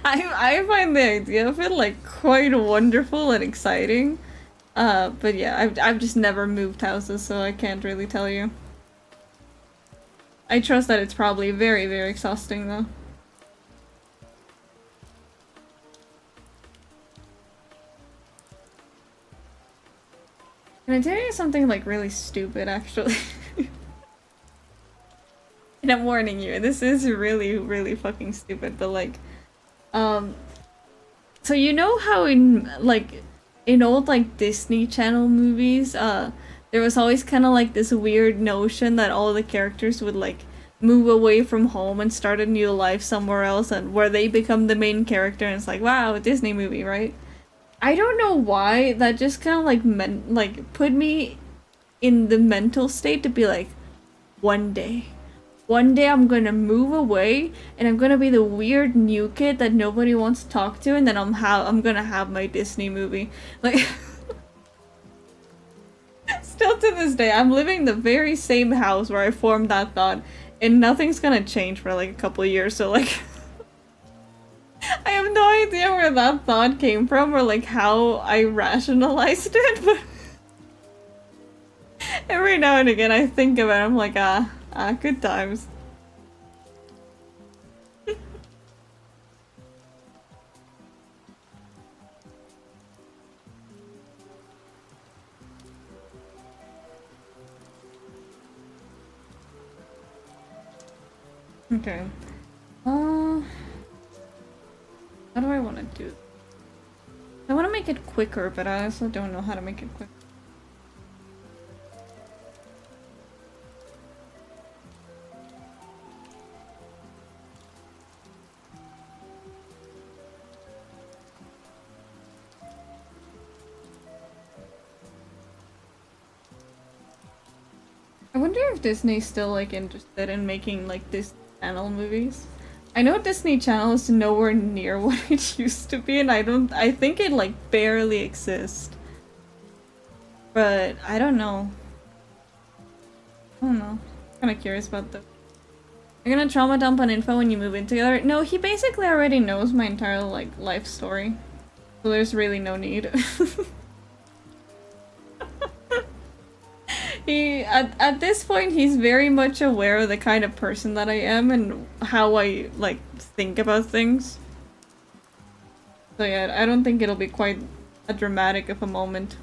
I find the idea of it like quite wonderful and exciting. But yeah, I've just never moved houses, so I can't really tell you. I trust that it's probably very, very exhausting though. Can I tell you something like really stupid actually? And I'm warning you, this is really, really fucking stupid, but like, so you know how in old like Disney Channel movies, there was always kind of like this weird notion that all the characters would like move away from home and start a new life somewhere else, and where they become the main character, and it's like, wow, a Disney movie, right? I don't know why that just kind of like put me in the mental state to be like, one day I'm gonna move away and I'm gonna be the weird new kid that nobody wants to talk to, and then I'm gonna have my Disney movie. Like still to this day, I'm living the very same house where I formed that thought, and nothing's gonna change for like a couple of years, so like I have no idea where that thought came from or like how I rationalized it, but every now and again I think about it, I'm like, good times. Okay. How do I want to do? I want to make it quicker, but I also don't know how to make it quick. I wonder if Disney's still like interested in making like Disney Channel movies. I know Disney Channel is nowhere near what it used to be, and I think it like barely exists. But I don't know. I'm kind of curious about that. You're gonna trauma dump on info when you move in together? No, he basically already knows my entire like life story. So there's really no need. At this point, he's very much aware of the kind of person that I am and how I like think about things. So yeah, I don't think it'll be quite a dramatic of a moment.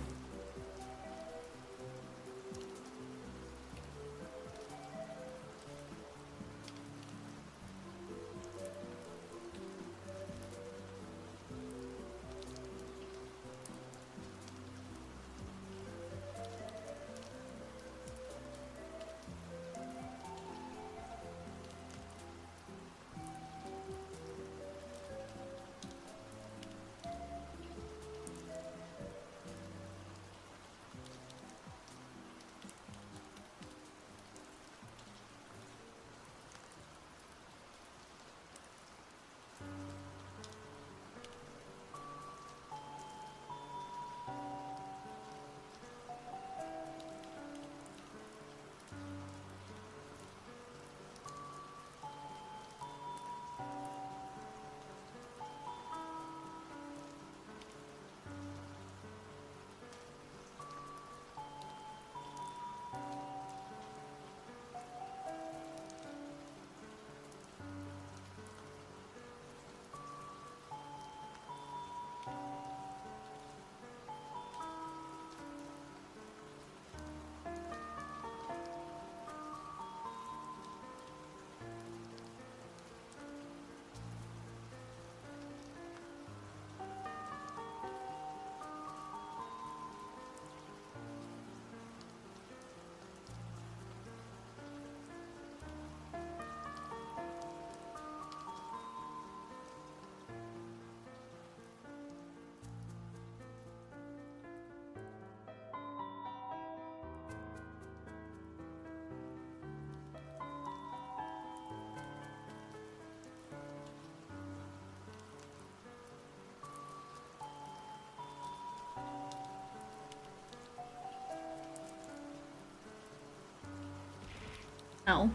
Ow.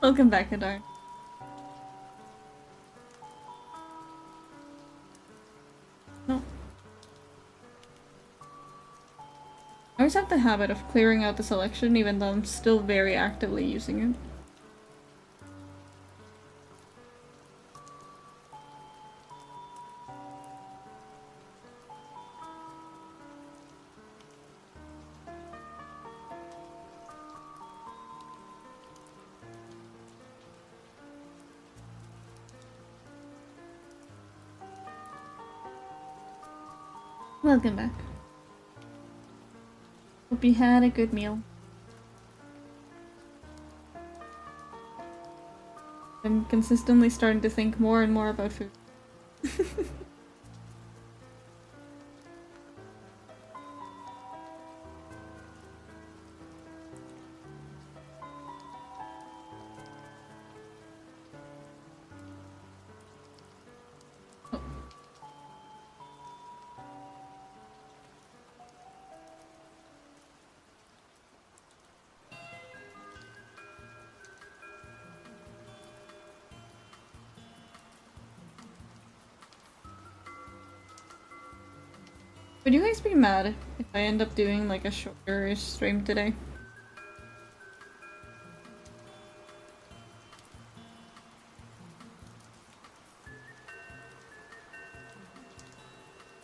Welcome back, Adar. No. I always have the habit of clearing out the selection even though I'm still very actively using it. Welcome back. Hope you had a good meal. I'm consistently starting to think more and more about food. Would you guys be mad if I end up doing like a shorter stream today?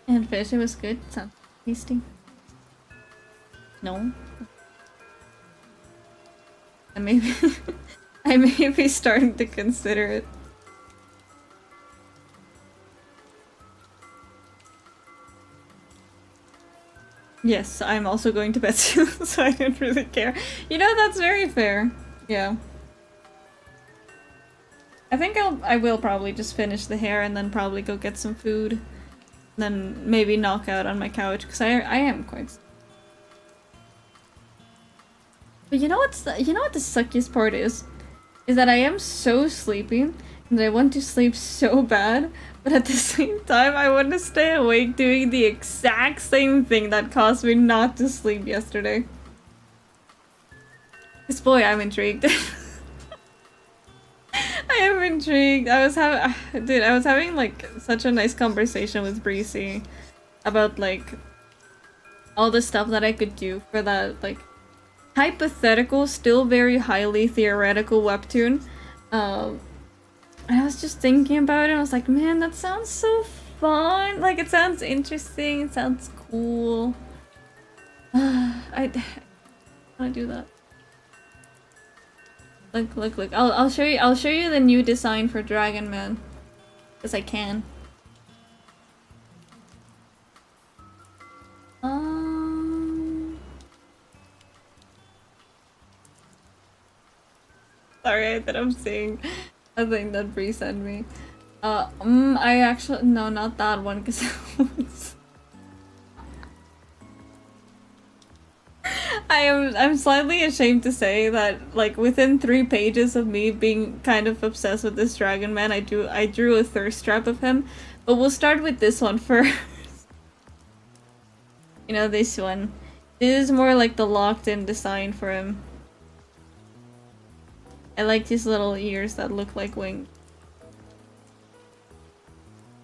And fish, it was good. Sounds tasty. No. I maybe I may be starting to consider it. Yes, I'm also going to bed soon, so I don't really care. You know, that's very fair. Yeah. I think I will probably just finish the hair and then probably go get some food. Then maybe knock out on my couch, because I am quite... But you know what the suckiest part is? Is that I am so sleepy, and I want to sleep so bad, but at the same time I want to stay awake doing the exact same thing that caused me not to sleep yesterday. This boy, I'm intrigued. I am intrigued. I was having like such a nice conversation with Breezy about like all the stuff that I could do for that like hypothetical, still very highly theoretical webtoon. And I was just thinking about it and I was like, man, that sounds so fun. Like, it sounds interesting, it sounds cool. I wanna do that. Look. I'll show you the new design for Dragon Man. Because I can. Sorry that I'm seeing a thing that Bree sent me. I actually no, not that one, because I'm slightly ashamed to say that like within 3 pages of me being kind of obsessed with this Dragon Man, I drew a thirst trap of him. But we'll start with this one first. You know, this one. This is more like the locked in design for him. I like his little ears that look like wings.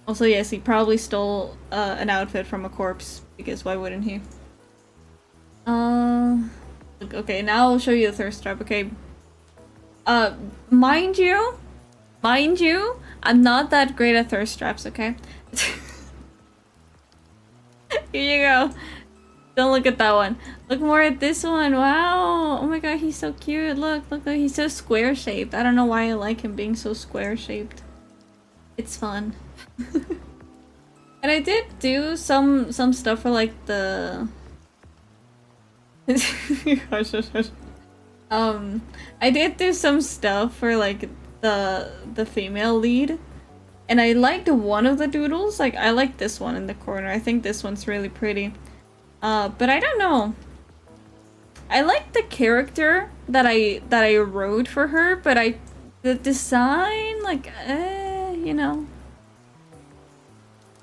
Also, yes, he probably stole an outfit from a corpse, because why wouldn't he? Okay, now I'll show you the thirst trap, okay? Mind you, I'm not that great at thirst traps, okay? Here you go. Don't look at that one. Look more at this one. Wow. Oh my god, he's so cute. Look, he's so square shaped. I don't know why I like him being so square shaped. It's fun. And I did do some stuff for like the I did do some stuff for like the female lead. And I liked one of the doodles. Like, I like this one in the corner. I think this one's really pretty. But I don't know. I like the character that I wrote for her, but the design, like, you know.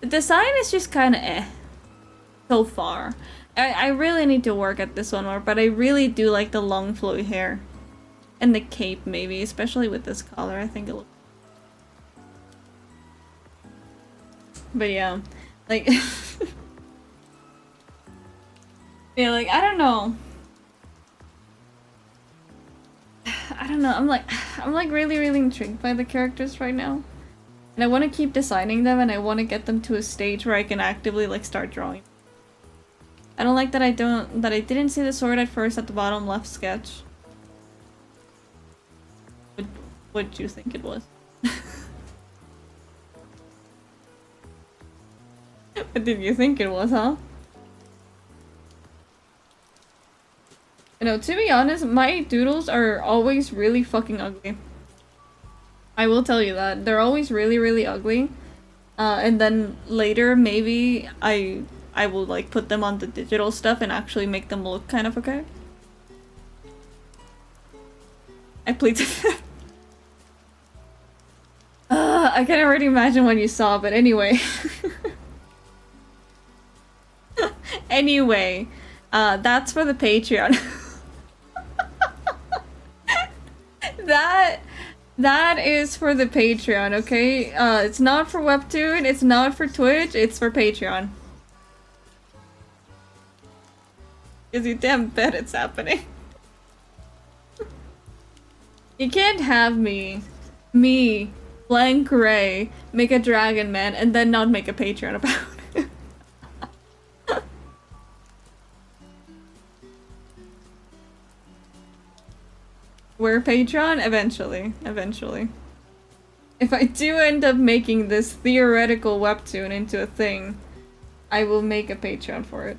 The design is just kind of so far. I really need to work at this one more, but I really do like the long flowy hair. And the cape, maybe, especially with this color. I think it looks. But yeah, like, yeah, like I don't know. I don't know. I'm like really intrigued by the characters right now, and I want to keep designing them, and I want to get them to a stage where I can actively like start drawing. I don't like that I didn't see the sword at first at the bottom left sketch. What do you think it was? What did you think it was, huh? You know, to be honest, my doodles are always really fucking ugly. I will tell you that. They're always really ugly. And then later, maybe I will like put them on the digital stuff and actually make them look kind of okay. I plead to I can already imagine what you saw, but anyway. Anyway, that's for the Patreon. That is for the Patreon, okay? It's not for Webtoon, it's not for Twitch, it's for Patreon. Cause you damn bet it's happening. You can't have me, Blank Ray, make a Dragon Man, and then not make a Patreon about it. We're Patreon? Eventually. If I do end up making this theoretical webtoon into a thing, I will make a Patreon for it.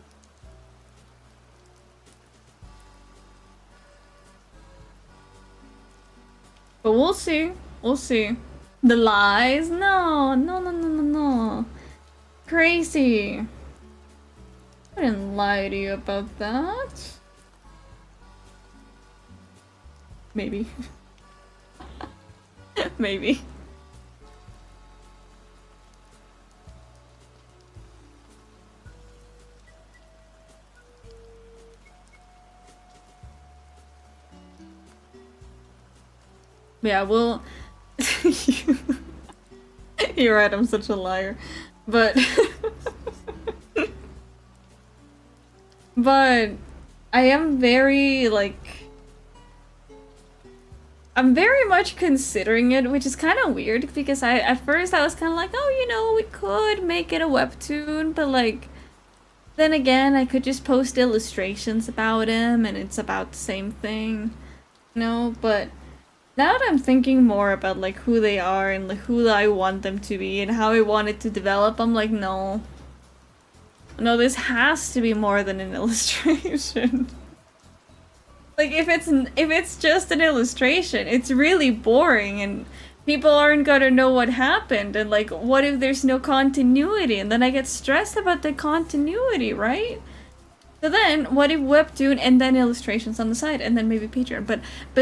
But we'll see. We'll see. The lies? No. Crazy. I didn't lie to you about that. Maybe. Maybe. Yeah, well, you're right, I'm such a liar. But but I am very like I'm very much considering it, which is kind of weird because at first I was kind of like, oh, you know, we could make it a webtoon, but like then again, I could just post illustrations about him and it's about the same thing, you know, but now that I'm thinking more about like who they are and like who I want them to be and how I want it to develop, I'm like, no, this has to be more than an illustration. Like if it's just an illustration, it's really boring and people aren't gonna know what happened, and like what if there's no continuity, and then I get stressed about the continuity, right? So then what if webtoon and then illustrations on the side and then maybe Patreon, but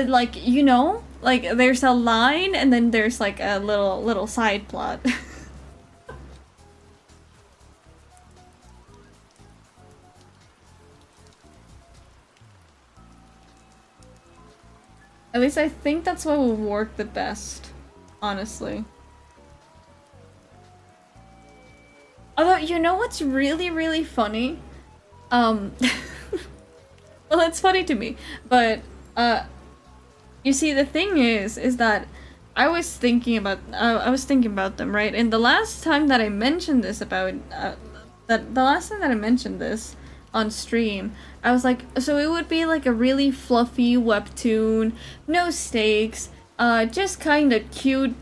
like, you know, like there's a line and then there's like a little side plot. At least I think that's what will work the best, honestly. Although, you know what's really funny? Well, it's funny to me, but, you see, the thing is that I was thinking about them, right? And the last time that I mentioned this on stream, I was like, so it would be like a really fluffy webtoon, no stakes, just kind of cute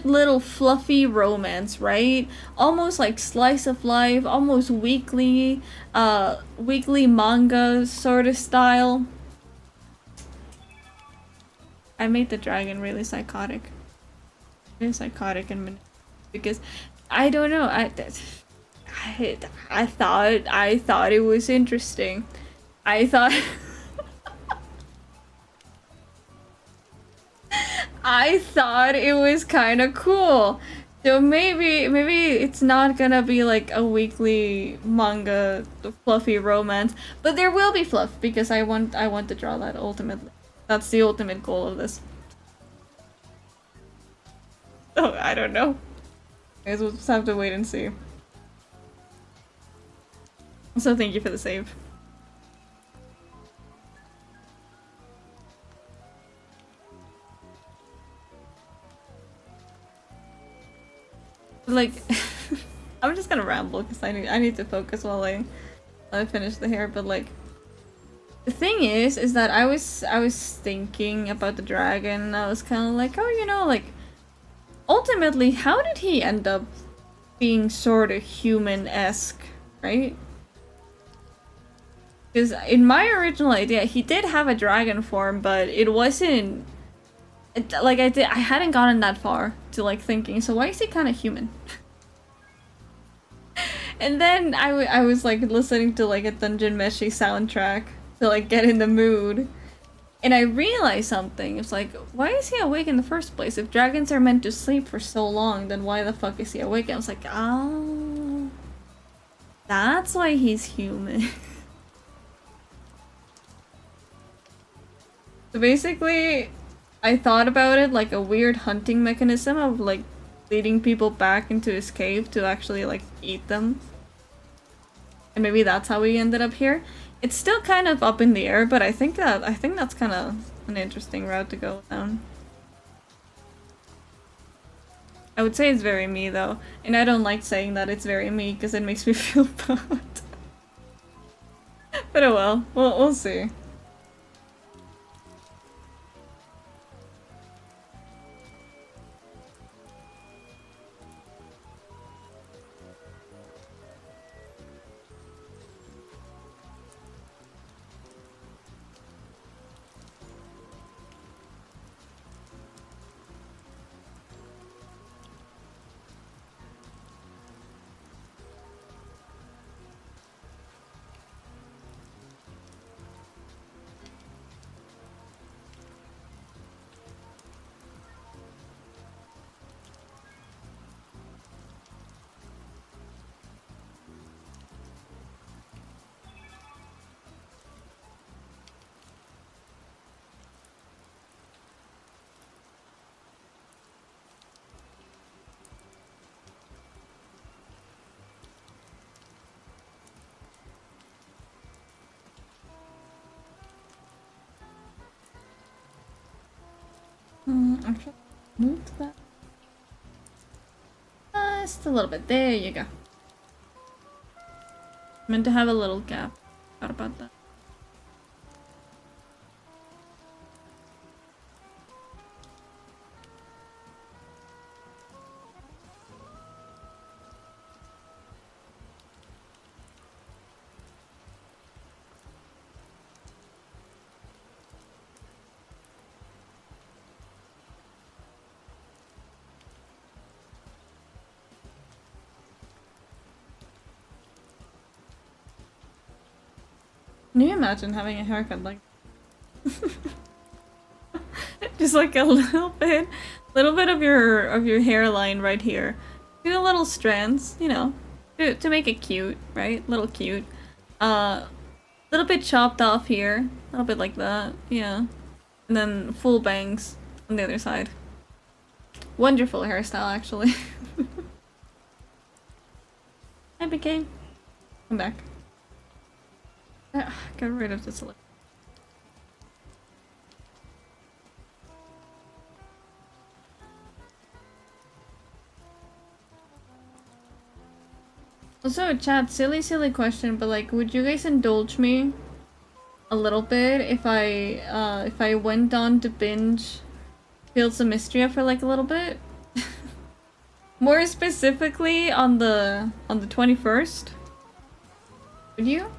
little fluffy romance, right? Almost like slice of life, almost weekly manga sort of style. I made the dragon really psychotic. And because I don't know, I thought it was interesting. I thought it was kind of cool. So maybe it's not gonna be like a weekly manga fluffy romance, but there will be fluff because I want to draw that ultimately. That's the ultimate goal of this. Oh, I don't know. I guess we'll just have to wait and see. So thank you for the save. Like, I'm just gonna ramble because I need to focus while I finish the hair. But like, the thing is that I was thinking about the dragon. And I was kind of like, oh, you know, like, ultimately, how did he end up being sort of human-esque, right? Because in my original idea, he did have a dragon form, but it wasn't. Like I hadn't gotten that far to like thinking. So why is he kind of human? And then I was like listening to like a Dungeon Meshi soundtrack to like get in the mood, and I realized something. It's like, why is he awake in the first place? If dragons are meant to sleep for so long, then why the fuck is he awake? And I was like, oh, that's why he's human. So basically, I thought about it like a weird hunting mechanism of like leading people back into his cave to actually like eat them. And maybe that's how we ended up here. It's still kind of up in the air, but I think that's kind of an interesting route to go down. I would say it's very me though, and I don't like saying that it's very me because it makes me feel bad. But oh well, we'll see. Actually, move that. Just a little bit. There you go. Meant to have a little gap. Forgot about that. Can you imagine having a haircut like just like a little bit of your hairline right here. Do little strands, you know, to make it cute, right? Little cute. Little bit chopped off here, a little bit like that, yeah. And then full bangs on the other side. Wonderful hairstyle, actually. Hi, BK. I'm back. Get rid of this. Also, chat, silly question, but like, would you guys indulge me a little bit if I went on to binge Fields of Mystria for like a little bit? More specifically on the 21st? Would you?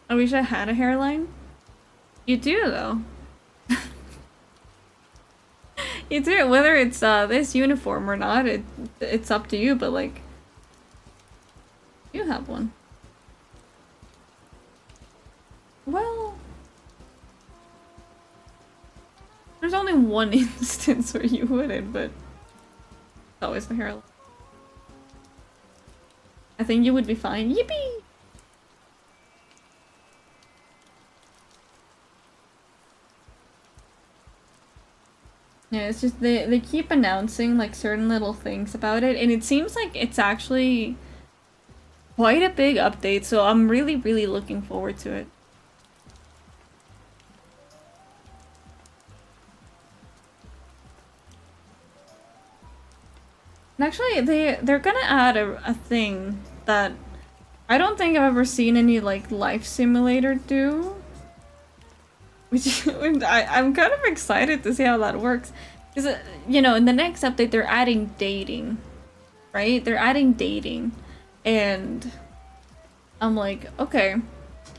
I wish I had a hairline. You do though. You do, whether it's this uniform or not, it's up to you, but like, you have one. Well, there's only one instance where you wouldn't, but it's always the hairline. I think you would be fine. Yippee! Yeah, it's just they keep announcing like certain little things about it, and it seems like it's actually quite a big update, so I'm really, really looking forward to it. And actually, they're gonna add a thing that I don't think I've ever seen any like life simulator do. Which I'm kind of excited to see how that works. Because, you know, in the next update, they're adding dating. Right? They're adding dating. And I'm like, okay.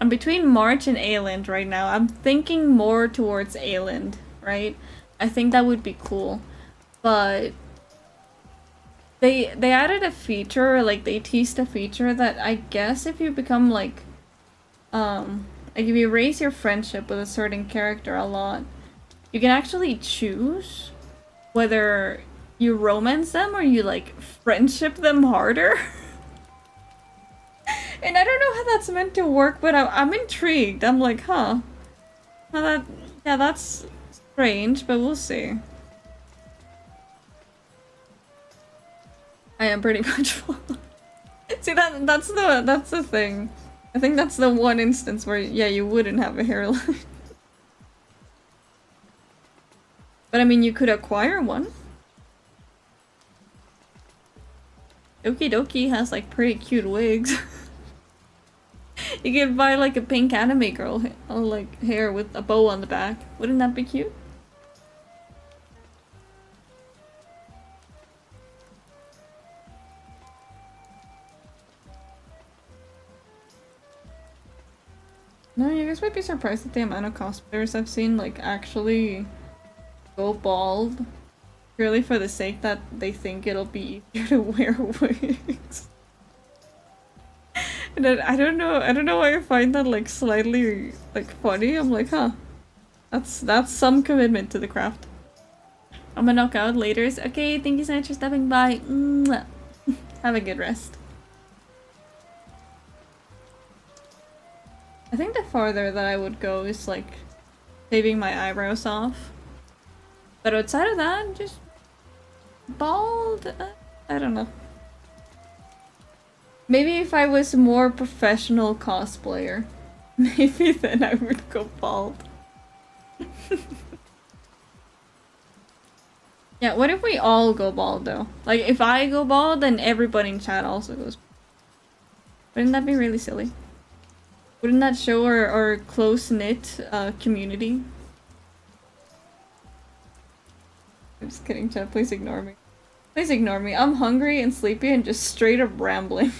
I'm between March and Ayland right now. I'm thinking more towards Ayland, right? I think that would be cool. But they added a feature, like they teased a feature that I guess if you become like if you raise your friendship with a certain character a lot, you can actually choose whether you romance them or you like friendship them harder. And I don't know how that's meant to work, but I'm intrigued. I'm like, huh. Well, yeah, that's strange, but we'll see. I am pretty much full. See, that's the thing. I think that's the one instance where, yeah, you wouldn't have a hairline. But I mean, you could acquire one. Doki Doki has like pretty cute wigs. You could buy like a pink anime girl like hair with a bow on the back. Wouldn't that be cute? No, you guys might be surprised at the amount of cosplayers I've seen like actually go bald purely for the sake that they think it'll be easier to wear wigs. And I don't know why I find that like slightly like funny. I'm like, huh. That's some commitment to the craft. I'm gonna knock out later. Okay, thank you so much for stopping by. Mwah. Have a good rest. I think the farther that I would go is like shaving my eyebrows off. But outside of that, just bald. I don't know. Maybe if I was a more professional cosplayer, maybe then I would go bald. Yeah, what if we all go bald though? Like if I go bald, then everybody in chat also goes. Wouldn't that be really silly? Wouldn't that show our close-knit community? I'm just kidding, chat. Please ignore me. Please ignore me. I'm hungry and sleepy and just straight up rambling.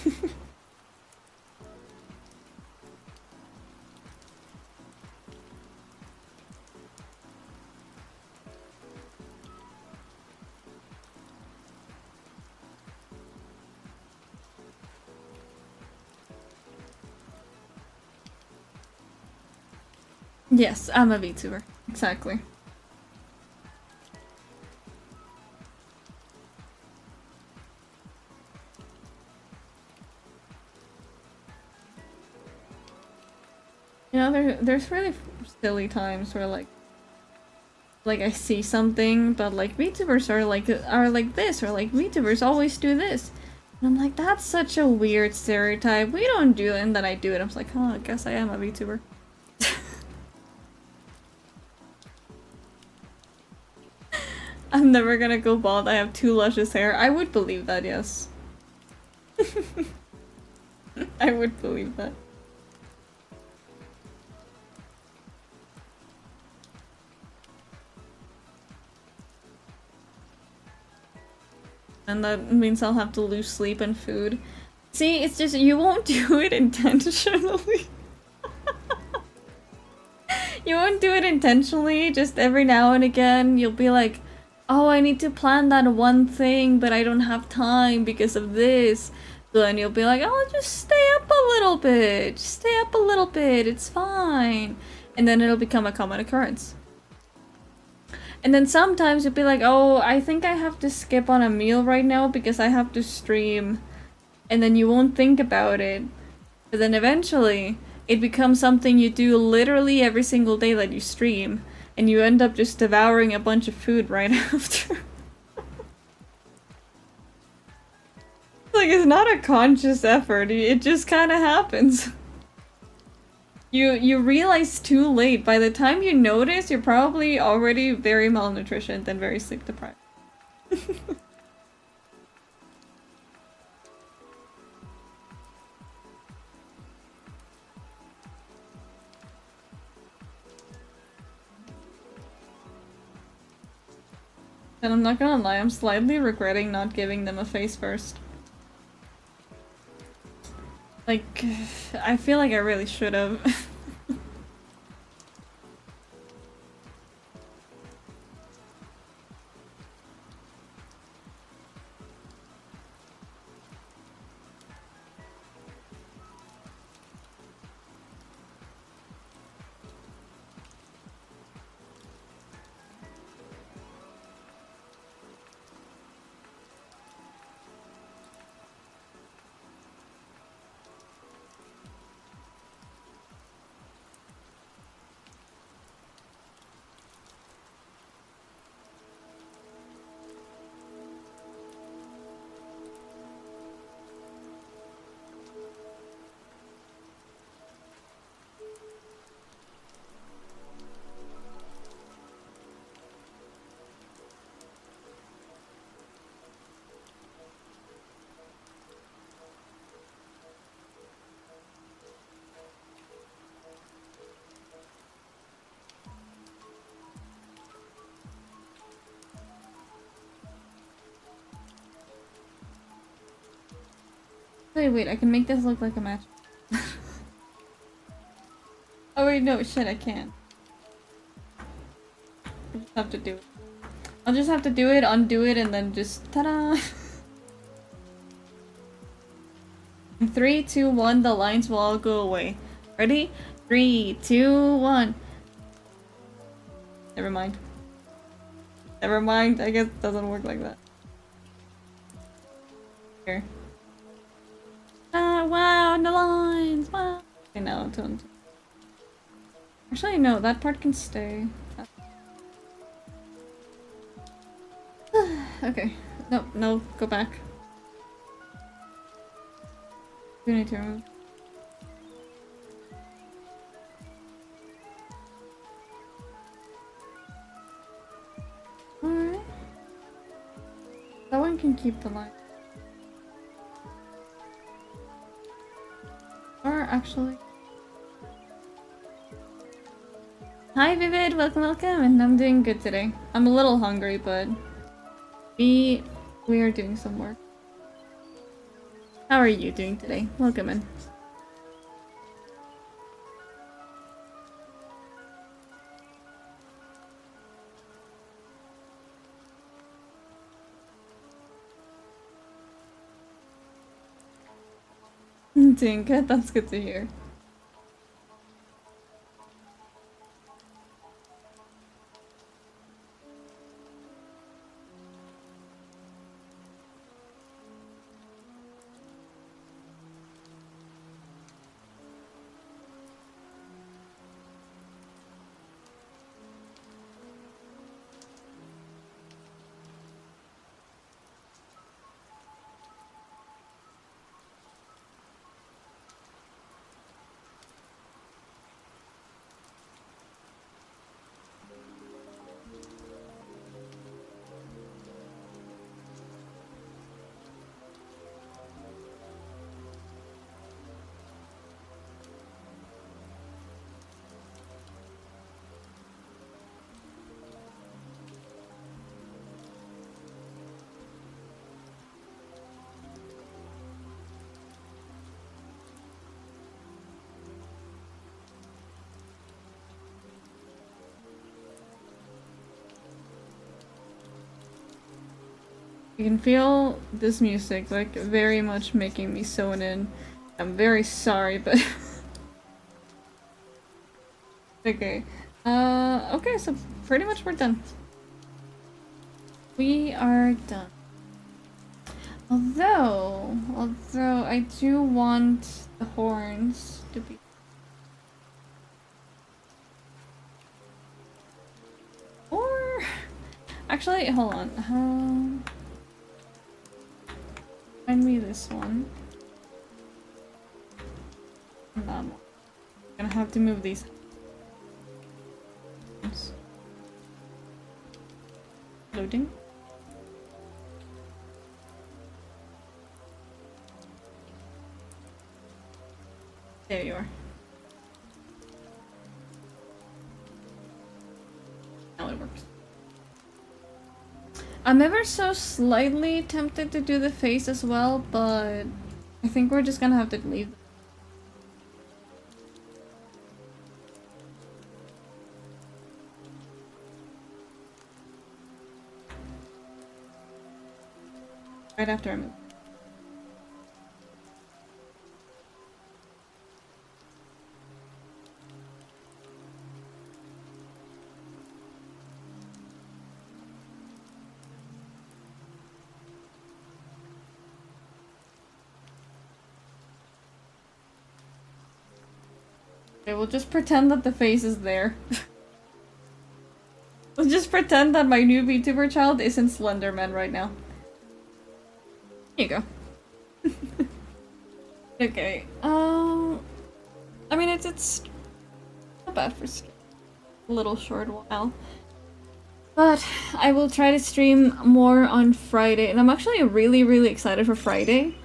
Yes, I'm a VTuber. Exactly. You know, there's really silly times where like I see something, but like VTubers are like this, or like VTubers always do this. And I'm like, that's such a weird stereotype. We don't do it, and then I do it. I'm just like, oh, I guess I am a VTuber. I'm never gonna go bald. I have too luscious hair. I would believe that, yes. I would believe that. And that means I'll have to lose sleep and food. See, it's just you won't do it intentionally. You won't do it intentionally, just every now and again you'll be like, oh, I need to plan that one thing, but I don't have time because of this. So then you'll be like, oh, just stay up a little bit. Just stay up a little bit. It's fine. And then it'll become a common occurrence. And then sometimes you'll be like, oh, I think I have to skip on a meal right now because I have to stream. And then you won't think about it. But then eventually, it becomes something you do literally every single day that you stream. and you end up just devouring a bunch of food right after. Like, it's not a conscious effort, it just kind of happens. You realize too late. By the time you notice, you're probably already very malnutritioned and very sleep deprived. And I'm not gonna lie, I'm slightly regretting not giving them a face first. Like, I feel like I really should have. Wait, I can make this look like a match. Oh wait, no, shit, I can't. I just have to do it. I'll just have to do it, undo it, and then just ta-da! In 3, 2, 1, the lines will all go away. Ready? 3, 2, 1. Never mind. Never mind, I guess it doesn't work like that. Here. Ah, wow, no lines! Wow! Okay, now don't. Actually, no, that part can stay. Okay. No, no, go back. We need to remove. Alright. That one can keep the line. Or actually. Hi Vivid, welcome, and I'm doing good today. I'm a little hungry, but we are doing some work. How are you doing today? Welcome in. Doing good, that's good to hear. You can feel this music, like, very much making me sewn in. I'm very sorry, but... okay. Okay, so pretty much we're done. We are done. Although I do want the horns to be... Actually, hold on. Find me this one. And that one. I'm gonna have to move these. Loading. There you are. Now it works. I'm ever so slightly tempted to do the face as well, but I think we're just gonna have to leave. Right after I move. Okay, we'll just pretend that the face is there. We'll just pretend that my new VTuber child isn't Slenderman right now. Here you go. Okay. I mean it's not bad for a little short while. But I will try to stream more on Friday, and I'm actually really excited for Friday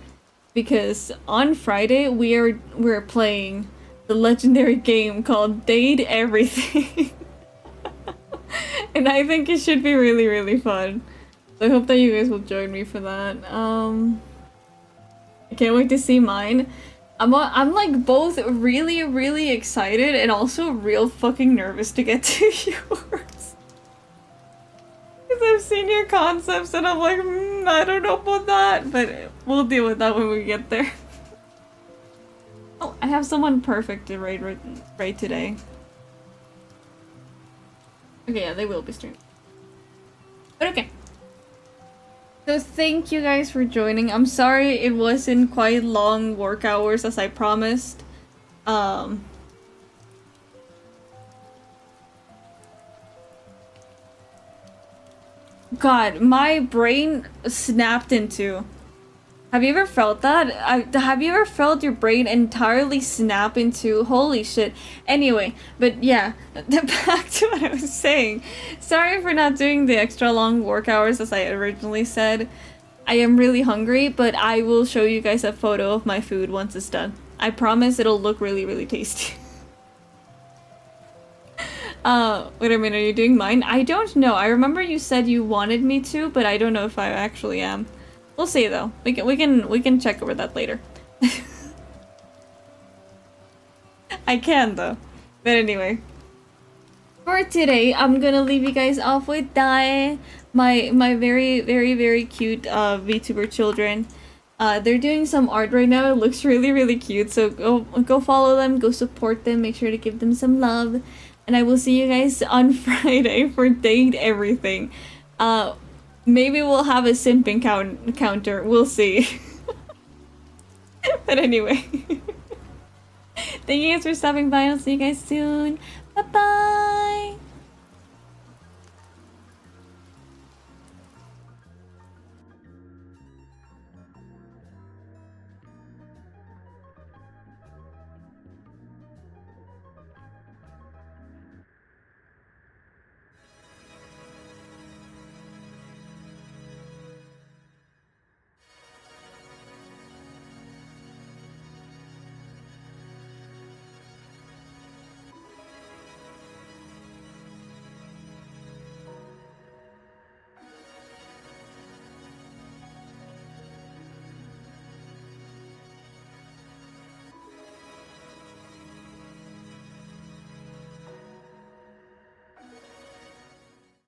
because on Friday we're playing the legendary game called Date Everything. And I think it should be really fun. So I hope that you guys will join me for that. I can't wait to see mine. I'm like both really excited and also real fucking nervous to get to yours. Because I've seen your concepts and I'm like, I don't know about that, but we'll deal with that when we get there. Oh, I have someone perfect to raid today. Okay, yeah, they will be streaming. But okay. So thank you guys for joining. I'm sorry it wasn't quite long work hours as I promised. God, my brain snapped into. Have you ever felt that? Have you ever felt your brain entirely snap into? Holy shit. Anyway, but yeah, back to what I was saying. Sorry for not doing the extra long work hours as I originally said. I am really hungry, but I will show you guys a photo of my food once it's done. I promise it'll look really tasty. Wait a minute, are you doing mine? I don't know. I remember you said you wanted me to, but I don't know if I actually am. We'll see though. We can check over that later. I can though. But anyway. For today, I'm gonna leave you guys off with Dae, my very cute VTuber children. They're doing some art right now. It looks really cute. So go follow them, go support them, make sure to give them some love. And I will see you guys on Friday for Date Everything. Maybe we'll have a simping counter. We'll see. But anyway. Thank you guys for stopping by. I'll see you guys soon. Bye-bye.